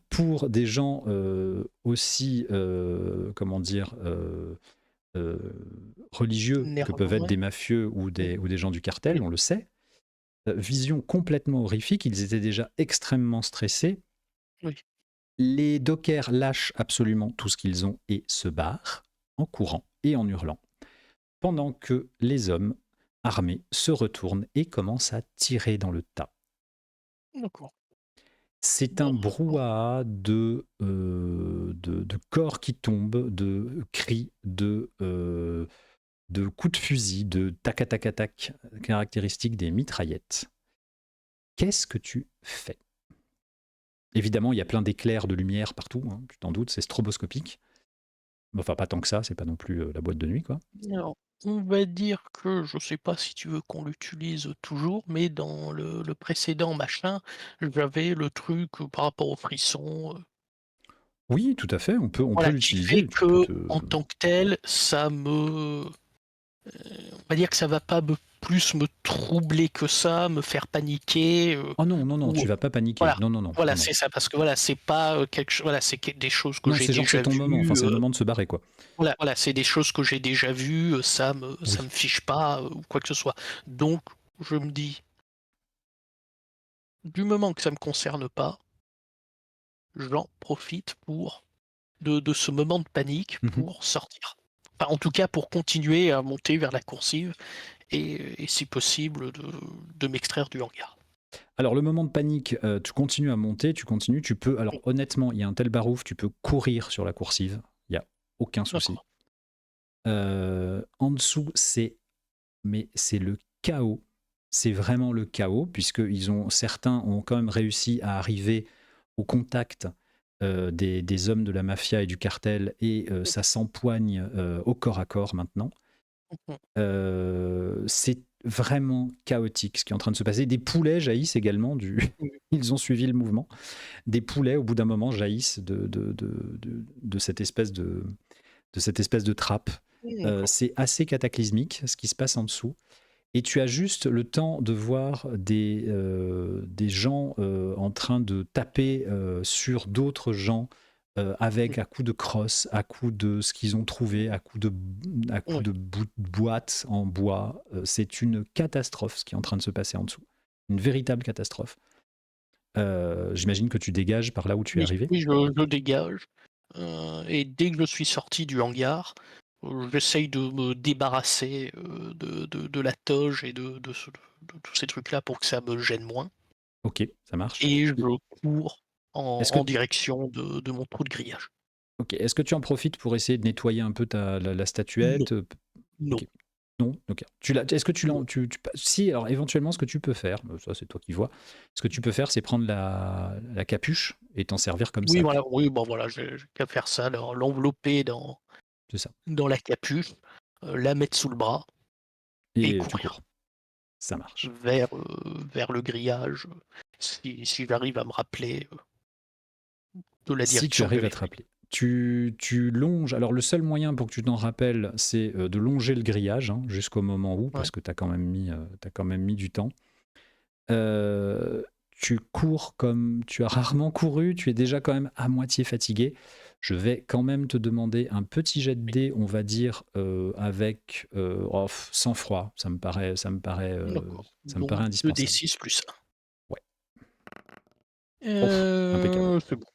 Speaker 1: pour des gens aussi, comment dire, euh, religieux que peuvent être
Speaker 2: nerveux,
Speaker 1: des mafieux
Speaker 2: ouais.
Speaker 1: ou des gens du cartel,
Speaker 2: Oui,
Speaker 1: on le sait. Vision complètement horrifique, ils étaient déjà extrêmement stressés.
Speaker 2: oui.
Speaker 1: Les dockers lâchent absolument tout ce qu'ils ont et se barrent en courant et en hurlant, pendant que les hommes armés se retournent et commencent à tirer dans le tas.
Speaker 2: D'accord.
Speaker 1: C'est un
Speaker 2: Bon,
Speaker 1: brouhaha de corps qui tombent, de cris, de coups de fusil, de tac-tac-tac caractéristiques des mitraillettes. Qu'est-ce que tu fais? Évidemment, il y a plein d'éclairs de lumière partout, hein, tu t'en doutes, c'est stroboscopique. Enfin, pas tant que ça, c'est pas non plus la boîte de nuit, quoi.
Speaker 2: alors, on va dire que je sais pas si tu veux qu'on l'utilise toujours, mais dans le précédent machin, j'avais le truc, par rapport aux frissons,
Speaker 1: Oui, tout à fait, on peut
Speaker 2: voilà, qui fait
Speaker 1: l'utiliser, tu peux
Speaker 2: que
Speaker 1: te...
Speaker 2: en tant que tel, ça me on va dire que ça va pas plus me troubler que ça, me faire paniquer,
Speaker 1: Oh non, non, non,
Speaker 2: ou
Speaker 1: tu vas pas paniquer.
Speaker 2: voilà,
Speaker 1: Non, non, non,
Speaker 2: voilà,
Speaker 1: non, non.
Speaker 2: c'est ça, parce que voilà, c'est pas, quelque chose, voilà, des choses que
Speaker 1: Non,
Speaker 2: j'ai
Speaker 1: c'est genre, c'est
Speaker 2: déjà
Speaker 1: ton moment, enfin,
Speaker 2: vues,
Speaker 1: c'est le moment de se barrer, quoi.
Speaker 2: voilà, voilà, c'est des choses que j'ai déjà vues, ça me
Speaker 1: Oui.
Speaker 2: fiche pas, ou quoi que ce soit. Donc je me dis: «Du moment que ça me concerne pas, j'en profite pour de ce moment de panique
Speaker 1: Mhm.
Speaker 2: pour sortir». Enfin, en tout cas, pour continuer à monter vers la coursive et si possible de m'extraire du hangar.
Speaker 1: Alors, le moment de panique, tu continues à monter, tu continues, tu peux... Alors,
Speaker 2: Oui,
Speaker 1: honnêtement, il y a un tel barouf, tu peux courir sur la coursive, il n'y a aucun souci.
Speaker 2: d'accord.
Speaker 1: En dessous, c'est le chaos. C'est vraiment le chaos, puisque certains ont quand même réussi à arriver au contact des hommes de la mafia et du cartel, et ça s'empoigne au corps à corps maintenant. C'est vraiment chaotique ce qui est en train de se passer. Des poulets jaillissent également Ils ont suivi le mouvement. Des poulets, au bout d'un moment, jaillissent de cette espèce de trappe.
Speaker 2: D'accord.
Speaker 1: C'est assez cataclysmique ce qui se passe en dessous. Et tu as juste le temps de voir des gens en train de taper sur d'autres gens avec à coups de crosse, à coups de ce qu'ils ont trouvé, à coups
Speaker 2: Ouais.
Speaker 1: de boîtes en bois. C'est une catastrophe ce qui est en train de se passer en dessous. Une véritable catastrophe. J'imagine que tu dégages par là où tu es
Speaker 2: Oui,
Speaker 1: arrivé.
Speaker 2: oui, je dégage. Et dès que je suis sorti du hangar, j'essaye de me débarrasser de la toge et de tous ces trucs-là pour que ça me gêne moins.
Speaker 1: Ok, ça marche.
Speaker 2: Et je cours
Speaker 1: Est-ce que,
Speaker 2: en direction de mon trou de grillage.
Speaker 1: ok, est-ce que tu en profites pour essayer de nettoyer un peu la
Speaker 2: Non,
Speaker 1: statuette?
Speaker 2: non,
Speaker 1: Ok. Non, ok. Est-ce que
Speaker 2: non.
Speaker 1: si, alors éventuellement, ce que tu peux faire, ça c'est toi qui vois, ce que tu peux faire, c'est prendre la capuche et t'en servir comme
Speaker 2: Oui,
Speaker 1: sac.
Speaker 2: voilà, oui, bon voilà, j'ai qu'à faire ça, l'envelopper
Speaker 1: C'est ça.
Speaker 2: dans la capuche, la mettre sous le bras et
Speaker 1: Et tu
Speaker 2: courir
Speaker 1: cours. Ça marche.
Speaker 2: vers le grillage, si j'arrive à me rappeler, de la
Speaker 1: Si tu
Speaker 2: direction que
Speaker 1: arrives à
Speaker 2: j'avais
Speaker 1: te
Speaker 2: prise.
Speaker 1: rappeler. Tu longes. Alors, le seul moyen pour que tu t'en rappelles, c'est de longer le grillage hein, jusqu'au moment où,
Speaker 2: Ouais.
Speaker 1: parce que t'as quand même mis du temps. Euh, Tu cours comme tu as rarement couru, tu es déjà quand même à moitié fatigué. Je vais quand même te demander un petit jet de
Speaker 2: Oui,
Speaker 1: dés, on va dire, avec sang-froid.
Speaker 2: d'accord.
Speaker 1: Ça me paraît
Speaker 2: Donc 2 d
Speaker 1: indispensable.
Speaker 2: 6 plus 1.
Speaker 1: Ouais. Ouf, impeccable.
Speaker 2: C'est bon.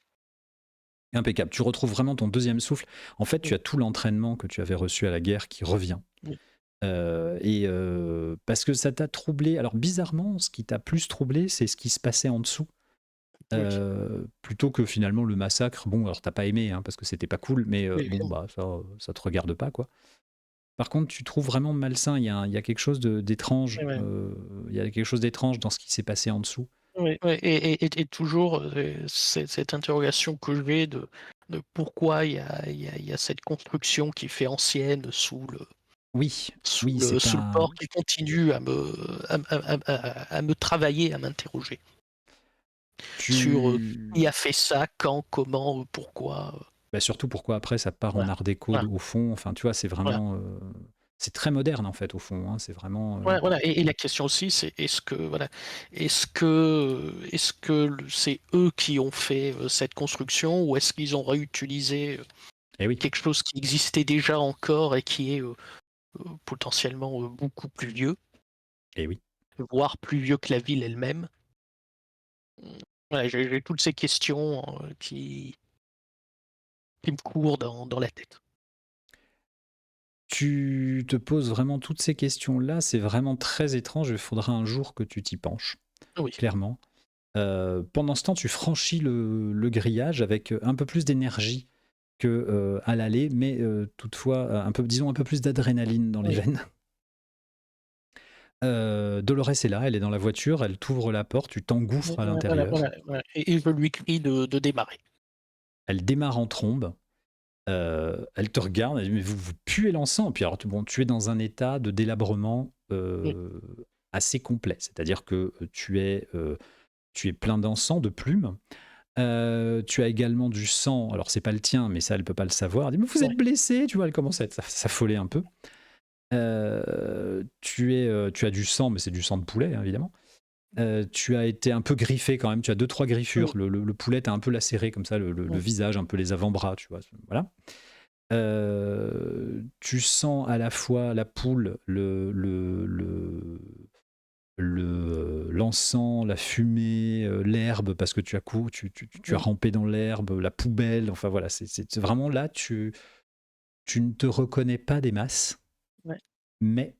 Speaker 1: Impeccable. Tu retrouves vraiment ton deuxième souffle. En fait, tu
Speaker 2: Mmh.
Speaker 1: as tout l'entraînement que tu avais reçu à la guerre qui revient.
Speaker 2: Oui.
Speaker 1: Parce que ça t'a troublé. Alors, bizarrement, ce qui t'a plus troublé, c'est ce qui se passait en dessous.
Speaker 2: Oui.
Speaker 1: Plutôt que finalement le massacre. Bon, alors t'as pas aimé, hein, parce que c'était pas cool, mais bon,
Speaker 2: Évidemment.
Speaker 1: bah ça te regarde pas, quoi. Par contre, tu trouves vraiment malsain. Il y a quelque chose d'étrange.
Speaker 2: Ouais, ouais.
Speaker 1: Il y a quelque chose d'étrange dans ce qui s'est passé en dessous.
Speaker 2: Ouais, ouais et toujours, cette interrogation que j'ai de pourquoi il y a cette construction qui fait ancienne
Speaker 1: Oui, oui, c'est
Speaker 2: sous le
Speaker 1: pas.
Speaker 2: port qui continue à me travailler, à m'interroger sur, qui
Speaker 1: Tu.
Speaker 2: a fait ça, quand, comment, pourquoi,
Speaker 1: Bah, surtout pourquoi après ça part en
Speaker 2: voilà,
Speaker 1: art déco
Speaker 2: voilà,
Speaker 1: au fond. Enfin, tu vois, c'est
Speaker 2: voilà.
Speaker 1: vraiment. C'est très moderne en fait au fond. Hein, c'est vraiment.
Speaker 2: Ouais, voilà et la question aussi c'est est-ce que c'est eux qui ont fait, cette construction ou est-ce qu'ils ont réutilisé,
Speaker 1: Eh oui,
Speaker 2: quelque chose qui existait déjà encore et qui est, potentiellement, beaucoup plus vieux,
Speaker 1: eh oui.
Speaker 2: voire plus vieux que la ville elle-même? Mmh, ouais, j'ai toutes ces questions, qui me courent dans la tête.
Speaker 1: Tu te poses vraiment toutes ces questions-là. C'est vraiment très étrange. Il faudra un jour que tu t'y penches,
Speaker 2: Oui,
Speaker 1: clairement. Pendant ce temps, tu franchis le grillage avec un peu plus d'énergie que à l'aller, mais toutefois, disons un peu plus d'adrénaline dans les
Speaker 2: oui,
Speaker 1: veines. Dolores est là, elle est dans la voiture, elle t'ouvre la porte, tu t'engouffres à
Speaker 2: voilà,
Speaker 1: l'intérieur.
Speaker 2: voilà, voilà et je lui crie de démarrer.
Speaker 1: Elle démarre en trombe, elle te regarde, elle dit: «Mais vous puez l'encens». Puis alors, bon, tu es dans un état de délabrement
Speaker 2: Oui,
Speaker 1: assez complet, c'est-à-dire que tu es plein d'encens, de plumes. Tu as également du sang, alors c'est pas le tien, mais ça, elle peut pas le savoir. Elle dit: «Mais vous
Speaker 2: ouais,
Speaker 1: êtes blessé», tu vois? Elle commence à s'affoler un peu. Tu as du sang, mais c'est du sang de poulet, hein, évidemment. Tu as été un peu griffé quand même, tu as deux trois griffures.
Speaker 2: oui,
Speaker 1: Le poulet t'a un peu lacéré comme ça, le
Speaker 2: oui,
Speaker 1: visage, un peu les avant-bras, tu vois? Voilà. Tu sens à la fois la poule, l'encens, la fumée, l'herbe, parce que tu as tu as
Speaker 2: oui,
Speaker 1: rampé dans l'herbe, la poubelle, enfin voilà, c'est vraiment là, tu ne te reconnais pas des masses,
Speaker 2: ouais,
Speaker 1: mais,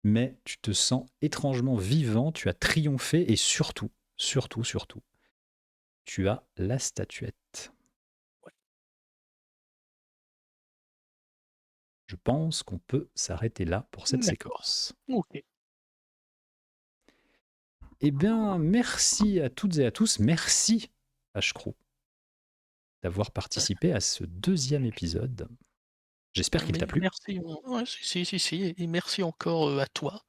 Speaker 1: mais tu te sens étrangement vivant, tu as triomphé et surtout, surtout, surtout, tu as la statuette.
Speaker 2: ouais.
Speaker 1: Je pense qu'on peut s'arrêter là pour cette
Speaker 2: D'accord.
Speaker 1: séquence.
Speaker 2: OK.
Speaker 1: Eh bien, merci à toutes et à tous. Merci H-Crew, d'avoir participé à ce 2e épisode. J'espère qu'il
Speaker 2: Mais
Speaker 1: t'a plu.
Speaker 2: merci, ouais, si, et merci encore, à toi.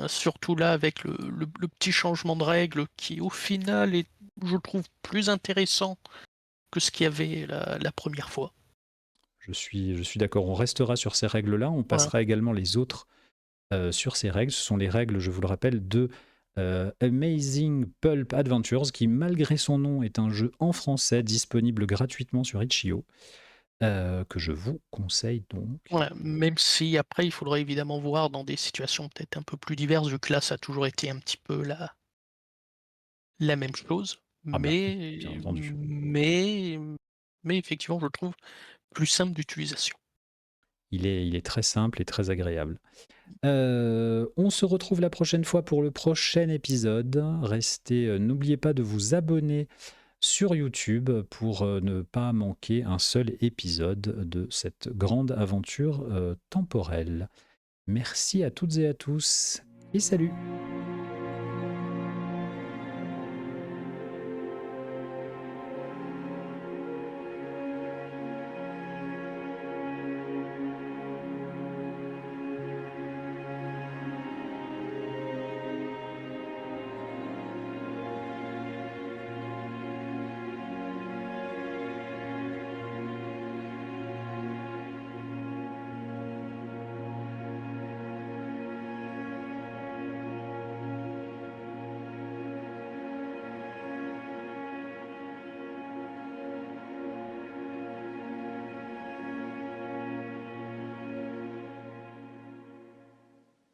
Speaker 2: Surtout là avec le petit changement de règle qui au final est, je trouve, plus intéressant que ce qu'il y avait la 1re fois.
Speaker 1: Je suis d'accord, on restera sur ces règles-là, on
Speaker 2: Voilà.
Speaker 1: passera également les autres sur ces règles. Ce sont les règles, je vous le rappelle, de Amazing Pulp Adventures, qui malgré son nom est un jeu en français disponible gratuitement sur itch.io, que je vous conseille donc.
Speaker 2: Ouais, même si après il faudrait évidemment voir dans des situations peut-être un peu plus diverses, vu que là ça a toujours été un petit peu la même chose.
Speaker 1: Ah bah oui, bien entendu.
Speaker 2: Mais effectivement je le trouve plus simple d'utilisation.
Speaker 1: Il est très simple et très agréable. On se retrouve la prochaine fois pour le prochain épisode. N'oubliez pas de vous abonner sur YouTube pour ne pas manquer un seul épisode de cette grande aventure temporelle. Merci à toutes et à tous et salut!